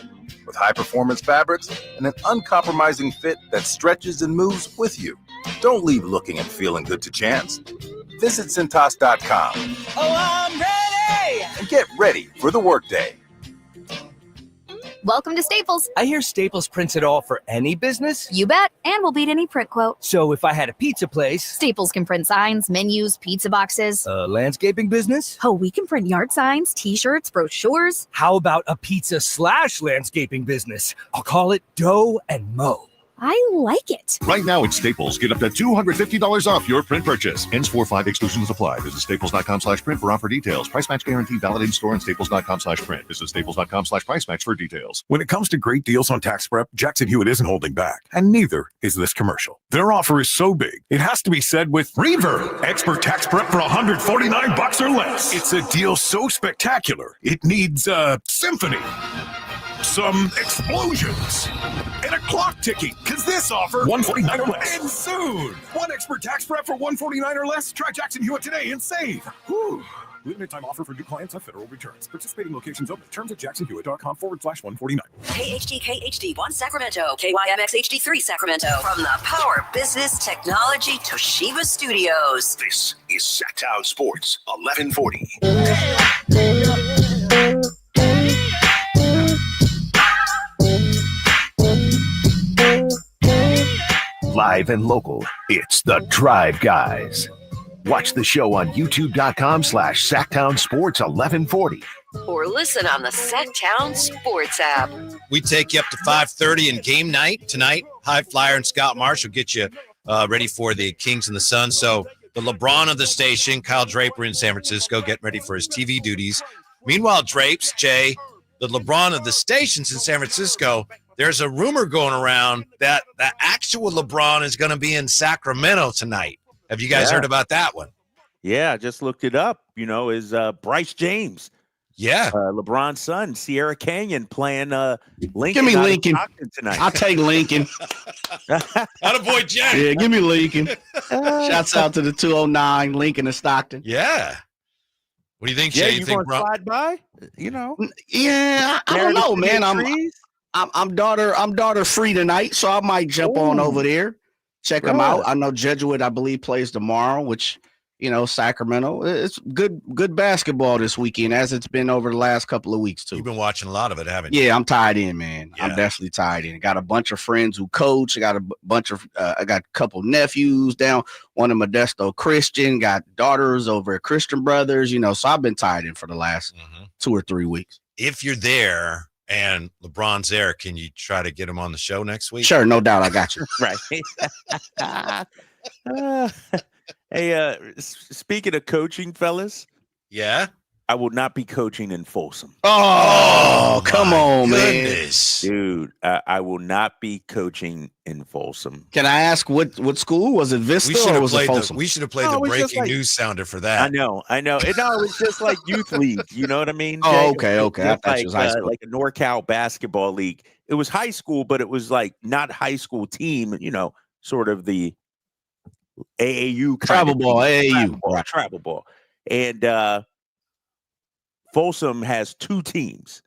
with high-performance fabrics and an uncompromising fit that stretches and moves with you. Don't leave looking and feeling good to chance. Visit Cintas.com. Oh, I'm ready! And get ready for the workday. Welcome to Staples. I hear Staples prints it all for any business. You bet, and we'll beat any print quote. So if I had a pizza place... Staples can print signs, menus, pizza boxes. A landscaping business? Oh, we can print yard signs, t-shirts, brochures. How about a pizza/landscaping business? I'll call it Dough and Mo. I like it. Right now at Staples, get up to $250 off your print purchase. Ends 4/5 exclusions apply. Visit staples.com/print for offer details. Price match guarantee valid in store and staples.com/print. Visit staples.com/price match for details. When it comes to great deals on tax prep, Jackson Hewitt isn't holding back, and neither is this commercial. Their offer is so big, it has to be said with Reverb, expert tax prep for $149 or less. It's a deal so spectacular, it needs a symphony, some explosions, and a clock ticking, because this offer $149 or less. And soon, one expert tax prep for $149 or less. Try Jackson Hewitt today and save. Whew. Limited time offer for new clients on federal returns. Participating locations open. Terms at jacksonhewitt.com/149. KHD1 Sacramento, KYMX HD3 Sacramento. From the Power Business Technology Toshiba Studios. This is Sacktown Sports 1140. Live and local, it's the Drive Guys. Watch the show on youtube.com/Sacktown Sports 1140. Or listen on the Sacktown Sports app. We take you up to 5:30 in game night tonight. High Flyer and Scott Marsh will get you ready for the Kings and the Suns. So the LeBron of the station, Kyle Draper in San Francisco, getting ready for his TV duties. Meanwhile, Drapes, Jay, the LeBron of the stations in San Francisco, there's a rumor going around that the actual LeBron is going to be in Sacramento tonight. Have you guys heard about that one? Yeah, I just looked it up. You know, is Bryce James Yeah. LeBron's son, Sierra Canyon, playing Lincoln. Give me Lincoln tonight. I'll take Lincoln. Attaboy, Jay. Yeah, give me Lincoln. Shouts out to the 209 Lincoln and Stockton. Yeah. What do you think, Yeah, Jay? you think gonna slide by? You know? Yeah, I don't know, man. I'm daughter free tonight, so I might jump on over there, check them out. I know Jesuit, I believe, plays tomorrow, which, you know, Sacramento. It's good basketball this weekend, as it's been over the last couple of weeks too. You've been watching a lot of it, haven't you? Yeah, I'm tied in, man. Yeah. I'm definitely tied in. Got a bunch of friends who coach. I got a couple nephews down. One in Modesto Christian. Got daughters over at Christian Brothers. You know, so I've been tied in for the last 2 or 3 weeks. If you're there and LeBron's there, can you try to get him on the show next week? Sure, no doubt, I got you. Right. Hey, speaking of coaching, fellas. Yeah. I will not be coaching in Folsom. Oh, come on, goodness. man. Dude, I will not be coaching in Folsom. Can I ask what school? Was it Vista or was it Folsom? We should have played the breaking news sounder for that. I know. No, it was just like youth league. You know what I mean? Oh, Jay? okay. I thought it was high school. Like a NorCal basketball league. It was high school, but it was like not high school team, you know, sort of the AAU travel ball, AAU. Travel ball. And Folsom has two teams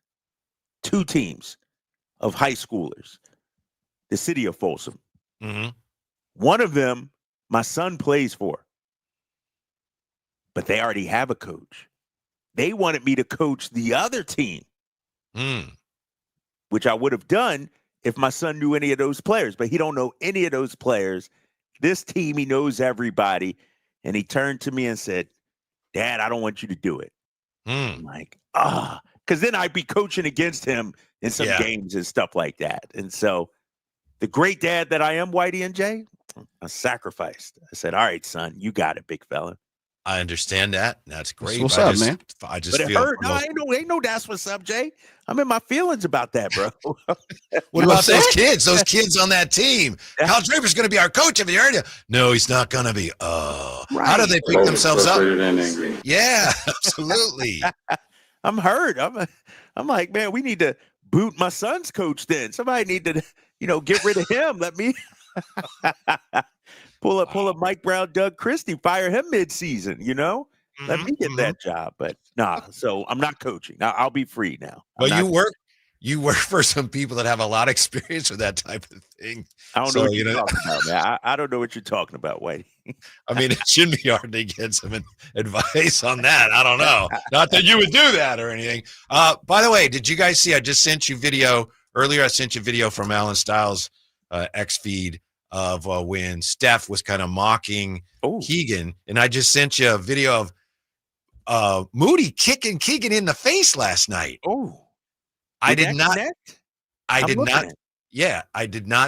of high schoolers, the city of Folsom. Mm-hmm. One of them, my son plays for, but they already have a coach. They wanted me to coach the other team, which I would have done if my son knew any of those players, but he don't know any of those players. This team, he knows everybody. And he turned to me and said, Dad, I don't want you to do it. I'm like, because then I'd be coaching against him in some games and stuff like that. And so the great dad that I am, Whitey and Jay, I sacrificed. I said, all right, son, you got it, big fella. I understand that. That's great. What's up, man? I just but it feel hurt. No, ain't no that's what's up, Jay. I'm in my feelings about that, bro. What about those kids? Those kids on that team. Kyle Draper's going to be our coach of the area. No, he's not going to be. Oh, how do they pick themselves up? Yeah, absolutely. I'm hurt. I'm like, man, we need to boot my son's coach. Then somebody need to, get rid of him. Let me pull up Mike Brown, Doug Christie, fire him mid-season. Let me get that job. But nah, so I'm not coaching. I'll be free now. Well, you work for some people that have a lot of experience with that type of thing. I don't know what you're talking about, man. I don't know what you're talking about, Whitey. I mean, it shouldn't be hard to get some advice on that. I don't know. Not that you would do that or anything. By the way, did you guys see? I just sent you video earlier. I sent you video from Alan Stiles' X feed of when Steph was kind of mocking Keegan, and I just sent you a video of Moody kicking Keegan in the face last night. Oh, I did not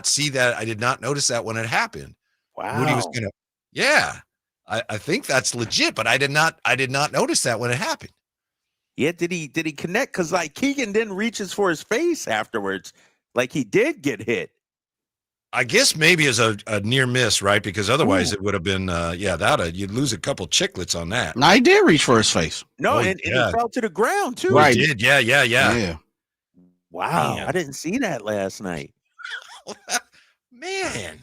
see that. I did not notice that when it happened. Wow. Moody was gonna. Yeah, I think that's legit, but I did not notice that when it happened. Yeah, did he connect? Because like Keegan didn't reaches for his face afterwards, like he did get hit. I guess maybe as a near miss, right? Because otherwise it would have been, you'd lose a couple chicklets on that. No, he did reach for his face. No, and he fell to the ground too. Right. He did, yeah. Wow, Man. I didn't see that last night. Man,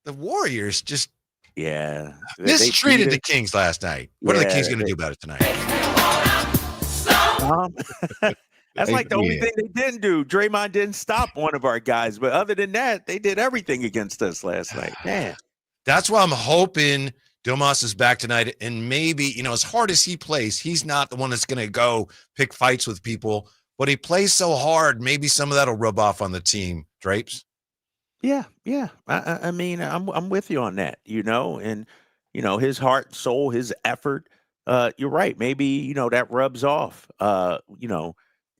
the Warriors just they mistreated the Kings last night. What are the Kings going to do about it tonight? That's like the only thing they didn't do. Draymond didn't stop one of our guys, but other than that, they did everything against us last night. Man, that's why I'm hoping Domas is back tonight, and maybe as hard as he plays, he's not the one that's going to go pick fights with people. But he plays so hard, maybe some of that'll rub off on the team. Drapes. Yeah. I mean, I'm with you on that. And his heart, soul, his effort. You're right. Maybe that rubs off. And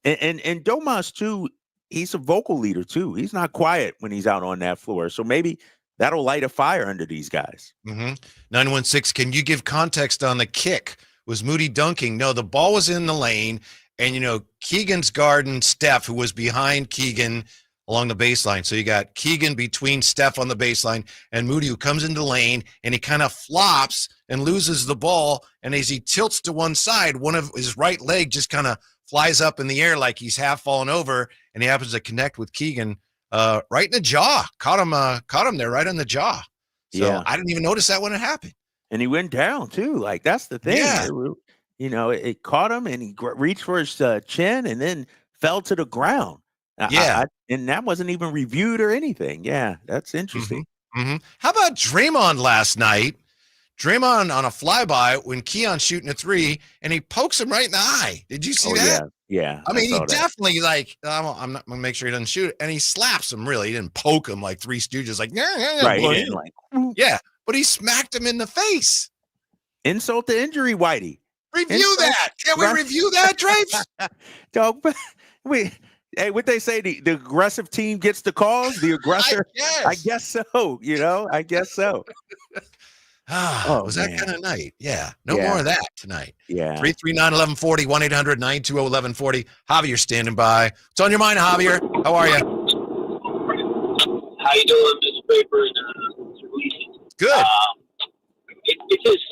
Domas too. He's a vocal leader too. He's not quiet when he's out on that floor. So maybe that'll light a fire under these guys. 916. Can you give context on the kick? Was Moody dunking? No, the ball was in the lane. And, Keegan's guarding Steph, who was behind Keegan along the baseline. So you got Keegan between Steph on the baseline and Moody, who comes into the lane, and he kind of flops and loses the ball. And as he tilts to one side, one of his right leg just kind of flies up in the air like he's half falling over, and he happens to connect with Keegan right in the jaw. Caught him there right in the jaw. So I didn't even notice that when it happened. And he went down too. Like, that's the thing. Yeah. It caught him, and he reached for his chin and then fell to the ground. And that wasn't even reviewed or anything. Yeah, that's interesting. Mm-hmm. How about Draymond last night? Draymond on a flyby when Keon's shooting a three, and he pokes him right in the eye. Did you see that? Yeah. I mean, he definitely I'm not gonna make sure he doesn't shoot it, and he slaps him. Really, he didn't poke him like Three Stooges, like right. But he smacked him in the face. Insult to injury, Whitey. Review that. Can we review that, Drapes? Dog, hey, what they say? The aggressive team gets the calls. The aggressor. I guess so. I guess so. Was that kind of night? Yeah. No more of that tonight. Yeah. 339-1140, 1-800-920-1140. Javier standing by. What's on your mind, Javier? How are you? How you doing, Mr. Paper? Good. It's just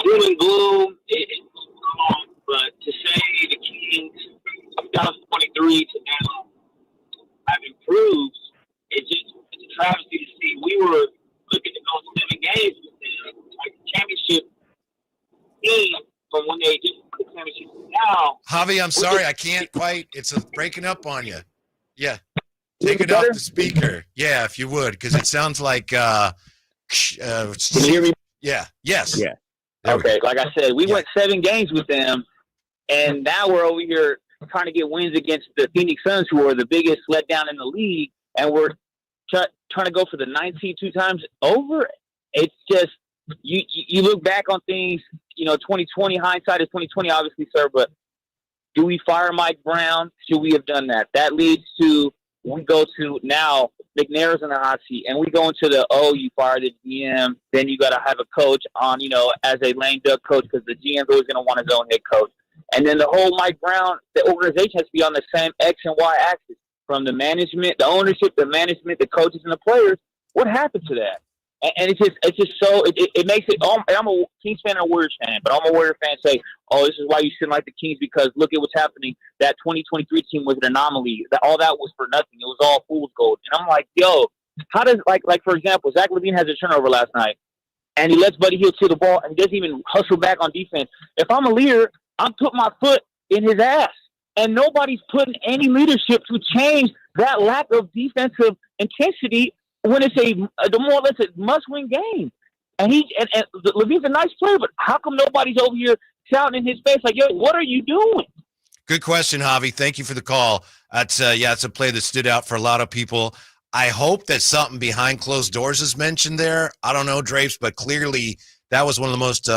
doom and gloom. But to say the Kings 2023 to now have improved, it's a travesty to see. We were looking to go 7 games with them, like the championship team from when they just put the championship now. Javi, I'm sorry, I can't quite. It's breaking up on you. Yeah. Take it off the speaker. Yeah, if you would, because it sounds like can you hear me? Yeah. Yes. Yeah. Okay, like I said, we went 7 games with them, and now we're over here trying to get wins against the Phoenix Suns, who are the biggest letdown in the league, and we're trying to go for the 19 2 times over. It's just you look back on things, 2020 hindsight is 2020, obviously, sir. But do we fire Mike Brown? Should we have done that? That leads to we go to now McNair's in the hot seat, and we go into you fired the GM, then you got to have a coach on, as a lame duck coach, because the GM's always going to want his own head coach. And then the whole Mike Brown, the organization has to be on the same X and Y axis, from the management, the ownership, the management, the coaches, and the players. What happened to that? And it's just so it makes it. I'm a Kings fan and a Warriors fan, but I'm a Warrior fan. Say, this is why you shouldn't like the Kings, because look at what's happening. That 2023 team was an anomaly. All that was for nothing. It was all fool's gold. And I'm like, how does like for example, Zach LaVine has a turnover last night, and he lets Buddy Hield steal the ball and doesn't even hustle back on defense. If I'm a leader, I'm putting my foot in his ass, and nobody's putting any leadership to change that lack of defensive intensity when it's the more or less a must-win game. And LaVine's a nice player, but how come nobody's over here shouting in his face like, what are you doing? Good question, Javi. Thank you for the call. It's a play that stood out for a lot of people. I hope that something behind closed doors is mentioned there. I don't know, Drapes, but clearly that was one of the most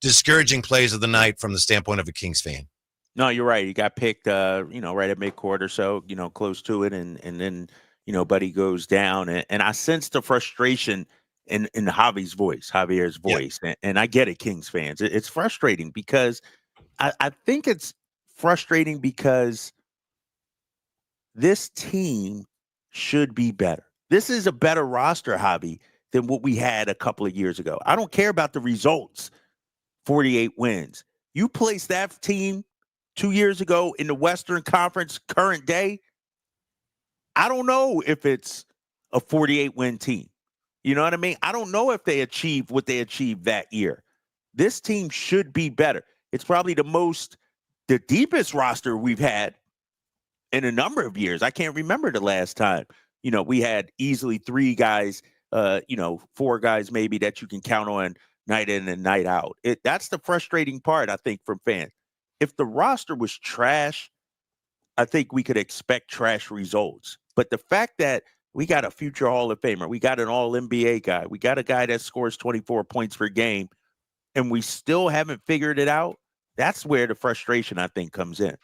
discouraging plays of the night from the standpoint of a Kings fan. No, you're right. He got picked, right at midcourt or so, close to it, and then Buddy goes down, and I sense the frustration in Javier's voice, and I get it, Kings fans. It's frustrating because I think it's frustrating because this team should be better. This is a better roster, Javi, than what we had a couple of years ago. I don't care about the results, 48 wins. You placed that team 2 years ago in the Western Conference current day, I don't know if it's a 48-win team. You know what I mean? I don't know if they achieved what they achieved that year. This team should be better. It's probably the deepest roster we've had in a number of years. I can't remember the last time, we had easily 3 guys, 4 guys maybe that you can count on night in and night out. That's the frustrating part, I think, from fans. If the roster was trash, I think we could expect trash results. But the fact that we got a future Hall of Famer, we got an All-NBA guy, we got a guy that scores 24 points per game, and we still haven't figured it out, that's where the frustration, I think, comes in.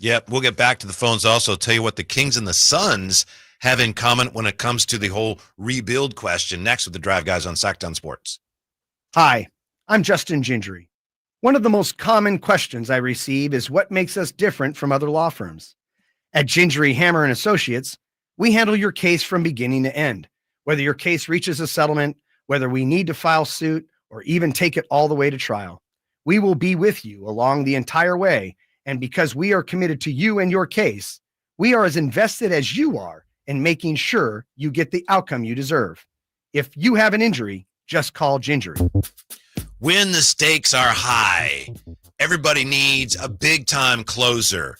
Yep, we'll get back to the phones also. Tell you what the Kings and the Suns have in common when it comes to the whole rebuild question. Next with the Drive Guys on Sacktown Sports. Hi, I'm Justin Gingery. One of the most common questions I receive is what makes us different from other law firms. At Gingery, Hammer & Associates, we handle your case from beginning to end. Whether your case reaches a settlement, whether we need to file suit, or even take it all the way to trial, we will be with you along the entire way And because we are committed to you and your case, we are as invested as you are in making sure you get the outcome you deserve. If you have an injury, just call Gingery. When the stakes are high, everybody needs a big-time closer.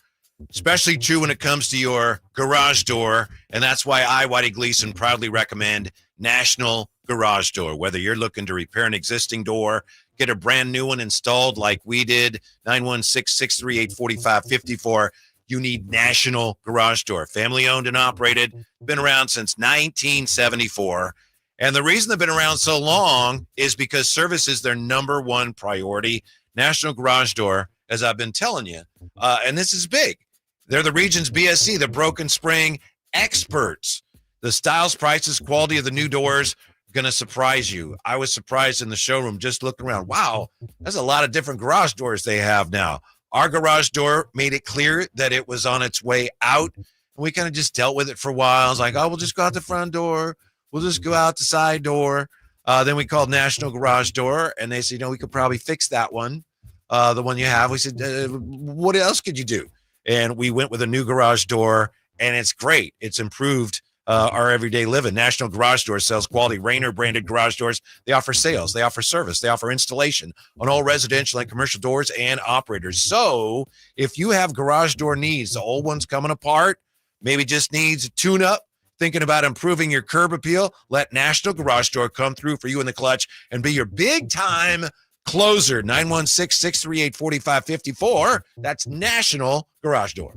Especially true when it comes to your garage door, and that's why I, Whitey Gleason, proudly recommend National Garage Door. Whether you're looking to repair an existing door, get a brand new one installed like we did, 916-638-4554, you need National Garage Door. Family-owned and operated, been around since 1974. And the reason they've been around so long is because service is their number one priority. National Garage Door, as I've been telling you, and this is big. They're the region's BSC, the broken spring experts. The styles, prices, quality of the new doors going to surprise you. I was surprised in the showroom just looking around. Wow, there's a lot of different garage doors they have now. Our garage door made it clear that it was on its way out. And we kind of just dealt with it for a while. I was like, oh, we'll just go out the front door. We'll just go out the side door. Then we called National Garage Door, and they said, we could probably fix that one, the one you have. We said, what else could you do? And we went with a new garage door, and it's great. It's improved our everyday living. National Garage Door sells quality Rainer branded garage doors. They offer sales. They offer service. They offer installation on all residential and commercial doors and operators. So if you have garage door needs, the old one's coming apart, maybe just needs a tune-up, thinking about improving your curb appeal, let National Garage Door come through for you in the clutch and be your big-time closer. 916-638-4554. That's National Garage Door.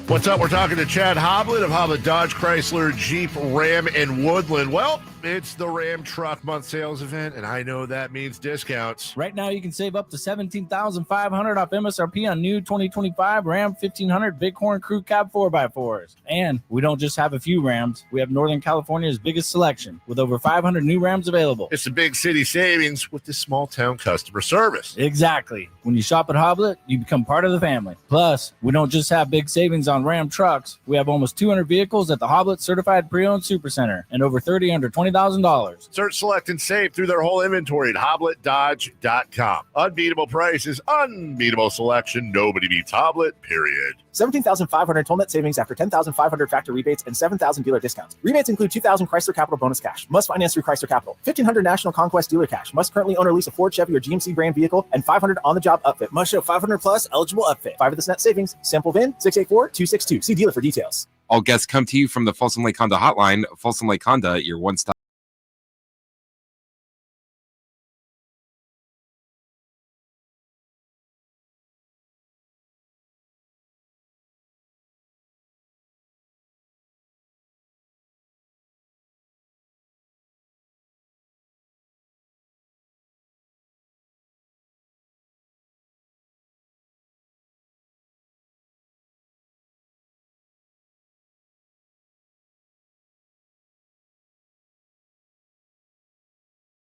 What's up? We're talking to Chad Hoblet of Hoblet Dodge Chrysler Jeep Ram in Woodland. Well, it's the Ram Truck Month Sales Event, and I know that means discounts. Right now, you can save up to $17,500 off MSRP on new 2025 Ram 1500 Bighorn Crew Cab 4x4s. And we don't just have a few Rams. We have Northern California's biggest selection with over 500 new Rams available. It's the big city savings with the small town customer service. Exactly. When you shop at Hoblet, you become part of the family. Plus, we don't just have big savings on Ram trucks. We have almost 200 vehicles at the Hoblet Certified Pre-Owned Supercenter and over 30 under $20,000. Search, select, and save through their whole inventory at HobletDodge.com. Unbeatable prices, unbeatable selection. Nobody beats Hoblet, period. $17,500 total net savings after $10,500 factory rebates and $7,000 dealer discounts. Rebates include $2,000 Chrysler Capital bonus cash. Must finance through Chrysler Capital. $1,500 National Conquest dealer cash. Must currently own or lease a Ford, Chevy, or GMC brand vehicle. And $500 on-the-job upfit. Must show 500 plus eligible upfit. 5 of this net savings. Sample VIN 684-262. See dealer for details. All guests come to you from the Folsom Lake Honda hotline. Folsom Lake Honda, your one-stop.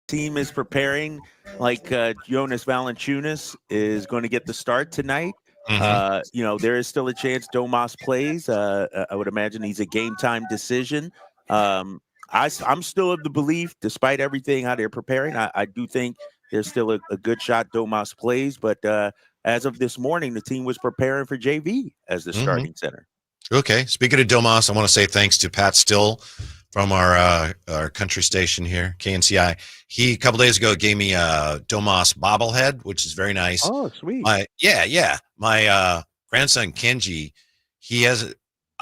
Team is preparing, like Jonas Valanciunas is going to get the start tonight. There is still a chance Domas plays. I would imagine he's a game time decision. I'm still of the belief, despite everything how they're preparing, I do think there's still a good shot Domas plays. But as of this morning, the team was preparing for JV as the starting center. Okay. Speaking of Domas, I want to say thanks to Pat Still from our country station here, KNCI. He, a couple days ago, gave me a Domas bobblehead, which is very nice. Oh, sweet. My grandson, Kenji, he has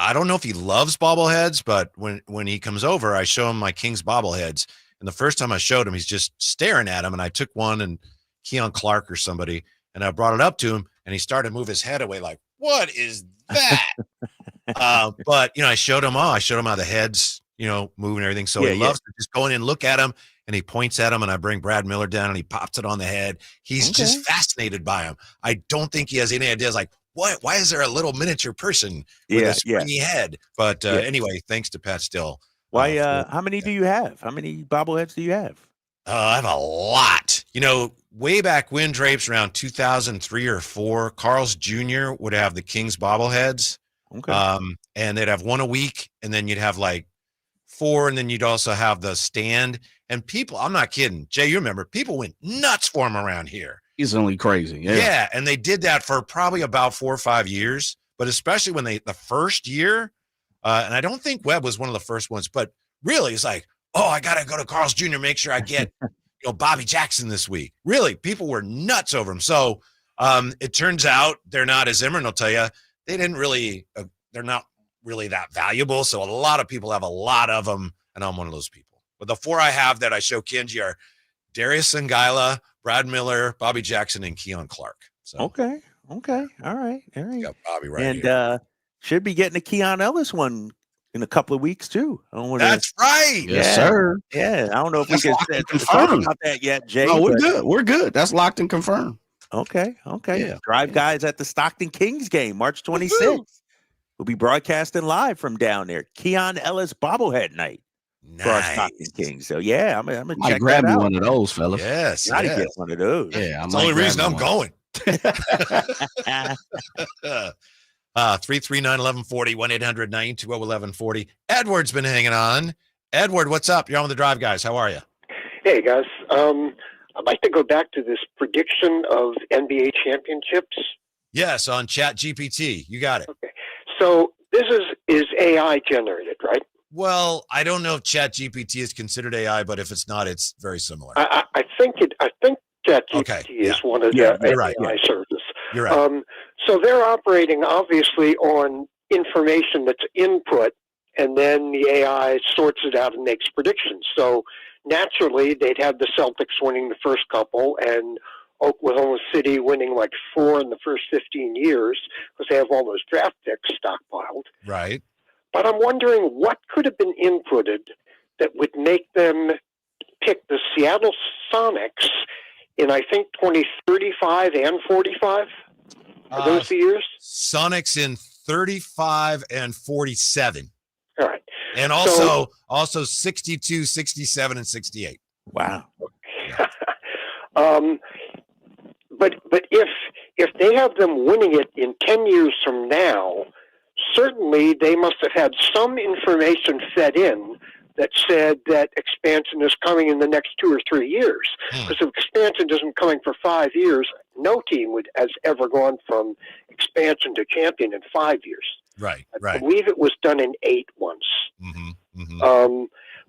I don't know if he loves bobbleheads, but when he comes over, I show him my Kings bobbleheads. And the first time I showed him, he's just staring at him. And I took one and Keon Clark or somebody, and I brought it up to him, and he started to move his head away like, what is that? But, I showed him all. I showed him how the heads, moving everything. So he loves to just go in and look at him, and he points at him, and I bring Brad Miller down, and he pops it on the head. He's just fascinated by him. I don't think he has any ideas like, what? Why is there a little miniature person with a springy head? But anyway, thanks to Pat Still. Why? How many do you have? How many bobbleheads do you have? I have a lot. Way back when, Drapes, around 2003 or 4, Carl's Jr. would have the Kings bobbleheads. Okay. And they'd have one a week, and then you'd have like 4, and then you'd also have the stand. And people, I'm not kidding, Jay, you remember, people went nuts for them around here. Easily crazy. Yeah, and they did that for probably about 4 or 5 years, but especially when the first year, and I don't think Webb was one of the first ones, but really it's like, oh, I got to go to Carl's Jr., make sure I get Bobby Jackson this week. Really, people were nuts over him. So it turns out they're not, as Imran will tell you, they're not really that valuable. So a lot of people have a lot of them, and I'm one of those people. But the 4 I have that I show Kenji are Darius Sangaila, Brad Miller, Bobby Jackson, and Keon Clark. So Okay. All right. got Bobby right And here. should be getting a Keon Ellis one in a couple of weeks too. That's right. Yes, sir. Yeah, I don't know if That's we locked can and talk confirmed. about that yet, Jay. No, we're but- good. We're good. That's locked and confirmed. Okay. Yeah. Drive guys at the Stockton Kings game, March 26th. We'll be broadcasting live from down there. Keon Ellis bobblehead night for our Stockton Kings. So yeah, I'm gonna I check grab that me out. one of those, fellas. Yes. Gotta get one of those. Yeah, That's the only reason I'm going. 339-1140, 1-800-920-1140. Edward's been hanging on. Edward, what's up? You're on with the Drive guys. How are you? Hey, guys. I'd like to go back to this prediction of NBA championships. Yes, on Chat GPT. You got it. Okay. So this is AI generated, right? Well, I don't know if Chat GPT is considered AI, but if it's not, it's very similar. I think ChatGPT is one of the you're AI right. services. You're right. So they're operating obviously on information that's input, and then the AI sorts it out and makes predictions. So naturally, they'd have the Celtics winning the first couple, and Oklahoma City winning like 4 in the first 15 years because they have all those draft picks stockpiled. Right. But I'm wondering what could have been inputted that would make them pick the Seattle Sonics in, I think, 2035 and 45? Are those the years? Sonics in 35 and 47. All right. And also 62, 67, and 68. Wow. But if they have them winning it in 10 years from now, certainly they must have had some information fed in that said that expansion is coming in the next 2 or 3 years. Because if expansion isn't coming for 5 years, no team has ever gone from expansion to champion in 5 years. Right. I believe it was done in 8 once. Mm-hmm.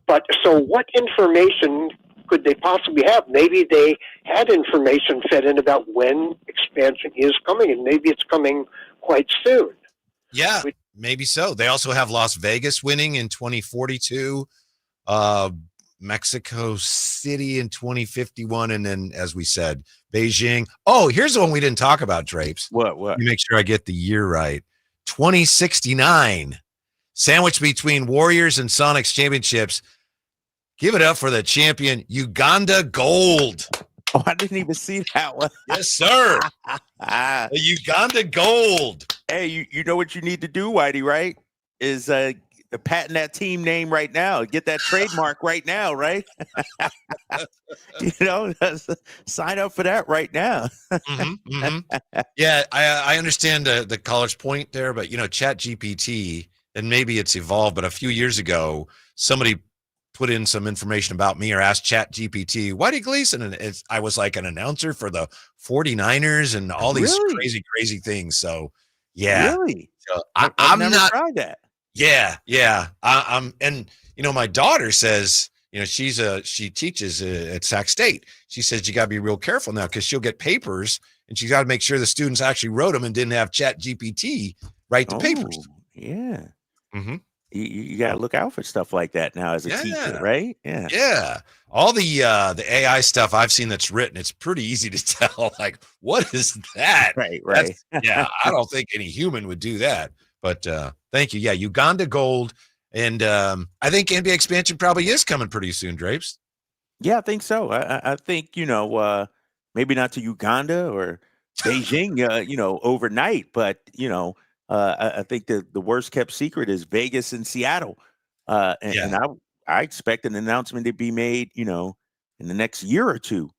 But so what information could they possibly have? Maybe they had information fed in about when expansion is coming, and maybe it's coming quite soon. Yeah, maybe so. They also have Las Vegas winning in 2042, Mexico City in 2051, and then, as we said, Beijing. Oh, here's the one we didn't talk about, Drapes. What? Let me make sure I get the year right. 2069, sandwiched between Warriors and Sonics championships. Give it up for the champion, Uganda Gold. Oh, I didn't even see that one. Yes, sir. The Uganda Gold. Hey, you know what you need to do, Whitey, right? Is patent that team name right now. Get that trademark right now, right? Sign up for that right now. Yeah, I understand the college point there, but Chat GPT, and maybe it's evolved, but a few years ago, somebody put in some information about me or asked Chat GPT, Whitey Gleason, and I was like an announcer for the 49ers and all these crazy things. So yeah, really, so I'm never not tried that. Yeah. I'm, and my daughter says, she teaches at Sac State. She says you got to be real careful now because she'll get papers and she's got to make sure the students actually wrote them and didn't have Chat GPT write the papers. Yeah. Mm-hmm. You got to look out for stuff like that now as a teacher, right? Yeah. Yeah. All the AI stuff I've seen that's written, it's pretty easy to tell. Like, what is that? Right. Yeah. I don't think any human would do that. But thank you. Yeah. Uganda Gold. And I think NBA expansion probably is coming pretty soon, Drapes. Yeah, I think so. I think, maybe not to Uganda or Beijing, overnight, but, I think the worst kept secret is Vegas and Seattle. And I expect an announcement to be made, in the next year or two,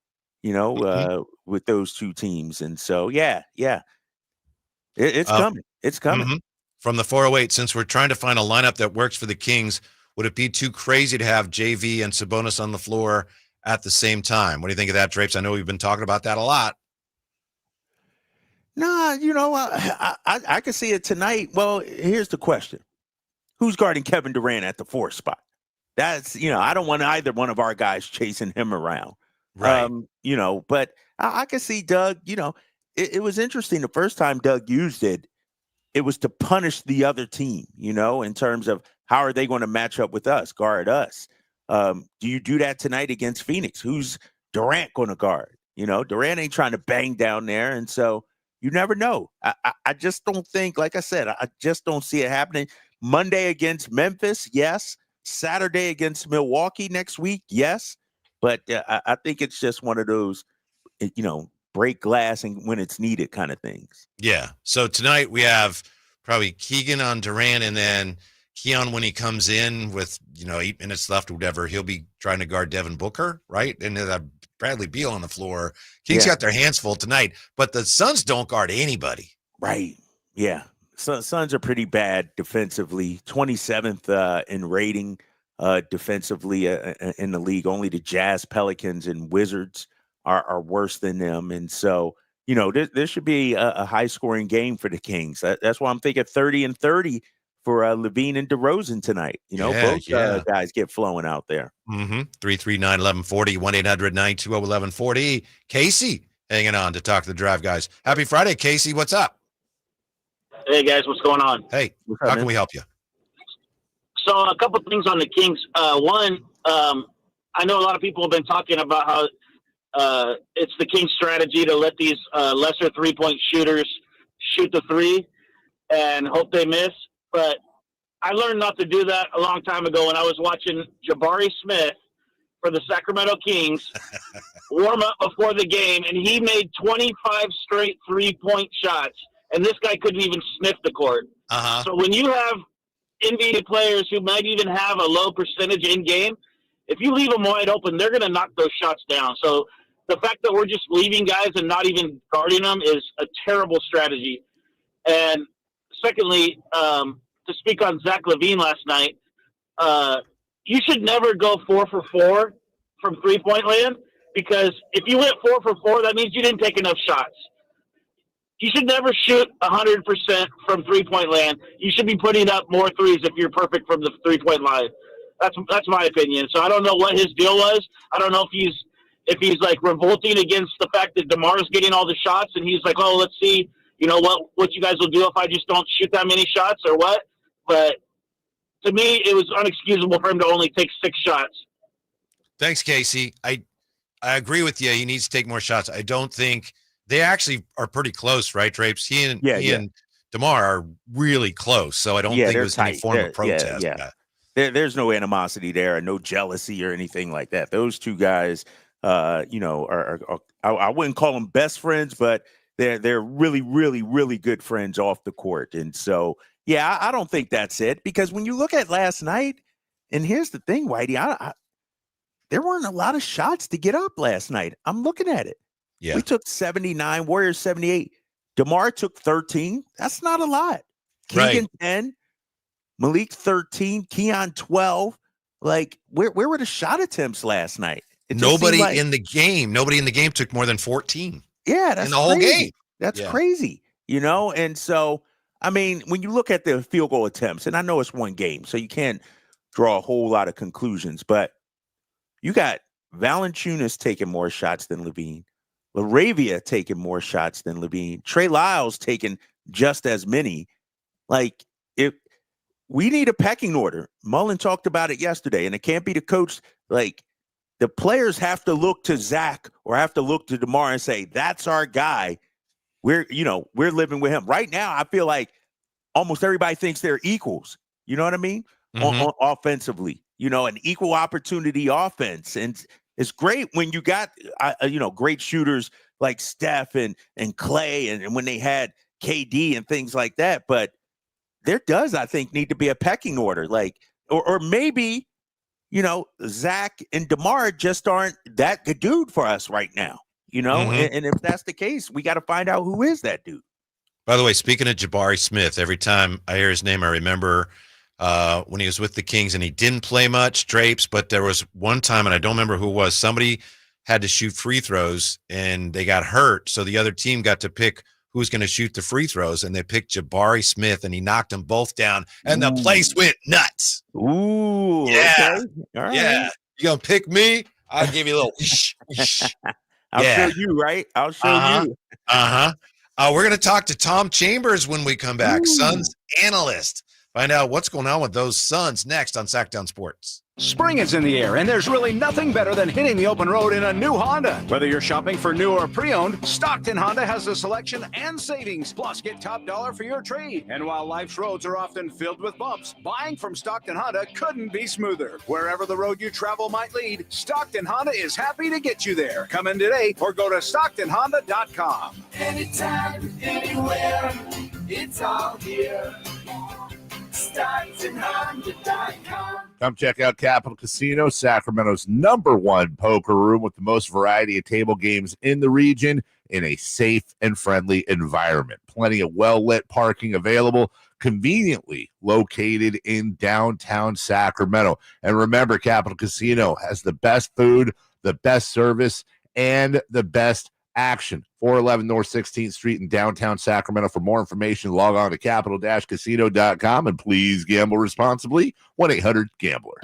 with those two teams. And so, it's coming. It's coming. Mm-hmm. From the 408, since we're trying to find a lineup that works for the Kings, would it be too crazy to have JV and Sabonis on the floor at the same time? What do you think of that, Drapes? I know we've been talking about that a lot. Nah, I can see it tonight. Well, here's the question. Who's guarding Kevin Durant at the 4 spot? That's, I don't want either one of our guys chasing him around. Right. But I can see Doug, it was interesting. The first time Doug used it, it was to punish the other team, in terms of how are they going to match up with us, guard us. Do you do that tonight against Phoenix? Who's Durant going to guard? Durant ain't trying to bang down there. And so you never know. I just don't think, like I said, I just don't see it happening. Monday against Memphis, yes. Saturday against Milwaukee next week, yes. But I think it's just one of those, break glass and when it's needed kind of things. Yeah. So tonight we have probably Keegan on Durant, and then Keon, when he comes in with, 8 minutes left or whatever, he'll be trying to guard Devin Booker, right? And then Bradley Beal on the floor. Kings got their hands full tonight, but the Suns don't guard anybody. Right. Yeah. Suns are pretty bad defensively, 27th in rating defensively in the league. Only the Jazz, Pelicans, and Wizards are worse than them. And so, this should be a high-scoring game for the Kings. That's why I'm thinking 30-30 for LaVine and DeRozan tonight. Both guys get flowing out there. 339-1140, 1-800-920-1140. Casey hanging on to talk to the Drive guys. Happy Friday, Casey. What's up? Hey, guys. What's going on? Hey, how can we help you? So a couple things on the Kings. One, I know a lot of people have been talking about how it's the Kings' strategy to let these lesser three-point shooters shoot the three and hope they miss. But I learned not to do that a long time ago when I was watching Jabari Smith for the Sacramento Kings warm up before the game, and he made 25 straight three-point shots, and this guy couldn't even sniff the court. So when you have NBA players who might even have a low percentage in game, if you leave them wide open, they're going to knock those shots down. So the fact that we're just leaving guys and not even guarding them is a terrible strategy. And secondly, to speak on Zach LaVine last night, you should never go 4 for 4 from three-point land, because if you went 4 for 4, that means you didn't take enough shots. You should never shoot 100% from three-point land. You should be putting up more threes if you're perfect from the three-point line. That's my opinion. So I don't know what his deal was. I don't know if he's like revolting against the fact that DeMar's getting all the shots, and he's like, oh, let's see, what you guys will do if I just don't shoot that many shots or what. But to me, it was unexcusable for him to only take 6 shots. Thanks, Casey. I agree with you. He needs to take more shots. I don't think they actually are pretty close, right, Drapes? He and DeMar are really close, so I don't think it was any form of protest. There's no animosity there, and no jealousy or anything like that. Those two guys, are I wouldn't call them best friends, but they're really, really, really good friends off the court. And so, I don't think that's it, because when you look at last night, and here's the thing, Whitey, there weren't a lot of shots to get up last night. I'm looking at it. Yeah. We took 79, Warriors 78. DeMar took 13. That's not a lot. Keegan 10, Malik 13, Keon 12. Like, where were the shot attempts last night? Nobody in the game took more than 14. Yeah, that's in the whole game. That's crazy. And so, I mean, when you look at the field goal attempts, and I know it's one game, so you can't draw a whole lot of conclusions, but you got Valanciunas taking more shots than LaVine. LaRavia taking more shots than LaVine. Trey Lyles taking just as many. Like, if we need a pecking order. Mullen talked about it yesterday, and it can't be the coach. Like, the players have to look to Zach or have to look to DeMar and say, that's our guy. We're living with him. Right now, I feel like almost everybody thinks they're equals. You know what I mean? On offensively, an equal opportunity offense. And it's great when you got, great shooters like Steph and Clay and when they had KD and things like that. But there does, I think, need to be a pecking order. Like, or maybe, Zach and DeMar just aren't that good dude for us right now, and if that's the case, we got to find out who is that dude. By the way, speaking of Jabari Smith, every time I hear his name, I remember when he was with the Kings and he didn't play much, Drapes, but there was one time, and I don't remember who it was, somebody had to shoot free throws and they got hurt. So the other team got to pick who's going to shoot the free throws, and they picked Jabari Smith, and he knocked them both down, and the place went nuts. Ooh, Yeah. okay. All right. Yeah. You going to pick me? I'll give you a little I'll Yeah. show you, right? I'll show Uh-huh. you. We're going to talk to Tom Chambers when we come back, Suns analyst. Find out what's going on with those Suns next on Sacktown Sports. Spring is in the air, and there's really nothing better than hitting the open road in a new Honda. Whether you're shopping for new or pre-owned, Stockton Honda has the selection and savings. Plus, get top dollar for your trade. And while life's roads are often filled with bumps, buying from Stockton Honda couldn't be smoother. Wherever the road you travel might lead, Stockton Honda is happy to get you there. Come in today or go to StocktonHonda.com. Anytime, anywhere, it's all here. StocktonHonda.com. Come check out Capital Casino, Sacramento's #1 poker room with the most variety of table games in the region in a safe and friendly environment. Plenty of well-lit parking available, conveniently located in downtown Sacramento. And remember, Capital Casino has the best food, the best service, and the best action. 411 North 16th Street in downtown Sacramento. For more information, log on to capital-casino.com, and please gamble responsibly. 1-800-GAMBLER.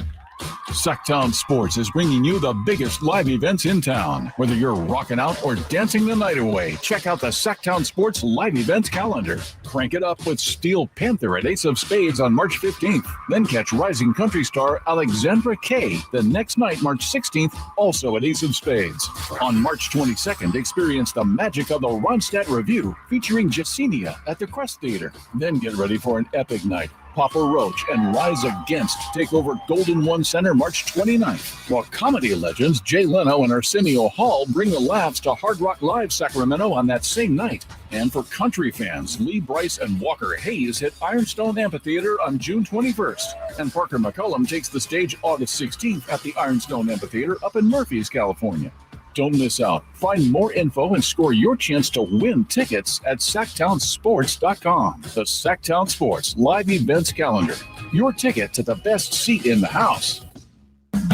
Sacktown Sports is bringing you the biggest live events in town. Whether you're rocking out or dancing the night away, check out the Sacktown Sports live events calendar. Crank it up with Steel Panther at Ace of Spades on March 15th. Then catch rising country star Alexandra Kay the next night, March 16th, also at Ace of Spades. On March 22nd, experience the magic of the Ronstadt Review featuring Jasenia at the Crest Theater. Then get ready for an epic night. Papa Roach and Rise Against take over Golden One Center March 29th, while comedy legends Jay Leno and Arsenio Hall bring the laughs to Hard Rock Live Sacramento on that same night. And for country fans, Lee Bryce and Walker Hayes hit Ironstone Amphitheater on June 21st, and Parker McCullum takes the stage August 16th at the Ironstone Amphitheater up in Murphys, California. Don't miss out. Find more info and score your chance to win tickets at SacktownSports.com. The Sacktown Sports Live Events Calendar. Your ticket to the best seat in the house.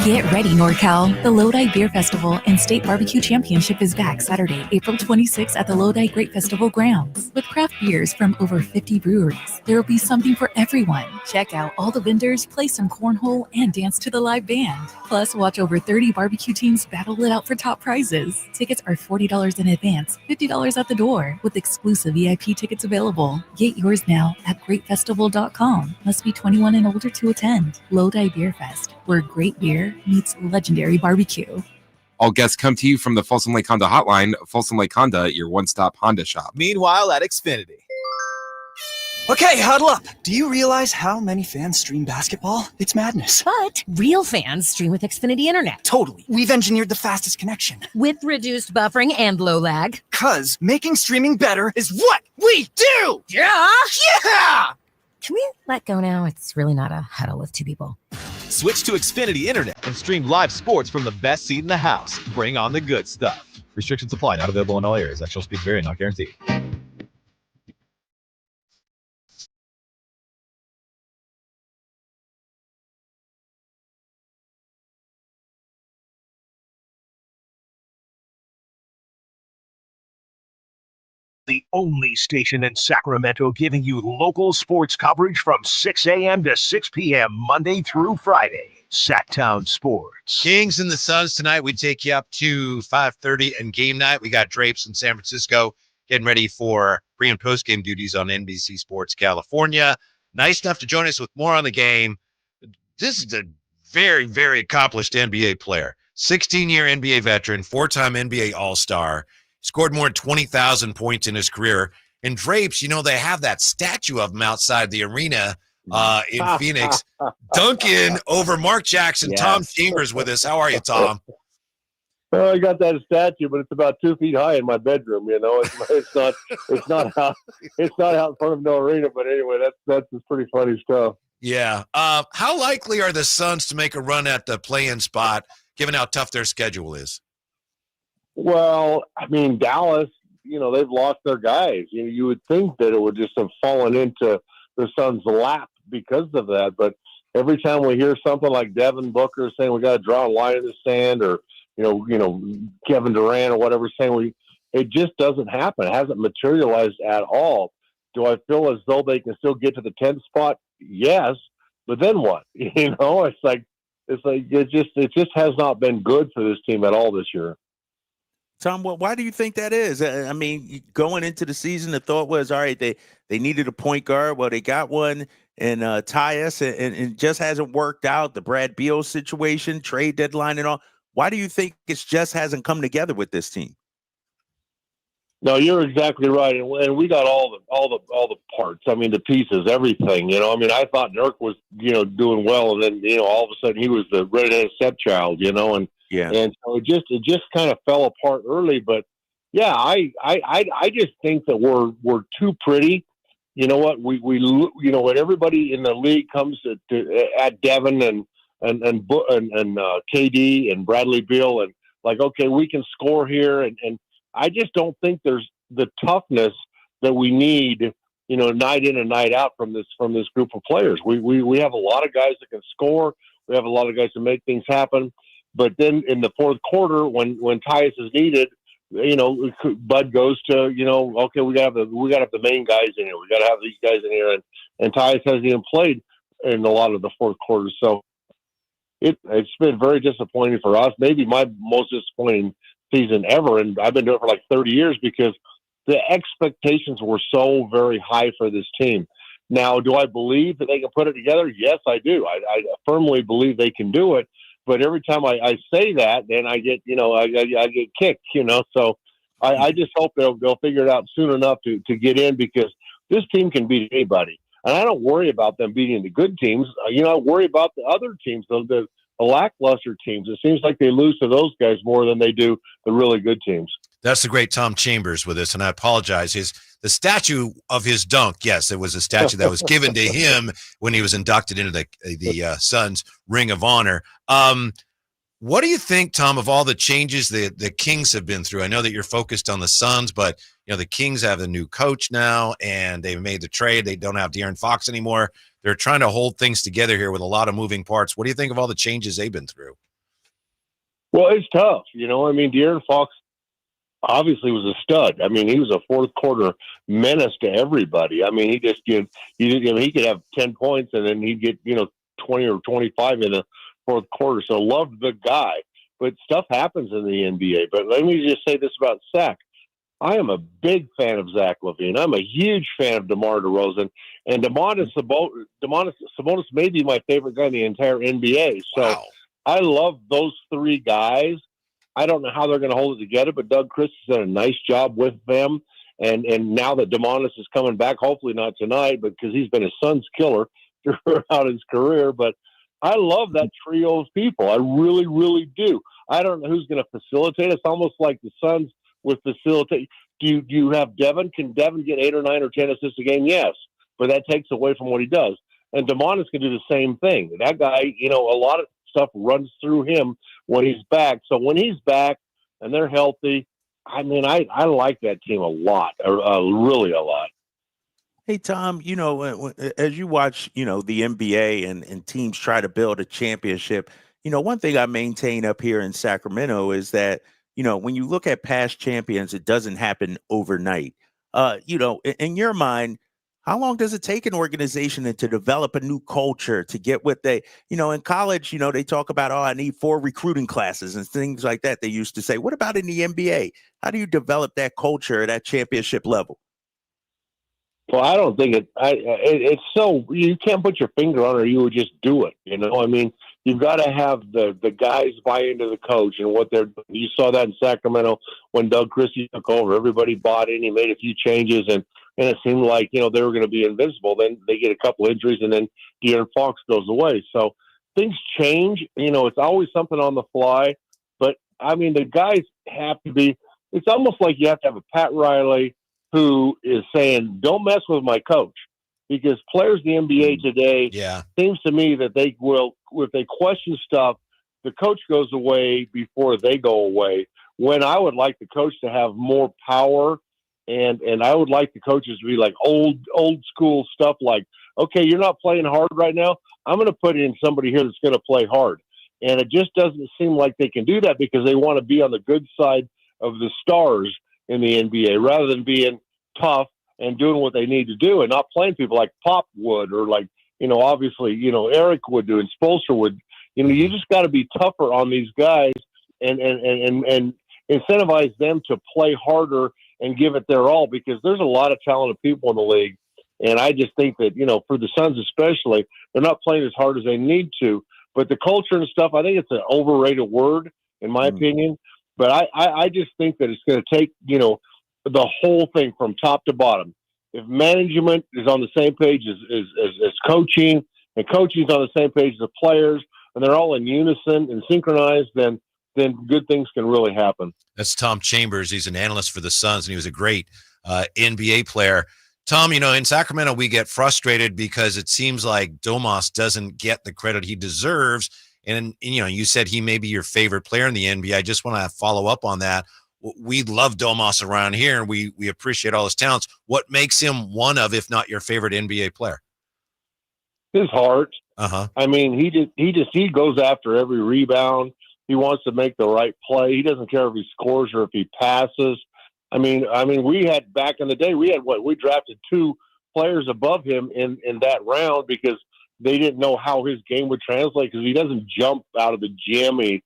Get ready, NorCal. The Lodi Beer Festival and State Barbecue Championship is back Saturday, April 26th at the Lodi Great Festival grounds. With craft beers from over 50 breweries, there will be something for everyone. Check out all the vendors, play some cornhole, and dance to the live band. Plus, watch over 30 barbecue teams battle it out for top prizes. Tickets are $40 in advance, $50 at the door, with exclusive VIP tickets available. Get yours now at greatfestival.com. Must be 21 and older to attend. Lodi Beer Fest, where great beer meets legendary barbecue. All guests come to you from the Folsom Lake Honda hotline. Folsom Lake Honda, your one-stop Honda shop. Meanwhile, at Xfinity. Okay, huddle up. Do you realize how many fans stream basketball? It's madness. But real fans stream with Xfinity Internet. Totally. We've engineered the fastest connection. With reduced buffering and low lag. 'Cause making streaming better is what we do! Yeah! Yeah! Can we let go now? It's really not a huddle with two people. Switch to Xfinity Internet and stream live sports from the best seat in the house. Bring on the good stuff. Restrictions apply. Not available in all areas. Actual speed vary, not guaranteed. The only station in Sacramento giving you local sports coverage from 6 a.m. to 6 p.m. Monday through Friday. Sacktown Sports. Kings and the Suns tonight. We take you up to 5:30 and game night. We got Drapes in San Francisco getting ready for pre- and post-game duties on NBC Sports California. Nice enough to join us with more on the game. This is a very, very accomplished NBA player. 16-year NBA veteran, 4-time NBA All-Star. Scored more than 20,000 points in his career. And Drapes, you know, they have that statue of him outside the arena in Phoenix. Duncan over Mark Jackson. Yes. Tom Chambers with us. How are you, Tom? Well, I got that statue, but it's about 2 feet high in my bedroom. You know, it's not out in front of no arena. But anyway, that's just pretty funny stuff. Yeah. How likely are the Suns to make a run at the play-in spot, given how tough their schedule is? Well, I mean, Dallas, you know, they've lost their guys. You would think that it would just have fallen into the Suns' lap because of that. But every time we hear something like Devin Booker saying we got to draw a line in the sand, or you know, Kevin Durant or whatever saying it just doesn't happen. It hasn't materialized at all. Do I feel as though they can still get to the 10th spot? Yes, but then what? You know, it just has not been good for this team at all this year. Tom, why do you think that is? I mean, going into the season, the thought was, all right, they needed a point guard. Well, they got one in Tyus, and it just hasn't worked out. The Brad Beal situation, trade deadline, and all. Why do you think it just hasn't come together with this team? No, you're exactly right, and we got all the parts. I mean, the pieces, everything. You know, I mean, I thought Nurk was doing well, and then all of a sudden he was the redheaded stepchild. And so it just kind of fell apart early. But yeah, I just think that we're too pretty. You know what? We when everybody in the league comes at Devin and KD and Bradley Beal and like, okay, we can score here and I just don't think there's the toughness that we need, night in and night out from this group of players. We have a lot of guys that can score. We have a lot of guys that make things happen. But then in the fourth quarter, when Tyus is needed, Bud goes to, okay, we got to have the main guys in here. We got to have these guys in here, and Tyus hasn't even played in a lot of the fourth quarter. So it's been very disappointing for us. Maybe my most disappointing season ever, and I've been doing it for like 30 years because the expectations were so very high for this team. Now, do I believe that they can put it together? Yes, I do. I firmly believe they can do it. But every time I say that, then I get I get kicked. So I just hope they'll figure it out soon enough to get in because this team can beat anybody. And I don't worry about them beating the good teams. I worry about the other teams, the lackluster teams. It seems like they lose to those guys more than they do the really good teams. That's the great Tom Chambers with us, and I apologize. The statue of his dunk, yes, it was a statue that was given to him when he was inducted into the Suns Ring of Honor. What do you think, Tom, of all the changes the Kings have been through? I know that you're focused on the Suns, but the Kings have a new coach now, and they've made the trade. They don't have De'Aaron Fox anymore. They're trying to hold things together here with a lot of moving parts. What do you think of all the changes they've been through? Well, it's tough. De'Aaron Fox obviously was a stud. I mean, he was a fourth quarter menace to everybody. I mean, he could have 10 points and then he'd get, 20 or 25 in the fourth quarter. So loved the guy, but stuff happens in the NBA. But let me just say this about Zach. I am a big fan of Zach LaVine. I'm a huge fan of DeMar DeRozan, and Domantas Sabonis may be my favorite guy in the entire NBA. So wow. I love those three guys. I don't know how they're going to hold it together, but Doug Christie's done a nice job with them. And now that Domantas is coming back, hopefully not tonight, but because he's been his son's killer throughout his career. But I love that trio of people. I really, really do. I don't know who's going to facilitate. It's almost like the Suns with facilitate. Do you have Devin? Can Devin get 8 or 9 or 10 assists a game? Yes, but that takes away from what he does. And Domantas can do the same thing. That guy, a lot of stuff runs through him when he's back. So when he's back and they're healthy, I mean, I like that team a lot, really a lot. Hey, Tom, as you watch, the NBA and teams try to build a championship, one thing I maintain up here in Sacramento is that, when you look at past champions, it doesn't happen overnight. In your mind, how long does it take an organization to develop a new culture to get what they, in college, they talk about, I need 4 recruiting classes and things like that. They used to say, what about in the NBA? How do you develop that culture at that championship level? Well, I don't think it's so, you can't put your finger on it or you would just do it. I mean, you've got to have the guys buy into the coach and what you saw that in Sacramento when Doug Christie took over. Everybody bought in. He made a few changes and it seemed like, they were going to be invincible. Then they get a couple injuries and then De'Aaron Fox goes away. So things change. It's always something on the fly. But, I mean, the guys have to be – it's almost like you have to have a Pat Riley who is saying, don't mess with my coach. Because players in the NBA today, seems to me that they will, if they question stuff, the coach goes away before they go away. When I would like the coach to have more power, and I would like the coaches to be like old school stuff like, okay, you're not playing hard right now. I'm going to put in somebody here that's going to play hard. And it just doesn't seem like they can do that because they want to be on the good side of the stars in the NBA rather than being tough and doing what they need to do and not playing people like Pop would or like, obviously, Eric would do and Spoelstra would. You just got to be tougher on these guys and incentivize them to play harder and give it their all, because there's a lot of talented people in the league. And I just think that, for the Suns especially, they're not playing as hard as they need to. But the culture and stuff, I think it's an overrated word, in my opinion. But I just think that it's going to take, the whole thing from top to bottom. If management is on the same page as coaching, and coaching is on the same page as the players, and they're all in unison and synchronized, then good things can really happen. That's Tom Chambers. He's an analyst for the Suns, and he was a great NBA player. Tom, in Sacramento, we get frustrated because it seems like Domas doesn't get the credit he deserves. And, you said he may be your favorite player in the NBA. I just want to follow up on that. We love Domas around here, and we appreciate all his talents. What makes him one of, if not your favorite NBA player? His heart. Uh-huh. I mean, he goes after every rebound. He wants to make the right play. He doesn't care if he scores or if he passes. I mean, we had back in the day, we drafted 2 players above him in that round because they didn't know how his game would translate, because he doesn't jump out of the gym. He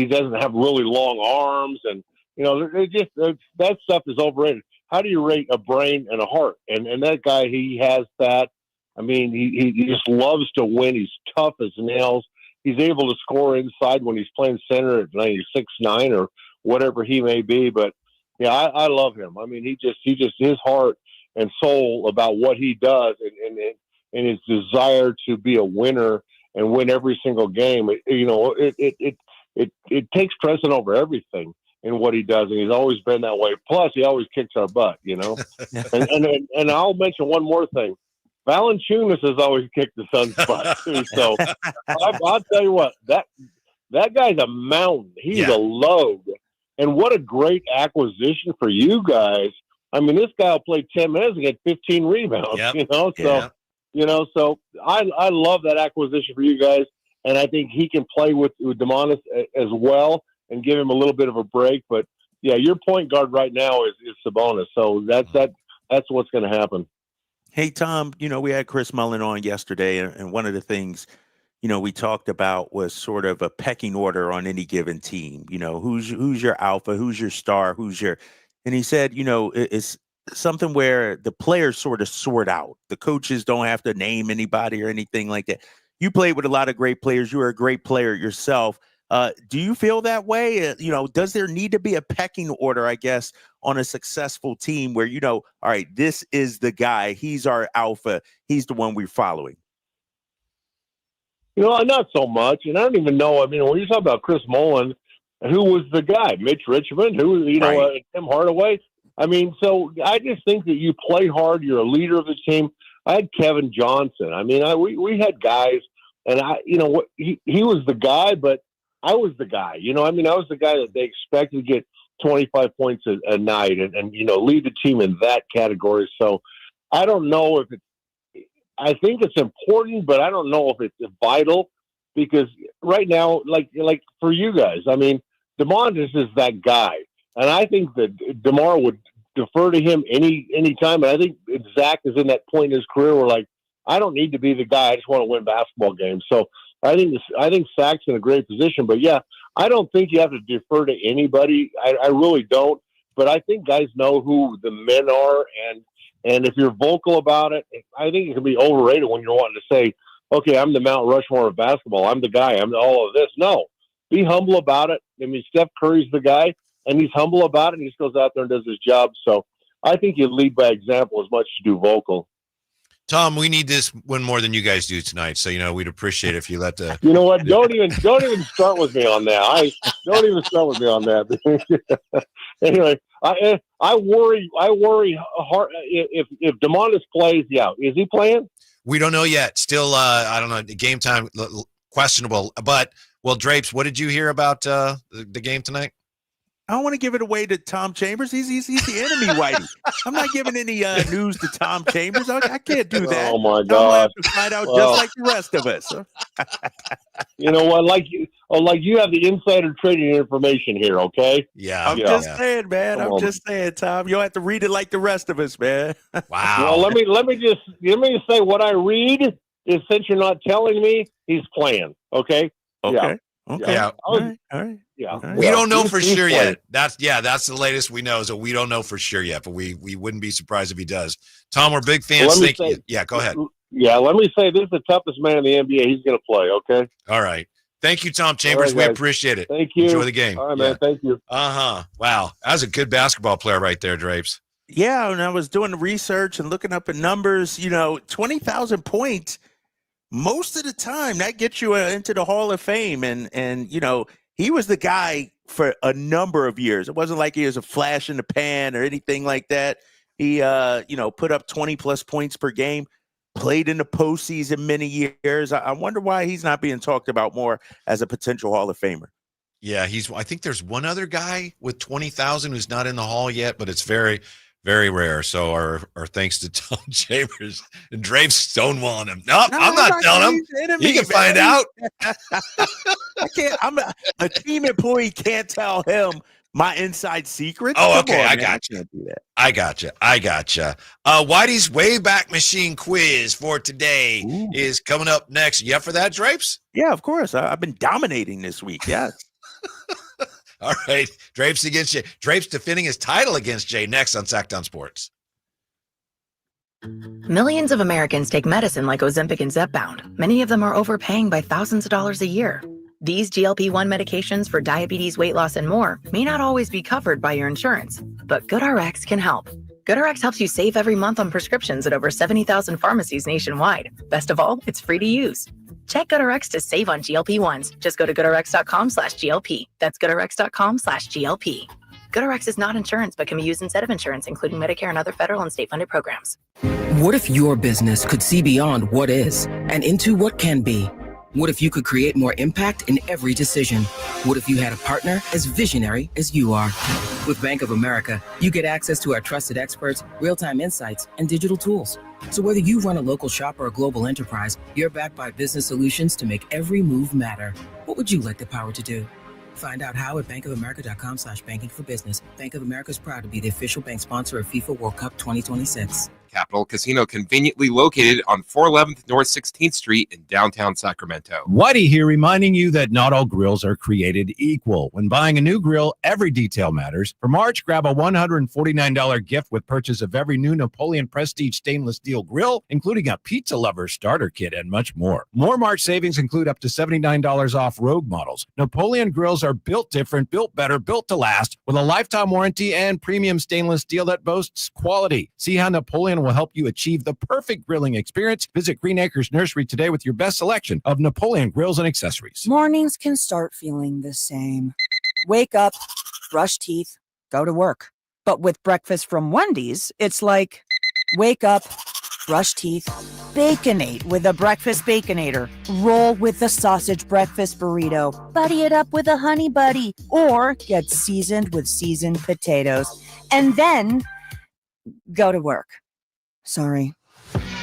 doesn't have really long arms, and that stuff is overrated. How do you rate a brain and a heart? And that guy, he has that. I mean, he just loves to win. He's tough as nails. He's able to score inside when he's playing center at 6'9" or whatever he may be. But yeah, I love him. I mean, he just his heart and soul about what he does and his desire to be a winner and win every single game. It takes precedent over everything in what he does, and he's always been that way. Plus, he always kicks our butt, and I'll mention one more thing. Valanciunas has always kicked the Suns' butt too. So I'll tell you what, that guy's a mountain. He's a load. And what a great acquisition for you guys. I mean, this guy will play 10 minutes and get 15 rebounds, so I love that acquisition for you guys. And I think he can play with Domas as well and give him a little bit of a break. But yeah, your point guard right now is Sabonis. So that's what's going to happen. Hey, Tom, we had Chris Mullen on yesterday, and one of the things, we talked about was sort of a pecking order on any given team. Who's your alpha, who's your star, and he said, it's something where the players sort of sort out. The coaches don't have to name anybody or anything like that. You played with a lot of great players. You were a great player yourself. Do you feel that way? Does there need to be a pecking order, I guess, on a successful team where, all right, this is the guy, he's our alpha, he's the one we're following? Not so much. And I don't even know. I mean, when you talk about Chris Mullen, who was the guy? Mitch Richmond, who, Tim Hardaway. I mean, so I just think that you play hard. You're a leader of the team. I had Kevin Johnson. I mean, we had guys, and he was the guy, but I was the guy. I was the guy that they expected to get 25 points a night and lead the team in that category. So I don't know if I think it's important, but I don't know if it's vital, because right now, like for you guys, I mean, DeMontis is that guy. And I think that DeMar would defer to him any time. And I think Zach is in that point in his career where, I don't need to be the guy. I just want to win basketball games. So I think Zach's in a great position. But, yeah, I don't think you have to defer to anybody. I really don't. But I think guys know who the men are. And if you're vocal about it, I think it can be overrated when you're wanting to say, okay, I'm the Mount Rushmore of basketball. I'm the guy. I'm all of this. No. Be humble about it. I mean, Steph Curry's the guy, and he's humble about it, and he just goes out there and does his job. So I think you lead by example as much as you do vocal. Tom, we need this one more than you guys do tonight. So, we'd appreciate it if you let the. You know what? Don't even start with me on that. Don't even start with me on that. Anyway, I worry hard if DeMontis plays. Yeah, is he playing? We don't know yet. Still, I don't know. Game time questionable. But Drapes, what did you hear about the game tonight? I don't want to give it away to Tom Chambers. He's the enemy, Whitey. I'm not giving any news to Tom Chambers. I can't do that. Oh my I'm God! have to find out just like the rest of us. You know what? Oh, like you have the insider trading information here, okay? Yeah. I'm just saying, man. Come I'm on. just saying, Tom. You'll have to read it like the rest of us, man. Wow. Well, let me just say what I read is, since you're not telling me, he's playing. Okay. Okay. Yeah. Okay. Yeah. All right. Yeah. We don't know for He's sure playing. yet. That's the latest we know. So we don't know for sure yet, but we wouldn't be surprised if he does. Tom, we're big fans. Well, let me Thank you. say- Yeah, go ahead. Yeah. Let me say this is the toughest man in the NBA. He's going to play. Okay. All right. Thank you, Tom Chambers. All right, We guys. appreciate it. Thank you. Enjoy the game. All right, man. Thank you. Wow. That was a good basketball player right there, Drapes. Yeah, and I was doing the research and looking up the numbers. 20,000 points. Most of the time, that gets you into the Hall of Fame, and he was the guy for a number of years. It wasn't like he was a flash in the pan or anything like that. He, put up 20-plus points per game, played in the postseason many years. I wonder why he's not being talked about more as a potential Hall of Famer. Yeah, I think there's one other guy with 20,000 who's not in the Hall yet, but it's very, very rare. So our thanks to Tom Chambers and Drapes stonewalling him. Nope, I'm not telling him. He can find out. I can't. A team employee can't tell him my inside secrets. Oh, Come okay. on, I man. got you. Can't do that. I gotcha. Whitey's Wayback Machine quiz for today is coming up next. You up for that, Drapes? Yeah, of course. I've been dominating this week. Yes. All right. Drapes against Jay. Drapes defending his title against Jay next on Sacktown Sports. Millions of Americans take medicine like Ozempic and Zepbound. Many of them are overpaying by thousands of dollars a year. These GLP-1 medications for diabetes, weight loss, and more may not always be covered by your insurance, but GoodRx can help. GoodRx helps you save every month on prescriptions at over 70,000 pharmacies nationwide. Best of all, it's free to use. Check GoodRx to save on GLP-1s. Just go to GoodRx.com/GLP. That's GoodRx.com/GLP. GoodRx is not insurance, but can be used instead of insurance, including Medicare and other federal and state-funded programs. What if your business could see beyond what is and into what can be? What if you could create more impact in every decision? What if you had a partner as visionary as you are? With Bank of America, you get access to our trusted experts, real-time insights, and digital tools. So whether you run a local shop or a global enterprise, you're backed by business solutions to make every move matter. What would you like the power to do? Find out how at bankofamerica.com/banking for business. Bank of America is proud to be the official bank sponsor of FIFA World Cup 2026. Capital Casino, conveniently located on 411th North 16th Street in downtown Sacramento. Whitey here, reminding you that not all grills are created equal. When buying a new grill, every detail matters. For March, grab a $149 gift with purchase of every new Napoleon Prestige stainless steel grill, including a pizza lover starter kit and much more. More March savings include up to $79 off Rogue models. Napoleon grills are built different, built better, built to last, with a lifetime warranty and premium stainless steel that boasts quality. See how Napoleon will help you achieve the perfect grilling experience. Visit Green Acres Nursery today with your best selection of Napoleon grills and accessories. Mornings can start feeling the same. Wake up, brush teeth, go to work. But with breakfast from Wendy's, it's like, wake up, brush teeth, Baconate with a breakfast Baconator. Roll with the sausage breakfast burrito. Buddy it up with a honey buddy. Or get seasoned with seasoned potatoes. And then go to work. Sorry.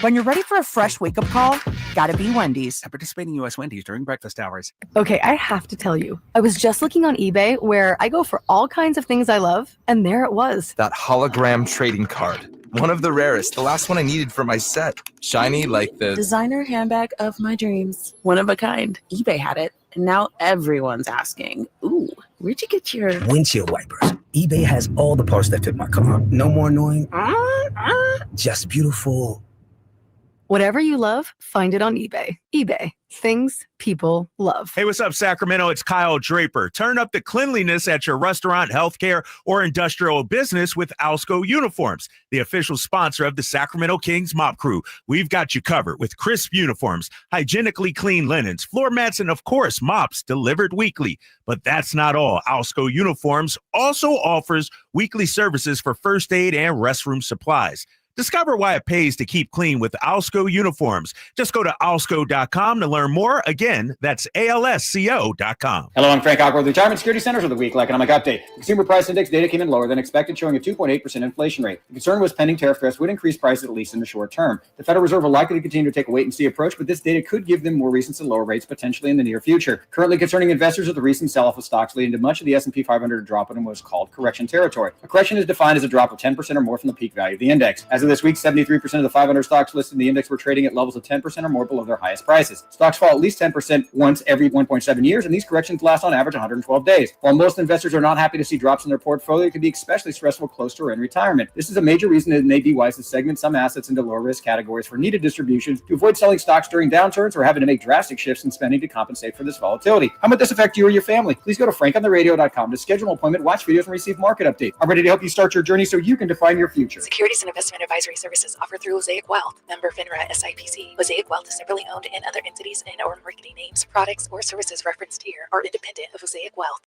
When you're ready for a fresh wake-up call, gotta be Wendy's. At participating U.S. Wendy's during breakfast hours. Okay, I have to tell you. I was just looking on eBay where I go for all kinds of things I love, and there it was. That hologram trading card. One of the rarest. The last one I needed for my set. Shiny like the Designer handbag of my dreams. One of a kind. eBay had it, and now everyone's asking, ooh, where'd you get your windshield wipers? eBay has all the parts that fit my car. No more annoying. Just beautiful. Whatever you love, find it on eBay. eBay. Things people love. Hey, what's up, Sacramento? It's Kyle Draper. Turn up the cleanliness at your restaurant, healthcare, or industrial business with Alsco Uniforms, the official sponsor of the Sacramento Kings Mop Crew. We've got you covered with crisp uniforms, hygienically clean linens, floor mats, and, of course, mops delivered weekly. But that's not all. Alsco Uniforms also offers weekly services for first aid and restroom supplies. Discover why it pays to keep clean with Alsco uniforms. Just go to alsco.com to learn more. Again, that's ALSCO.com. Hello, I'm Frank Alcorn with Retirement Security Centers with the weekly economic update. The Consumer Price Index data came in lower than expected, showing a 2.8% inflation rate. The concern was pending tariff threats would increase prices at least in the short term. The Federal Reserve will likely to continue to take a wait-and-see approach, but this data could give them more reasons to lower rates potentially in the near future. Currently concerning investors are the recent sell-off of stocks leading to much of the S&P 500 drop in what's called correction territory. A correction is defined as a drop of 10% or more from the peak value of the index. As of this week, 73% of the 500 stocks listed in the index were trading at levels of 10% or more below their highest prices. Stocks fall at least 10% once every 1.7 years, and these corrections last on average 112 days. While most investors are not happy to see drops in their portfolio, it can be especially stressful close to or in retirement. This is a major reason it may be wise to segment some assets into lower risk categories for needed distributions to avoid selling stocks during downturns or having to make drastic shifts in spending to compensate for this volatility. How might this affect you or your family? Please go to frankontheradio.com to schedule an appointment, watch videos, and receive market updates. I'm ready to help you start your journey so you can define your future. Securities and investment advisory services offered through Mosaic Wealth, member FINRA SIPC. Mosaic Wealth is separately owned, and other entities and or marketing names, products, or services referenced here are independent of Mosaic Wealth.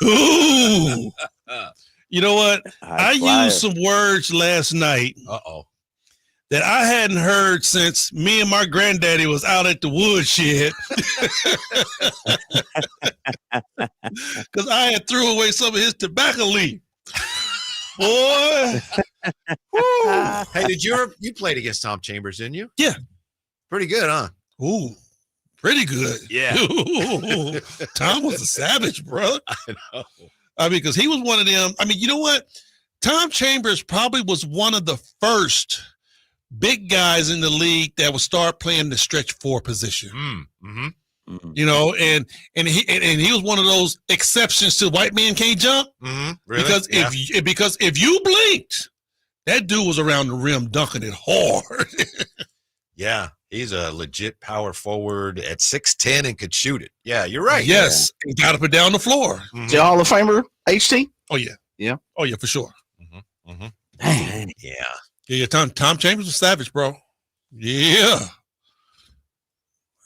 Ooh. You know what? I used some words last night. That I hadn't heard since me and my granddaddy was out at the woodshed. Because I had threw away some of his tobacco leaf. Boy. Hey, you played against Tom Chambers, didn't you? Yeah. Pretty good, huh? Ooh. Pretty good. Yeah. Ooh, Tom was a savage, bro. I know. I mean, because he was one of them. I mean, you know what? Tom Chambers probably was one of the first big guys in the league that would start playing the stretch four position. You know, and he was one of those exceptions to white men can't jump. Really? Because if you blinked, that dude was around the rim dunking it hard. Yeah, he's a legit power forward at 6'10" and could shoot it. Yeah, you're right. Yes, he got up and down the floor. Is he Hall of Famer, HT? Oh yeah, yeah. Oh yeah, for sure. Dang. Yeah. Tom Chambers was savage, bro. Yeah.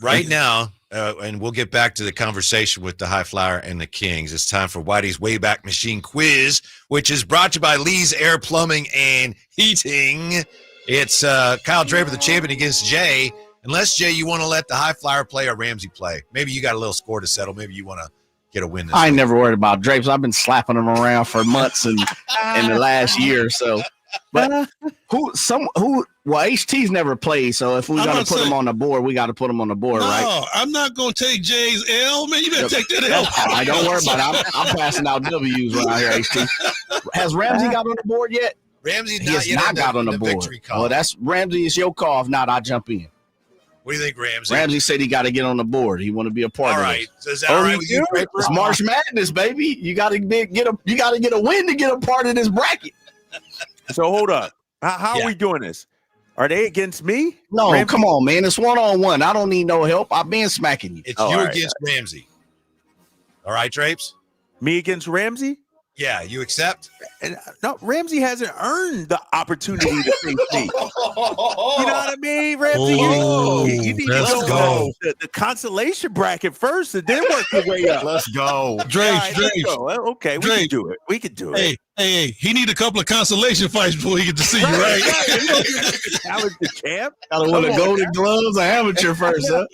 Right now, and we'll get back to the conversation with the High Flyer and the Kings. It's time for Whitey's Wayback Machine Quiz, which is brought to you by Lee's Air Plumbing and Heating. It's Kyle Draper, the champion, against Jay. Unless, Jay, you want to let the High Flyer play or Ramsey play. Maybe you got a little score to settle. Maybe you want to get a win this I ain't week. never worried about Drapes. I've been slapping them around for months and in the last year or so. But HT's never played, so if we're going to put him on the board, we got to put him on the board, right? No, I'm not going to take Jay's L, man. You better take that L. I don't worry about it. I'm passing out W's right here, HT. Has Ramsey got on the board yet? Ramsey's He has not got on the board. Well, that's Ramsey. It's your call. If not, I jump in. What do you think, Ramsey? Ramsey said he got to get on the board. He want to be a part of it. So is that all right with you, Draper? It's March Madness, baby. You got to get a win to get a part of this bracket. So hold up. How are we doing this? Are they against me? No, Ramsey? come on, man. It's 1-on-1. I don't need no help. I've been smacking you. It's you against Ramsey. All right, Drapes? Me against Ramsey? Yeah, you accept? No, Ramsey hasn't earned the opportunity to face me. You know what I mean, Ramsey? You need to go the consolation bracket first and then work your way up. Let's go. Drapes. Okay, we can do it. We can do it. Hey, he need a couple of consolation fights before he get to see you, right? Challenge the champ. Gotta win the Golden Gloves, an amateur first, huh?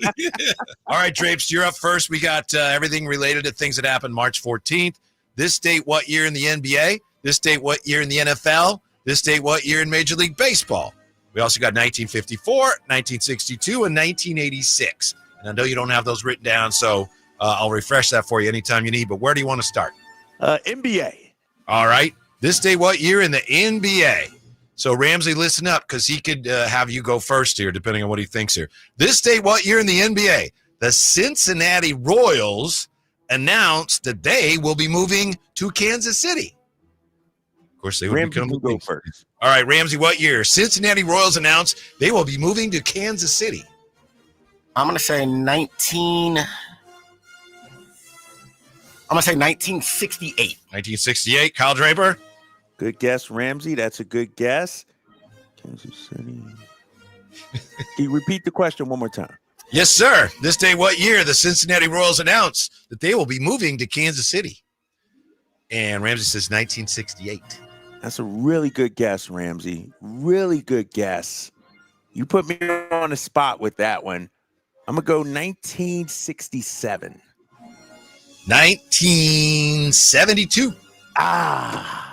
All right, Drapes, you're up first. We got everything related to things that happened March 14th. This date, what year in the NBA? This date, what year in the NFL? This date, what year in Major League Baseball? We also got 1954, 1962, and 1986. And I know you don't have those written down, so I'll refresh that for you anytime you need. But where do you want to start? NBA. All right. This day, what year in the NBA? So, Ramsey, listen up because he could have you go first here, depending on what he thinks here. This day, what year in the NBA? The Cincinnati Royals announced that they will be moving to Kansas City. Of course, they would Ramsey become can go first. All right, Ramsey, what year? Cincinnati Royals announced they will be moving to Kansas City. I'm going to say 1968. 1968. Kyle Draper. Good guess, Ramsey. That's a good guess. Kansas City. Can you repeat the question one more time? Yes, sir. This day, what year? The Cincinnati Royals announced that they will be moving to Kansas City. And Ramsey says 1968. That's a really good guess, Ramsey. Really good guess. You put me on the spot with that one. I'm going to go 1967. 1972.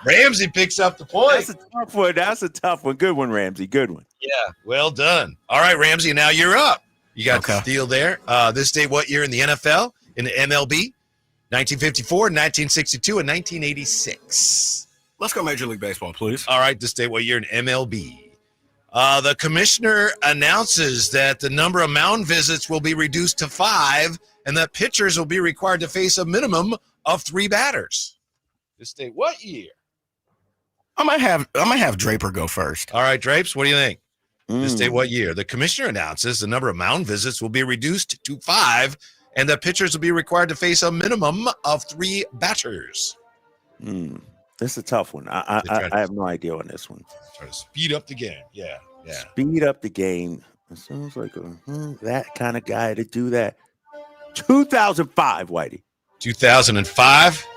Ramsey picks up the point. That's a tough one. That's a tough one. Good one, Ramsey. Good one. Yeah, well done. All right, Ramsey, now you're up. You got the steal there. This day, what year in the NFL, in the MLB? 1954, 1962, and 1986. Let's go Major League Baseball, please. All right, this day, what year in MLB? The commissioner announces that the number of mound visits will be reduced to 5 and that pitchers will be required to face a minimum of 3 batters. This day, what year? I might have Draper go first. All right, Drapes, what do you think? This day, what year? The commissioner announces the number of mound visits will be reduced to 5 and that pitchers will be required to face a minimum of 3 batters. This is a tough one. I have no idea on this one. Try to speed up the game. Yeah. Speed up the game. It sounds like that kind of guy to do that. 2005, Whitey. 2005?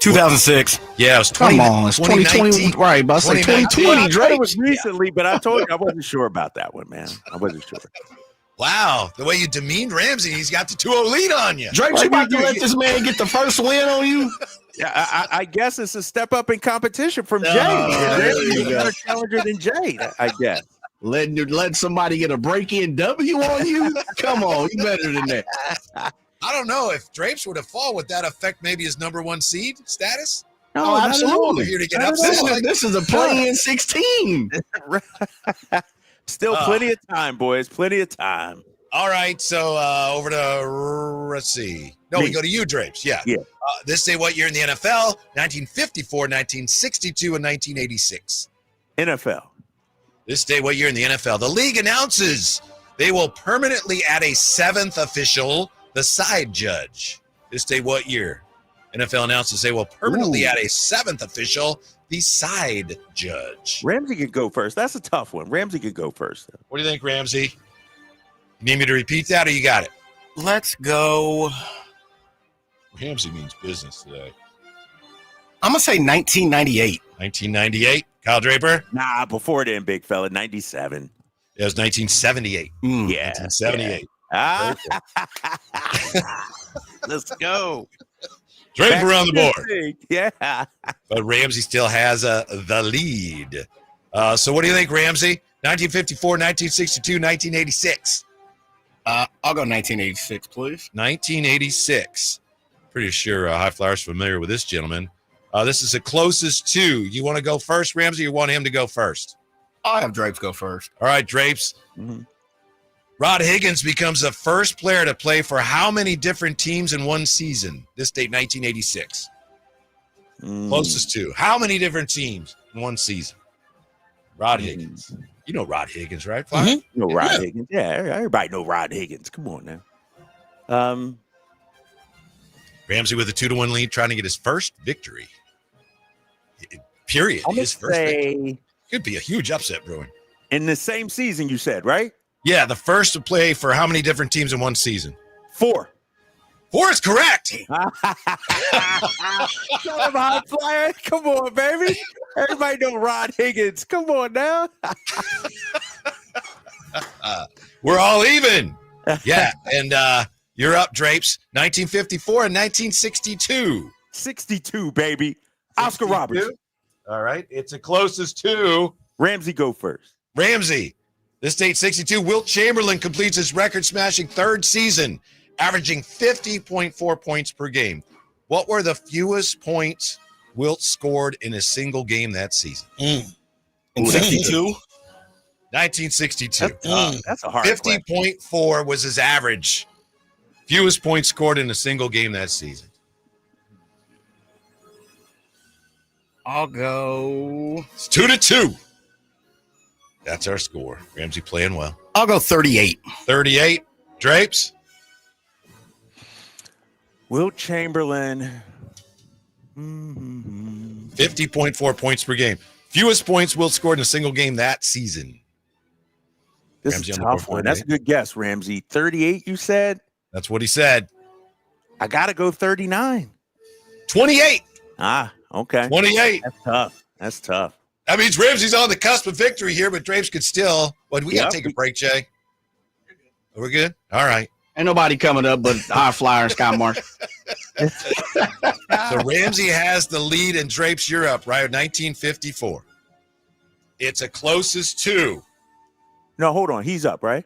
2006. Yeah, it was 20. Come on, it's 2020. Right, but I said 2020, Drake. It was recently, but I told you I wasn't sure about that one, man. I wasn't sure. Wow, the way you demeaned Ramsey, he's got the 2-0 lead on you. Drake, you about to let this man get the first win on you? Yeah, I guess it's a step up in competition from Jay. He's a better challenger than Jay, I guess. Letting somebody get a break-in W on you? Come on, you better than that. I don't know if Drapes would have fallen. Would that affect maybe his number 1 seed status? No, absolutely. Here to get upset. This is a play-in 16. Still plenty of time, boys. Plenty of time. All right, so over to, let's see. No, we go to you, Drapes. Yeah. This day, what year in the NFL? 1954, 1962, and 1986. NFL. This day, what year in the NFL? The league announces they will permanently add a 7th official, the side judge. This day, what year? NFL announces they will permanently add a 7th official, the side judge. Ramsey could go first. That's a tough one. Ramsey could go first. What do you think, Ramsey? You need me to repeat that, or you got it? Let's go. Ramsey means business today. I'm going to say 1998. 1998. Kyle Draper? Nah, before then, big fella. 97. It was 1978. Yeah. 1978. Yeah. Let's go. Draper on the board. Yeah. But Ramsey still has the lead. So what do you think, Ramsey? 1954, 1962, 1986. I'll go 1986, please. 1986. Pretty sure High Flyer's familiar with this gentleman. This is the closest to. You want to go first, Ramsey, or you want him to go first? I'll have Drapes go first. All right, Drapes. Rod Higgins becomes the first player to play for how many different teams in one season? This date, 1986. Closest to. How many different teams in one season? Rod Higgins. You know Rod Higgins, right? You know Rod Higgins. Yeah, everybody know Rod Higgins. Come on now. Ramsey with a 2-1 lead, trying to get his first victory. Period. I'm His first victory. say Could be a huge upset brewing. in the same season, you said, right? Yeah, the first to play for how many different teams in one season? 4. 4 is correct. Shut up, High Flyer. Come on, baby. Everybody know Rod Higgins. Come on now. We're all even. Yeah, and you're up, Drapes. 1954 and 1962. 62, baby. Oscar 62? Roberts. All right, it's the closest to. Ramsey, go first. Ramsey. This date, 62. Wilt Chamberlain completes his record-smashing 3rd season, averaging 50.4 points per game. What were the fewest points Wilt scored in a single game that season? In 62? 1962. That's a hard 50.4 was his average. Fewest points scored in a single game that season. I'll go. It's 2-2. That's our score. Ramsey playing well. I'll go 38. 38. Drapes? Wilt Chamberlain. 50.4 points per game. Fewest points Wilt scored in a single game that season. This is a tough one. That's a good guess, Ramsey. 38, you said? That's what he said. I got to go 39. 28. Okay. 28. That's tough. That means Ramsey's on the cusp of victory here, but Drapes could still. Well, we got to take a break, Jay. We're good? All right. Ain't nobody coming up but our flyer and Scott Marsh. So Ramsey has the lead in Drapes. You're up, right? 1954. It's a closest two. No, hold on. He's up, right?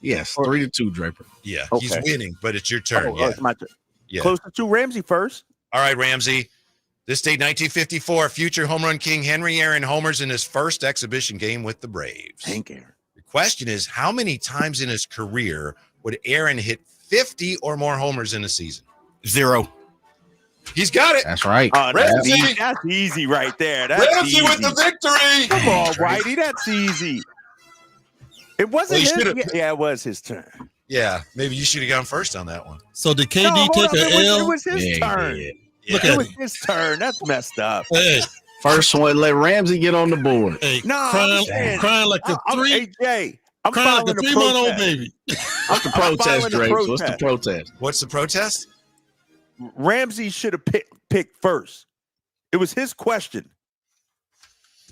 Yes, 3-2, Draper. Yeah, Okay. he's winning, but it's your turn. It's my turn. Yeah. Closest to Ramsey first. All right, Ramsey. This date, 1954, future home run king Henry Aaron homers in his first exhibition game with the Braves. Hank Aaron. The question is, how many times in his career would Aaron hit 50 or more homers in a season? 0. He's got it. That's right. Ramsey. That's easy right there. That's Ramsey easy. with the victory. Come on, Whitey. That's easy. It wasn't Well, his. Yeah, it was his turn. Yeah, maybe you should have gone first on that one. So did KD hold take on, an it L? was his turn. Look It at was him. his turn. That's messed up. Hey, First one, let Ramsey get on the board. hey, No, crying like the three, AJ. I'm crying like filing the a 3-month-old protest. baby. What's the filing protest, a Drapes? What's the protest. protest? What's the protest? Ramsey should have picked first. It was his question.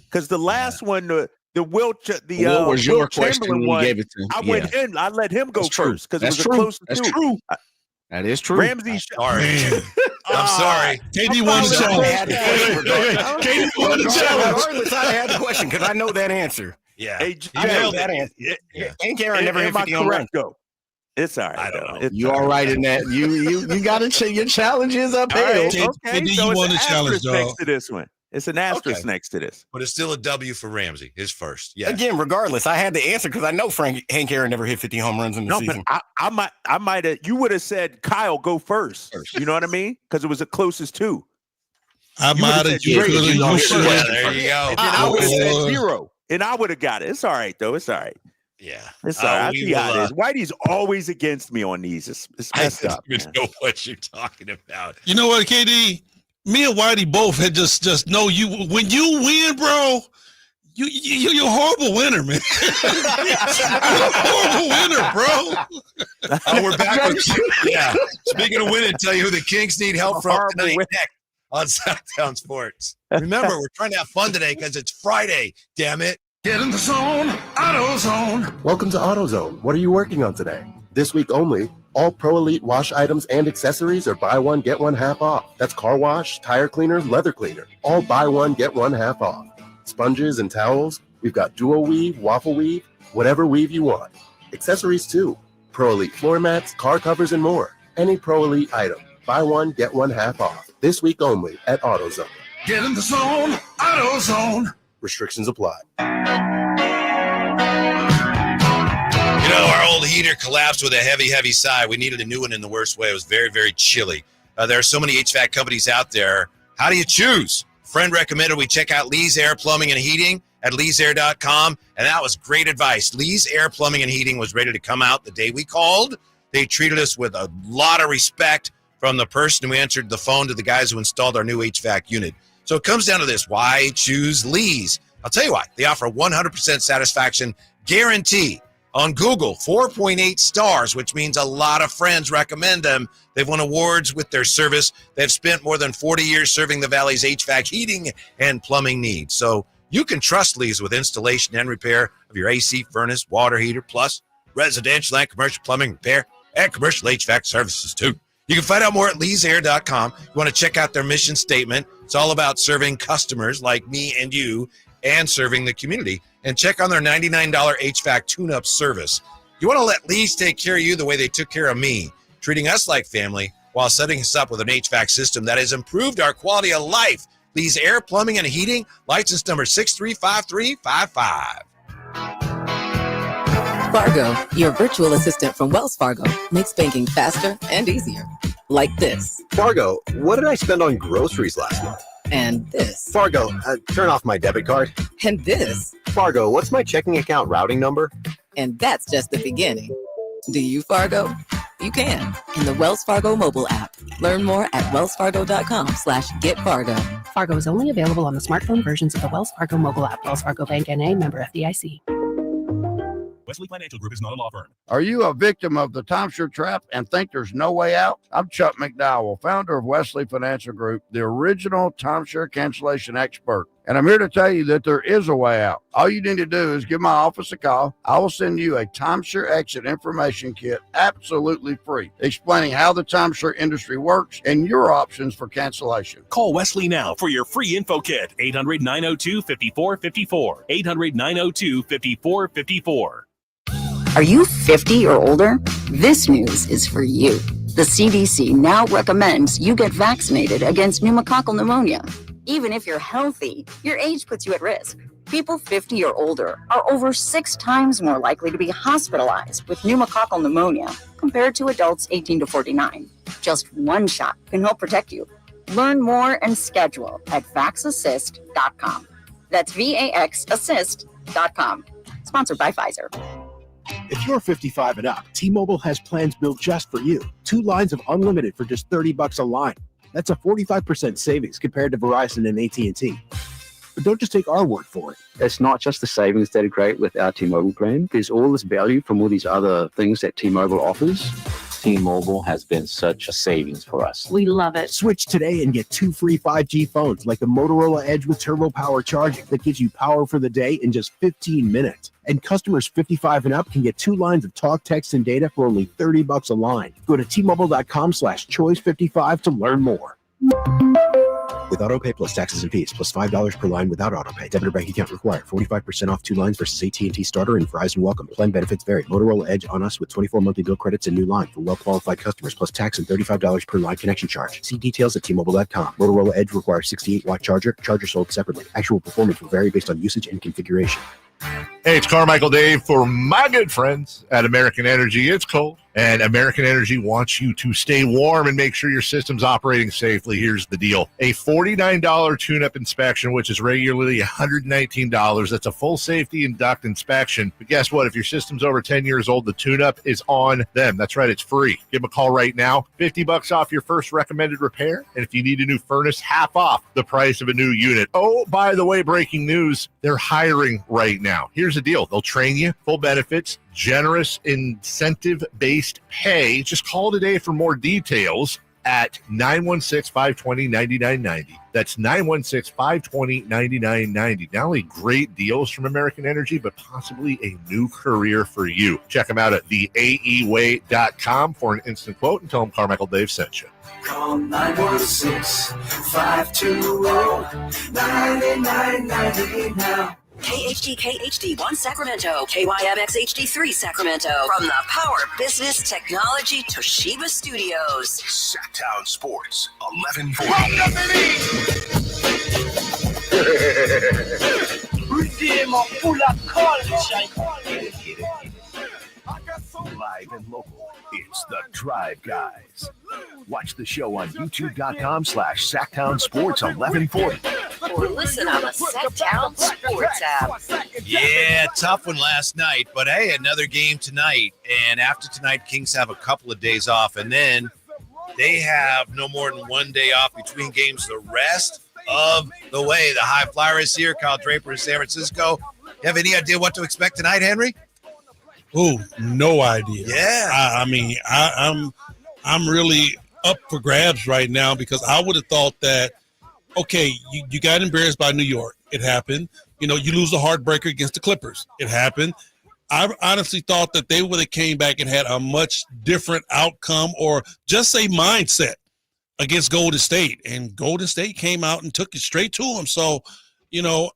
Because the last one, the Wilt, What was your Wilt question Chamberlain when one, you gave it to him? I went in. I let him go That's true. first because it That's was true. a close That's two. true. That is true. Ramsey. Sorry. I'm sorry. KD won the filing a challenge. KD won the challenge. Regardless, I had the question because I know that answer. Yeah. AJ, I know that answer. Hank Aaron never hit 50 home runs. Go. It's all right. I don't know. It's You all all right in that? You got to your challenges up All right, there. okay. KD, So you it's won an the challenge, asterisk dog. next to this one. It's an asterisk Okay. next to this. But it's still a W for Ramsey, his first. Yeah. Again, regardless, I had the answer because I know Hank Aaron never hit 50 home runs in the No, season. but I might have. You would have said Kyle go first. You know what I mean? Because it was the closest two. I You might would've have said Drake if you don't hit should the have. There you go. And then I would have said Oh. 0, and I would have got it. It's all right though. It's all right. Yeah. It's all right. I we see how will, it is. Whitey's always against me on these. It's I messed don't up. even man. know what you're talking about. You know what, KD? Me and Whitey both had just know you when you win, bro. You're a horrible winner, man. You're a horrible winner, bro. Oh, we're back with yeah. Speaking of winning, tell you who the Kings need help from Horrible tonight winner. next on Southtown Sports. Remember, we're trying to have fun today because it's Friday. Damn it. Get in the zone, AutoZone. Welcome to AutoZone. What are you working on today? This week only, all Pro Elite wash items and accessories are buy one, get one half off. That's car wash, tire cleaner, leather cleaner. All buy one, get one half off. Sponges and towels, we've got dual weave, waffle weave, whatever weave you want. Accessories too. Pro Elite floor mats, car covers, and more. Any Pro Elite item, buy one, get one half off. This week only at AutoZone. Get in the zone, AutoZone. Restrictions apply. You know, our old heater collapsed with a heavy, heavy sigh. We needed a new one in the worst way. It was very, very chilly. There are so many HVAC companies out there. How do you choose? Friend recommended we check out Lee's Air Plumbing and Heating at leesair.com, and that was great advice. Lee's Air Plumbing and Heating was ready to come out the day we called. They treated us with a lot of respect from the person who answered the phone to the guys who installed our new HVAC unit. So it comes down to this. Why choose Lee's? I'll tell you why. They offer 100% satisfaction guarantee. On Google, 4.8 stars, which means a lot of friends recommend them. They've won awards with their service. They've spent more than 40 years serving the Valley's HVAC heating and plumbing needs. So you can trust Lee's with installation and repair of your AC, furnace, water heater, plus residential and commercial plumbing repair and commercial HVAC services too. You can find out more at leesair.com. You want to check out their mission statement. It's all about serving customers like me and you and serving the community. And check on their $99 HVAC tune-up service. You want to let Lee's take care of you the way they took care of me, treating us like family while setting us up with an HVAC system that has improved our quality of life. Lee's Air, Plumbing, and Heating, license number 635355. Fargo, your virtual assistant from Wells Fargo, makes banking faster and easier. Like this. Fargo, what did I spend on groceries last month? And this. Fargo, turn off my debit card. And this. Fargo, what's my checking account routing number? And that's just the beginning. Do you, Fargo? You can in the Wells Fargo mobile app. Learn more at wellsfargo.com/getfargo. Fargo is only available on the smartphone versions of the Wells Fargo mobile app. Wells Fargo Bank N.A., member FDIC. Wesley Financial Group is not a law firm. Are you a victim of the timeshare trap and think there's no way out? I'm Chuck McDowell, founder of Wesley Financial Group, the original timeshare cancellation expert. And I'm here to tell you that there is a way out. All you need to do is give my office a call. I will send you a timeshare exit information kit absolutely free, explaining how the timeshare industry works and your options for cancellation. Call Wesley now for your free info kit. 800-902-5454. 800-902-5454. Are you 50 or older? This news is for you. The CDC now recommends you get vaccinated against pneumococcal pneumonia. Even if you're healthy, your age puts you at risk. People 50 or older are over 6 times more likely to be hospitalized with pneumococcal pneumonia compared to adults 18 to 49. Just one shot can help protect you. Learn more and schedule at vaxassist.com. That's VAXassist.com. Sponsored by Pfizer. If you're 55 and up, T-Mobile has plans built just for you. 2 lines of unlimited for just $30 a line. That's a 45% savings compared to Verizon and AT&T. But don't just take our word for it. It's not just the savings that are great with our T-Mobile plan. There's all this value from all these other things that T-Mobile offers. T-Mobile has been such a savings for us. We love it. Switch today and get 2 free 5G phones like the Motorola Edge with Turbo Power charging that gives you power for the day in just 15 minutes. And customers 55 and up can get 2 lines of talk, text, and data for only $30 a line. Go to T-Mobile.com/choice55 to learn more. With AutoPay plus taxes and fees, plus $5 per line without AutoPay. Debit or bank account required. 45% off 2 lines versus AT&T Starter and Verizon Welcome. Plan benefits vary. Motorola Edge on us with 24 monthly bill credits and new line for well-qualified customers, plus tax and $35 per line connection charge. See details at T-Mobile.com. Motorola Edge requires 68-watt charger. Charger sold separately. Actual performance will vary based on usage and configuration. Hey, it's Carmichael Dave for my good friends at American Energy. It's cold, and American Energy wants you to stay warm and make sure your system's operating safely. Here's the deal. A $49 tune-up inspection, which is regularly $119. That's a full safety and duct inspection. But guess what? If your system's over 10 years old, the tune-up is on them. That's right. It's free. Give them a call right now. $50 off your first recommended repair. And if you need a new furnace, half off the price of a new unit. Oh, by the way, breaking news, they're hiring right now. Here's the deal. They'll train you, full benefits, generous incentive-based pay. Just call today for more details at 916-520-9990. That's 916-520-9990. Not only great deals from American Energy, but possibly a new career for you. Check them out at theaeway.com for an instant quote and tell them Carmichael Dave sent you. Call 916-520-9990 now. KHD-KHD1 Sacramento, KYMX HD3 Sacramento. From the Power Business Technology Toshiba Studios. Sacktown Sports, 1140. Redeemer full of culture. Live and local, it's the Drive Guys. Watch the show on youtube.com/Sacktown Sports 1140. Or listen on the Sacktown Sports app. Yeah, tough one last night, but hey, another game tonight. And after tonight, Kings have a couple of days off, and then they have no more than 1 day off between games the rest of the way. The High Flyer is here. Kyle Draper in San Francisco. You have any idea what to expect tonight, Henry? Oh, no idea. Yeah. I'm really up for grabs right now because I would have thought that, okay, you got embarrassed by New York. It happened. You know, you lose a heartbreaker against the Clippers. It happened. I honestly thought that they would have came back and had a much different outcome or just say mindset against Golden State. And Golden State came out and took it straight to them. So, you know,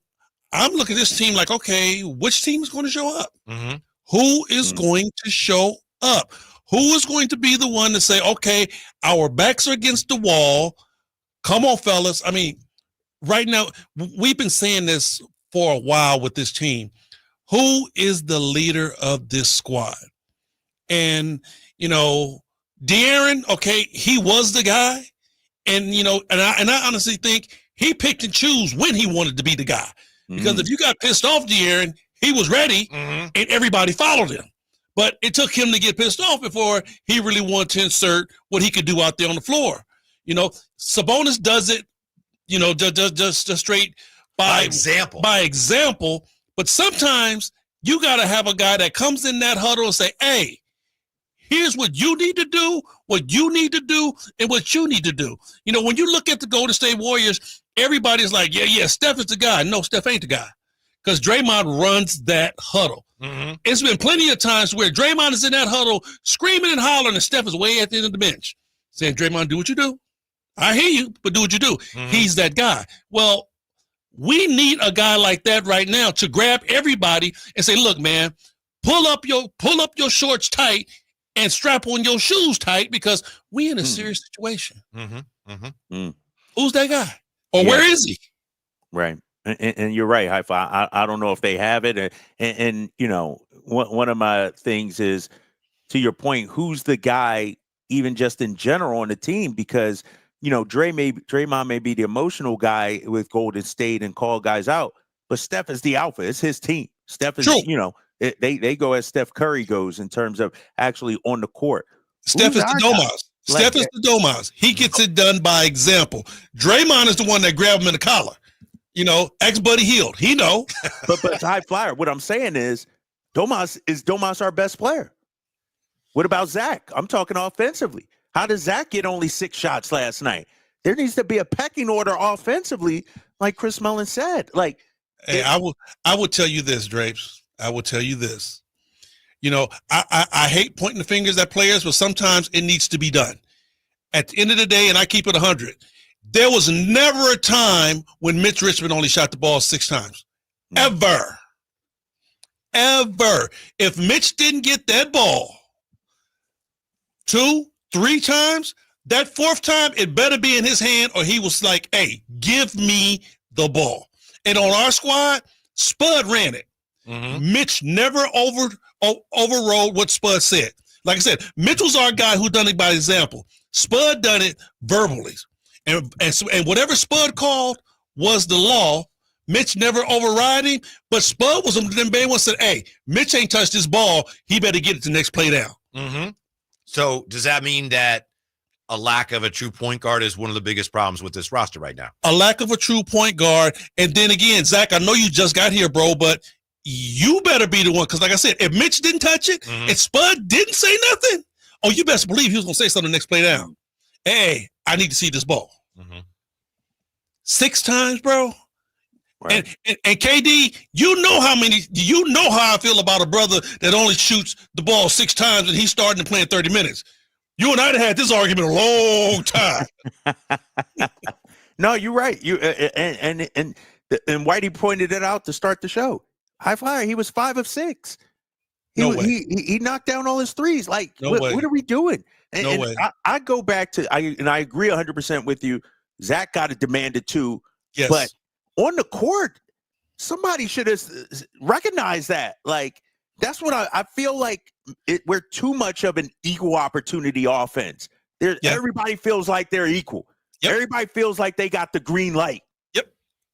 I'm looking at this team like, okay, which team is going to show up? Mm-hmm. Who is going to show up? Who is going to be the one to say, okay, our backs are against the wall. Come on, fellas. I mean, right now, we've been saying this for a while with this team. Who is the leader of this squad? And, De'Aaron, okay, he was the guy. And, and I honestly think he picked and chose when he wanted to be the guy. Because if you got pissed off De'Aaron, he was ready and everybody followed him. But it took him to get pissed off before he really wanted to insert what he could do out there on the floor. Sabonis does it, just straight by example. But sometimes you got to have a guy that comes in that huddle and say, hey, here's what you need to do, what you need to do, and what you need to do. When you look at the Golden State Warriors, everybody's like, yeah, Steph is the guy. No, Steph ain't the guy. Because Draymond runs that huddle. It's been plenty of times where Draymond is in that huddle screaming and hollering, and Steph is way at the end of the bench saying, Draymond, do what you do. I hear you, but do what you do. He's that guy. Well, we need a guy like that right now to grab everybody and say, look, man, pull up your shorts tight and strap on your shoes tight because we in a serious situation. Who's that guy? Or where is he? Right. And you're right, Hi-Fi. I don't know if they have it. And one of my things is, to your point, who's the guy, even just in general on the team? Because, Draymond may be the emotional guy with Golden State and call guys out, but Steph is the alpha. It's his team. Steph is, they go as Steph Curry goes in terms of actually on the court. Steph is the Domas. Steph is the Domas. He gets it done by example. Draymond is the one that grabbed him in the collar. Ex-Buddy Hield. He know. but High Flyer, what I'm saying is Domas our best player? What about Zach? I'm talking offensively. How does Zach get only 6 shots last night? There needs to be a pecking order offensively, like Chris Mullin said. Hey, I will tell you this, Drapes. I will tell you this. I hate pointing the fingers at players, but sometimes it needs to be done. At the end of the day, and I keep it 100, there was never a time when Mitch Richmond only shot the ball 6 times. Ever. If Mitch didn't get that ball 2, 3 times, that 4th time, it better be in his hand, or he was like, hey, give me the ball. And on our squad, Spud ran it. Mitch never overrode what Spud said. Like I said, Mitch was our guy who done it by example. Spud done it verbally. And whatever Spud called was the law. Mitch never override him, but Spud was the main one said, hey, Mitch ain't touched this ball. He better get it to the next play down. So does that mean that a lack of a true point guard is one of the biggest problems with this roster right now? A lack of a true point guard. And then again, Zach, I know you just got here, bro, but you better be the one. Because like I said, if Mitch didn't touch it and Spud didn't say nothing, oh, you best believe he was going to say something the next play down. Hey, I need to see this ball. 6 times, bro. Right. And KD, you know how I feel about a brother that only shoots the ball 6 times and he's starting to play in 30 minutes. You and I had this argument a long time. No, you're right. You and Whitey pointed it out to start the show. High Flyer, he was 5 of 6. He knocked down all his threes. Like, what are we doing? And way. I go back to I agree 100% with you. Zach got it demanded too. Yes. But on the court, somebody should have recognized that. Like, that's what I feel like. We're too much of an equal opportunity offense. Everybody feels like they're equal. Everybody feels like they got the green light.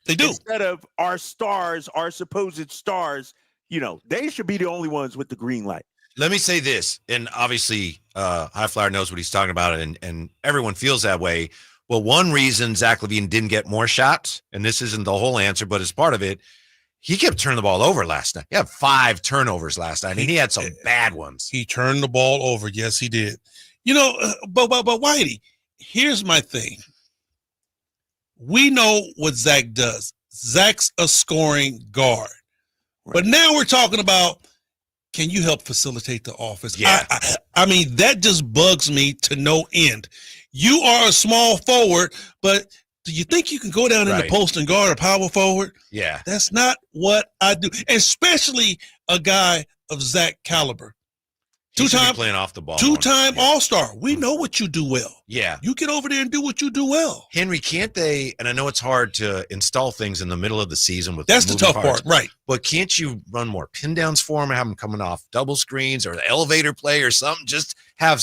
They do. Instead of our stars, our supposed stars, they should be the only ones with the green light. Let me say this, and obviously High Flyer knows what he's talking about, and everyone feels that way. Well, one reason Zach LaVine didn't get more shots, and this isn't the whole answer, but it's part of it, he kept turning the ball over last night. He had 5 turnovers last night, and he had some bad ones. He turned the ball over. Yes, he did. But Whitey, here's my thing. We know what Zach does. Zach's a scoring guard. Right. But now we're talking about, can you help facilitate the offense? Yeah. I mean, that just bugs me to no end. You are a small forward, but do you think you can go down in the post and guard a power forward? Yeah. That's not what I do, especially a guy of Zach caliber. He should be Two-time playing off the ball. Two-time All-Star. We know what you do well. Yeah. You get over there and do what you do well. Henry, can't they, and I know it's hard to install things in the middle of the season with That's the moving tough parts, part, right. But can't you run more pin downs for them, have them coming off double screens or the elevator play or something? Just have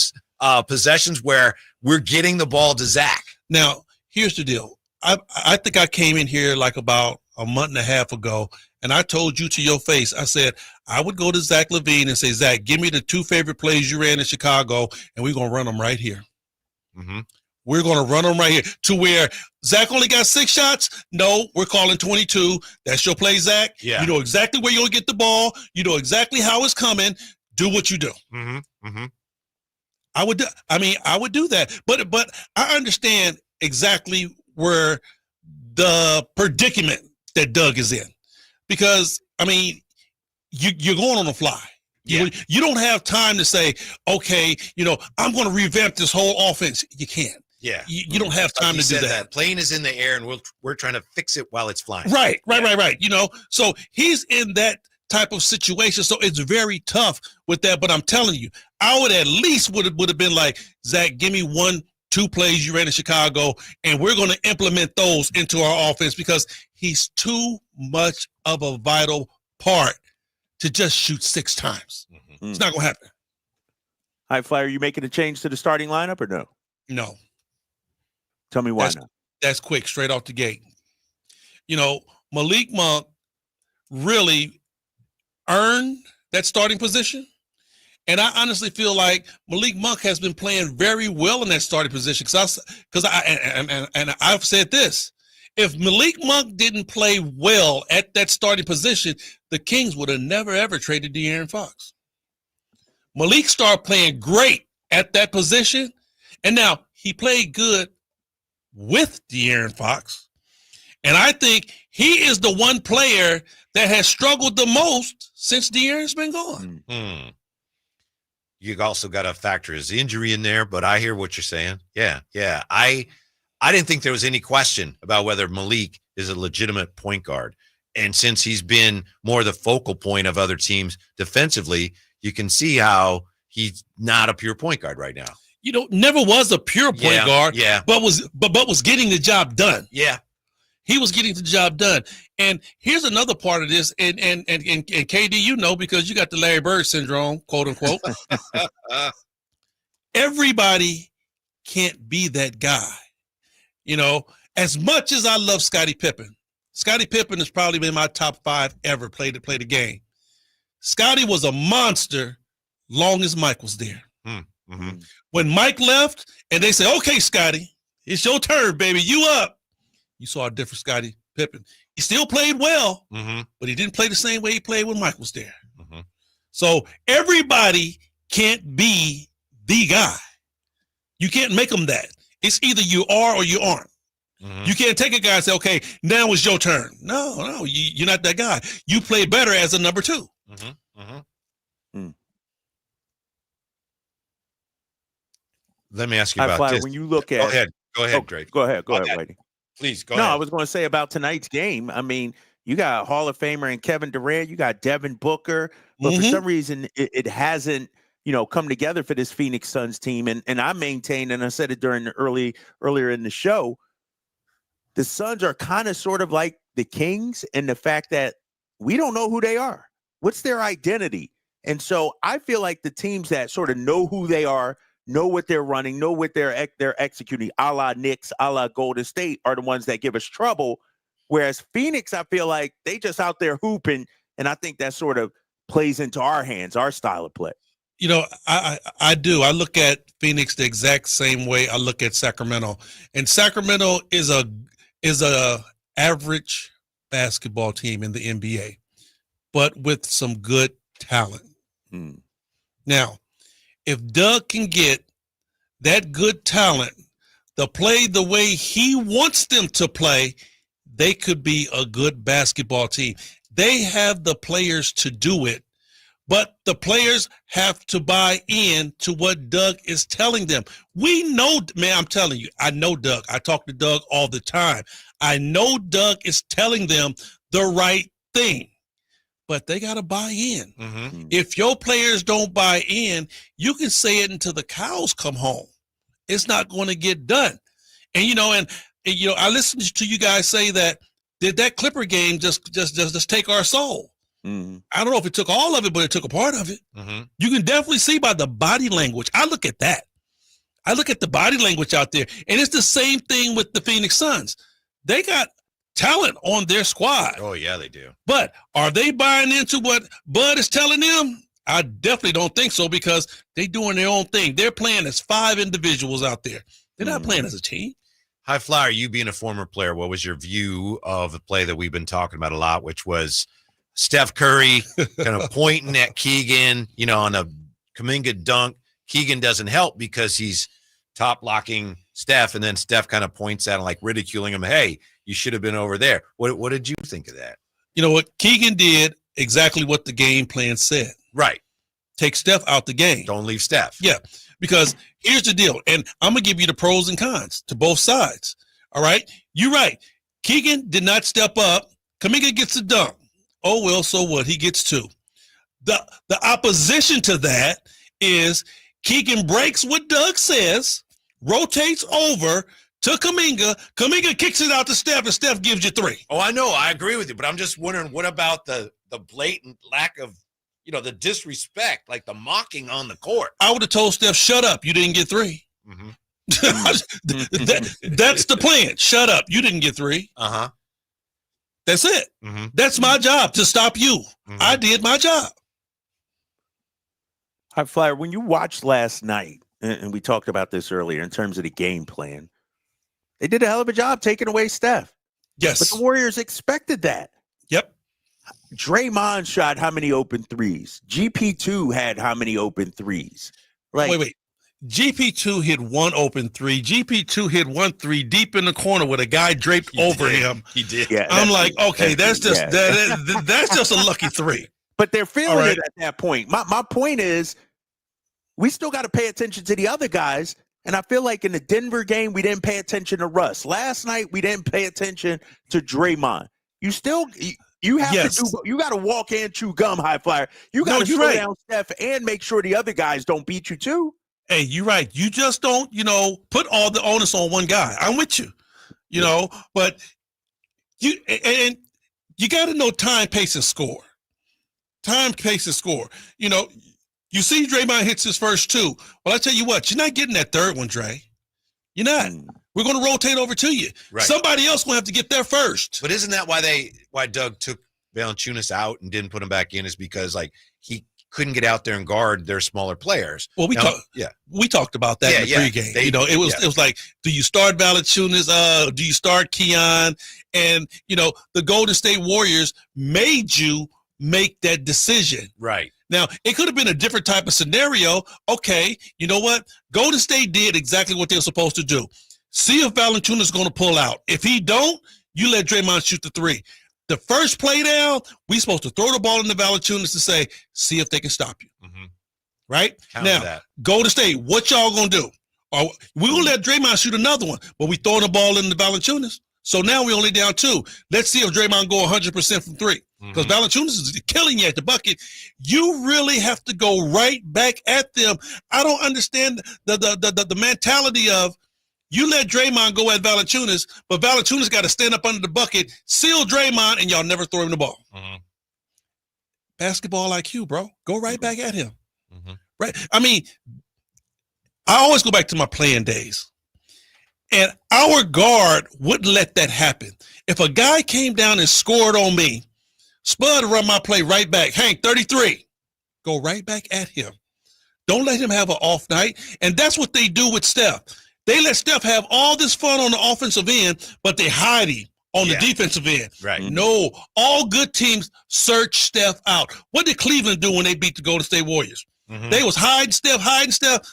possessions where we're getting the ball to Zach. Now, here's the deal. I think I came in here like about a month and a half ago, and I told you to your face, I said, I would go to Zach LaVine and say, Zach, give me the 2 favorite plays you ran in Chicago, and we're going to run them right here. Mm-hmm. We're going to run them right here to where Zach only got 6 shots. No, we're calling 22. That's your play, Zach. Yeah. You know exactly where you're going to get the ball. You know exactly how it's coming. Do what you do. Mm-hmm. Mm-hmm. I would do that. But I understand exactly where the predicament that Doug is in. Because, I mean, you're going on the fly. You don't have time to say, okay, I'm going to revamp this whole offense. You can't. Yeah. You don't have time to do that. Plane is in the air, and we're trying to fix it while it's flying. Right. So he's in that type of situation. So it's very tough with that. But I'm telling you, I would at least would have been like, Zach, give me 1-2 plays you ran in Chicago, and we're going to implement those into our offense because he's too much of a vital part to just shoot 6 times. Mm-hmm. It's not going to happen. High Flyer, you making a change to the starting lineup or no? No. Tell me why not. That's quick, straight off the gate. Malik Monk really earned that starting position. And I honestly feel like Malik Monk has been playing very well in that starting position because I've said this. If Malik Monk didn't play well at that starting position, the Kings would have never, ever traded De'Aaron Fox. Malik started playing great at that position, and now he played good with De'Aaron Fox. And I think he is the one player that has struggled the most since De'Aaron's been gone. Mm-hmm. You also got to factor his injury in there, but I hear what you're saying. Yeah. I didn't think there was any question about whether Malik is a legitimate point guard. And since he's been more the focal point of other teams defensively, you can see how he's not a pure point guard right now. Never was a pure point guard, but was getting the job done. Yeah. He was getting the job done. And here's another part of this, and KD, because you got the Larry Bird syndrome, quote unquote. Everybody can't be that guy. As much as I love Scottie Pippen has probably been my top 5 ever played the game. Scottie was a monster long as Mike was there. Mm-hmm. When Mike left and they said, okay, Scottie, it's your turn, baby. You up. You saw a different Scottie Pippen. He still played well, but he didn't play the same way he played when Mike was there. Mm-hmm. So everybody can't be the guy. You can't make them that. It's either you are or you aren't. Mm-hmm. You can't take a guy and say, okay, now it's your turn. No, you're not that guy. You play better as a number 2. Mm-hmm. Mm-hmm. Mm. Let me ask you about this. When you look at Go ahead, Drake. Go ahead, Whitey. Please, go ahead. No, I was going to say about tonight's game. I mean, you got Hall of Famer and Kevin Durant. You got Devin Booker. But for some reason, it hasn't, come together for this Phoenix Suns team. And I maintain, and I said it during earlier in the show, the Suns are kind of sort of like the Kings in the fact that we don't know who they are. What's their identity? And so I feel like the teams that sort of know who they are, know what they're running, know what they're executing, a la Knicks, a la Golden State, are the ones that give us trouble. Whereas Phoenix, I feel like they just out there hooping, and I think that sort of plays into our hands, our style of play. I do. I look at Phoenix the exact same way I look at Sacramento, and Sacramento is a average basketball team in the NBA, but with some good talent. Now, if Doug can get that good talent to play the way he wants them to play, they could be a good basketball team. They have the players to do it, but the players have to buy in to what Doug is telling them. We know, man, I'm telling you, I know Doug. I talk to Doug all the time. I know Doug is telling them the right thing. but they got to buy in. Mm-hmm. If your players don't buy in, you can say it until the cows come home. It's not going to get done. And, I listened to you guys say that, did that Clipper game just take our soul? Mm-hmm. I don't know if it took all of it, but it took a part of it. Mm-hmm. You can definitely see by the body language. I look at that. I look at the body language out there, and it's the same thing with the Phoenix Suns. They got talent on their squad. Oh, yeah, they do. But are they buying into what Bud is telling them? I definitely don't think so, because they're doing their own thing. They're playing as 5 individuals out there. They're not playing as a team. High Flyer, you being a former player, what was your view of the play that we've been talking about a lot, which was Steph Curry kind of pointing at Keegan, on a Kuminga dunk. Keegan doesn't help because he's top locking Steph, and then Steph kind of points at him, like ridiculing him. Hey, you should have been over there. What did you think of that? You know what? Keegan did exactly what the game plan said. Right. Take Steph out the game. Don't leave Steph. Yeah, because here's the deal, and I'm going to give you the pros and cons to both sides. All right? You're right. Keegan did not step up. Kuminga gets the dunk. Oh, well, so what? He gets 2. The opposition to that is Keegan breaks what Doug says, rotates over to Kuminga. Kuminga kicks it out to Steph, and Steph gives you 3. Oh, I know. I agree with you, but I'm just wondering, what about the blatant lack of, the disrespect, like the mocking on the court? I would have told Steph, shut up. You didn't get 3. Mm-hmm. That's the plan. Shut up. You didn't get 3. Uh-huh. That's it. Mm-hmm. That's my job, to stop you. Mm-hmm. I did my job. High Flyer, when you watched last night, and we talked about this earlier in terms of the game plan, they did a hell of a job taking away Steph. Yes. But the Warriors expected that. Yep. Draymond shot how many open threes? GP2 had how many open threes? Like, Wait. GP2 hit 1 open 3. GP2 hit 1 3 deep in the corner with a guy draped over him. He did. Yeah, I'm like, okay, that's just a lucky 3. But they're feeling Right. it at that point. My point is, we still got to pay attention to the other guys. And I feel like in the Denver game, we didn't pay attention to Russ. Last night, we didn't pay attention to Draymond. You have to do. You got to walk and chew gum, High Flyer. You got to slow down Steph and make sure the other guys don't beat you too. Hey, you're right. You just don't, put all the onus on one guy. I'm with you, but you got to know time, pace, and score. Time, pace, and score. You see Draymond hits his first 2. Well, I tell you what, you're not getting that third one, Dre. You're not. We're going to rotate over to you. Right. Somebody else going to have to get there first. But isn't that why Doug took Valanciunas out and didn't put him back in, is because he couldn't get out there and guard their smaller players. Well, we talked about that in the pregame. It was like, do you start Valanciunas? Do you start Keon? And the Golden State Warriors made you make that decision. Right. Now, it could have been a different type of scenario. Okay, you know what? Golden State did exactly what they were supposed to do. See if Valanciunas is going to pull out. If he don't, you let Draymond shoot the 3. The first play down, we supposed to throw the ball into Valanciunas to say, see if they can stop you. Mm-hmm. Right? Counter now, that. Golden State, what y'all going to do? We're going to let Draymond shoot another one, but we throwing the ball into Valanciunas. So now we only down 2. Let's see if Draymond go 100% from 3. Because Valanciunas is killing you at the bucket. You really have to go right back at them. I don't understand the mentality of, you let Draymond go at Valanciunas, but Valanciunas got to stand up under the bucket, seal Draymond, and y'all never throw him the ball. Mm-hmm. Basketball IQ, bro. Go right back at him. Mm-hmm. Right? I mean, I always go back to my playing days. And our guard wouldn't let that happen. If a guy came down and scored on me, Spud run my play right back. Hank, 33. Go right back at him. Don't let him have an off night. And that's what they do with Steph. They let Steph have all this fun on the offensive end, but they hide him on the defensive end. Right. No, all good teams search Steph out. What did Cleveland do when they beat the Golden State Warriors? Mm-hmm. They was hiding Steph.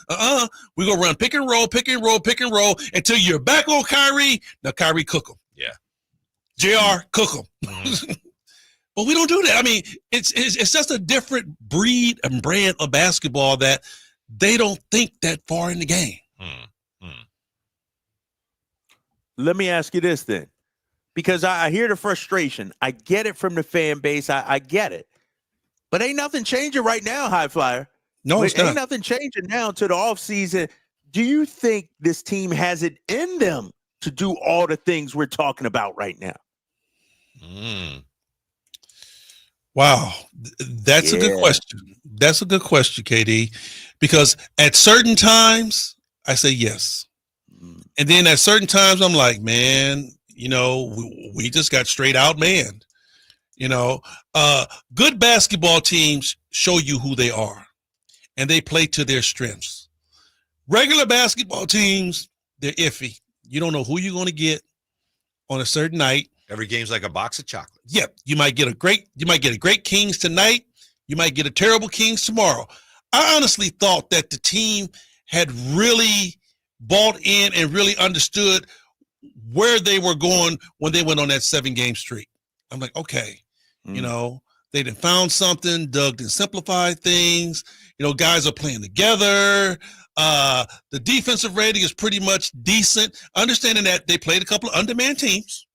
We're going to run pick and roll until you're back on Kyrie. Now, Kyrie, cook him. Yeah. JR, cook him. Mm-hmm. But we don't do that. I mean, it's just a different breed and brand of basketball that they don't think that far in the game. Let me ask you this then, because I hear the frustration. I get it from the fan base. I get it. But ain't nothing changing right now, High Flyer. No, it's not. Ain't nothing changing now to the offseason. Do you think this team has it in them to do all the things we're talking about right now? Wow. That's a good question. That's a good question, KD, because at certain times I say yes. And then at certain times I'm like, man, we just got straight out manned. Good basketball teams show you who they are and they play to their strengths. Regular basketball teams, they're iffy. You don't know who you're going to get on a certain night. Every game's like a box of chocolates. Yeah, you might get a great Kings tonight. You might get a terrible Kings tomorrow. I honestly thought that the team had really bought in and really understood where they were going when they went on that 7-game streak. I'm like, okay, they done found something. Doug done simplified things. Guys are playing together. The defensive rating is pretty much decent. Understanding that they played a couple of undermanned teams.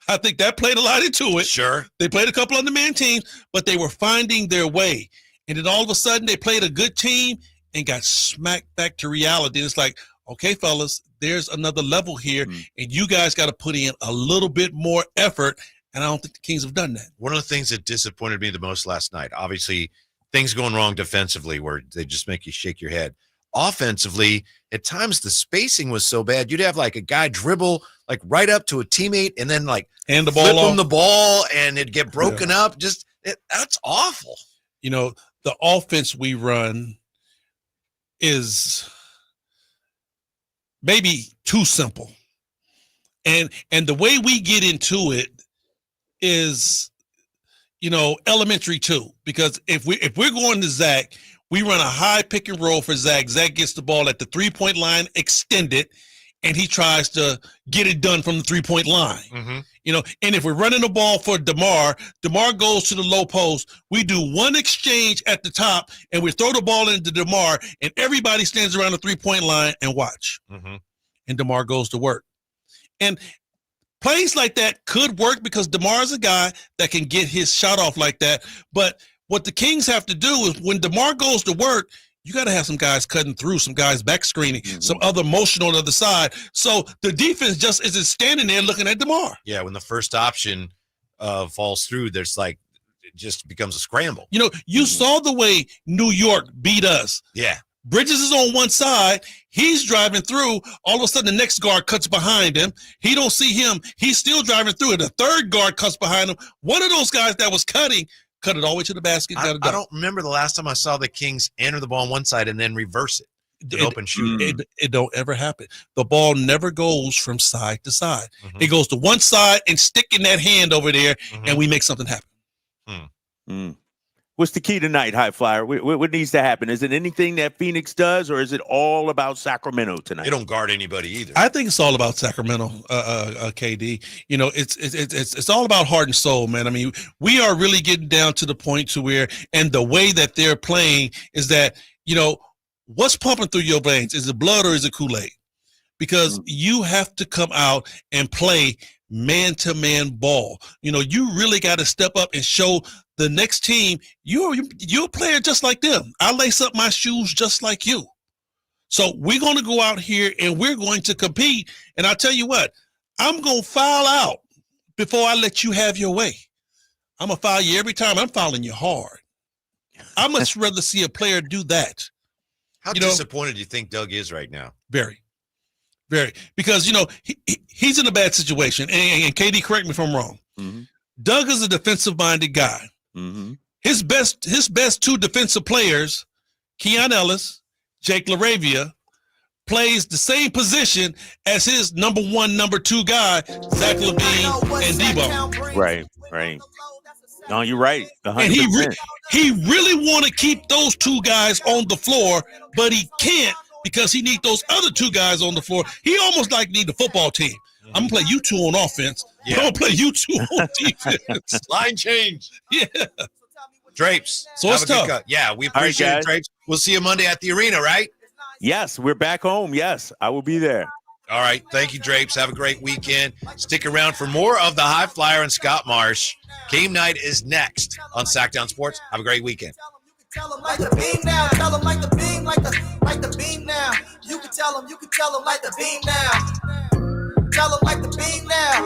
I think that played a lot into it. Sure. They played a couple of undermanned teams, but they were finding their way. And then all of a sudden they played a good team and got smacked back to reality. And it's like, okay, fellas, there's another level here, and you guys got to put in a little bit more effort. And I don't think the Kings have done that. One of the things that disappointed me the most last night, obviously things going wrong defensively where they just make you shake your head. Offensively, at times the spacing was so bad. You'd have like a guy dribble like right up to a teammate and then like hand the flip ball him the ball and it'd get broken up. That's awful. The offense we run is maybe too simple. And the way we get into it is, elementary too. Because if we're going to Zach, we run a high pick and roll for Zach. Zach gets the ball at the 3-point line extended, and he tries to get it done from the 3-point line. And if we're running the ball for DeMar goes to the low post. We do one exchange at the top, and we throw the ball into DeMar, and everybody stands around the 3-point line and watch. And DeMar goes to work. And plays like that could work because DeMar is a guy that can get his shot off like that. But what the Kings have to do is when DeMar goes to work, you got to have some guys cutting through, some guys back screening, some other motion on the other side. So the defense just isn't standing there looking at DeMar. Yeah, when the first option falls through, there's like it just becomes a scramble. You saw the way New York beat us. Yeah. Bridges is on one side. He's driving through. All of a sudden, the next guard cuts behind him. He don't see him. He's still driving through it. The third guard cuts behind him. One of those guys that was cutting cut it all the way to the basket. I don't remember the last time I saw the Kings enter the ball on one side and then reverse it. Open shoot. It don't ever happen. The ball never goes from side to side. It goes to one side and sticking that hand over there, and we make something happen. What's the key tonight, High Flyer? What needs to happen? Is it anything that Phoenix does, or is it all about Sacramento tonight? They don't guard anybody either. I think it's all about Sacramento, KD. It's all about heart and soul, man. I mean, we are really getting down to the point to where, and the way that they're playing is that, what's pumping through your veins? Is it blood or is it Kool-Aid? Because you have to come out and play man-to-man ball. You really got to step up and show the next team you're a player just like them. I lace up my shoes just like you. So we're going to go out here and we're going to compete. And I'll tell you what, I'm going to foul out before I let you have your way. I'm going to foul you every time. I'm fouling you hard. I much rather see a player do that. How disappointed do you think Doug is right now? Very. Very. Because, he's in a bad situation. And KD, correct me if I'm wrong. Doug is a defensive-minded guy. His best two defensive players, Keon Ellis, Jake LaRavia, plays the same position as his number one, number two guy, Zach LaVine and Debo. Right. No, you're right. 100%. And he really want to keep those two guys on the floor, but he can't because he need those other two guys on the floor. He almost like need the football team. I'm going to play you two on offense. Yeah. I'm going to play you two on defense. Line change. Yeah. Drapes. So it's tough. Yeah, we appreciate it, Drapes. We'll see you Monday at the arena, right? Yes, we're back home. Yes, I will be there. All right. Thank you, Drapes. Have a great weekend. Stick around for more of the High Flyer and Scott Marsh. Game night is next on Sacktown Sports. Have a great weekend. Tell them like the beam now. Tell them like the beam, like the beam now. You can tell them like the beam now. Tell them like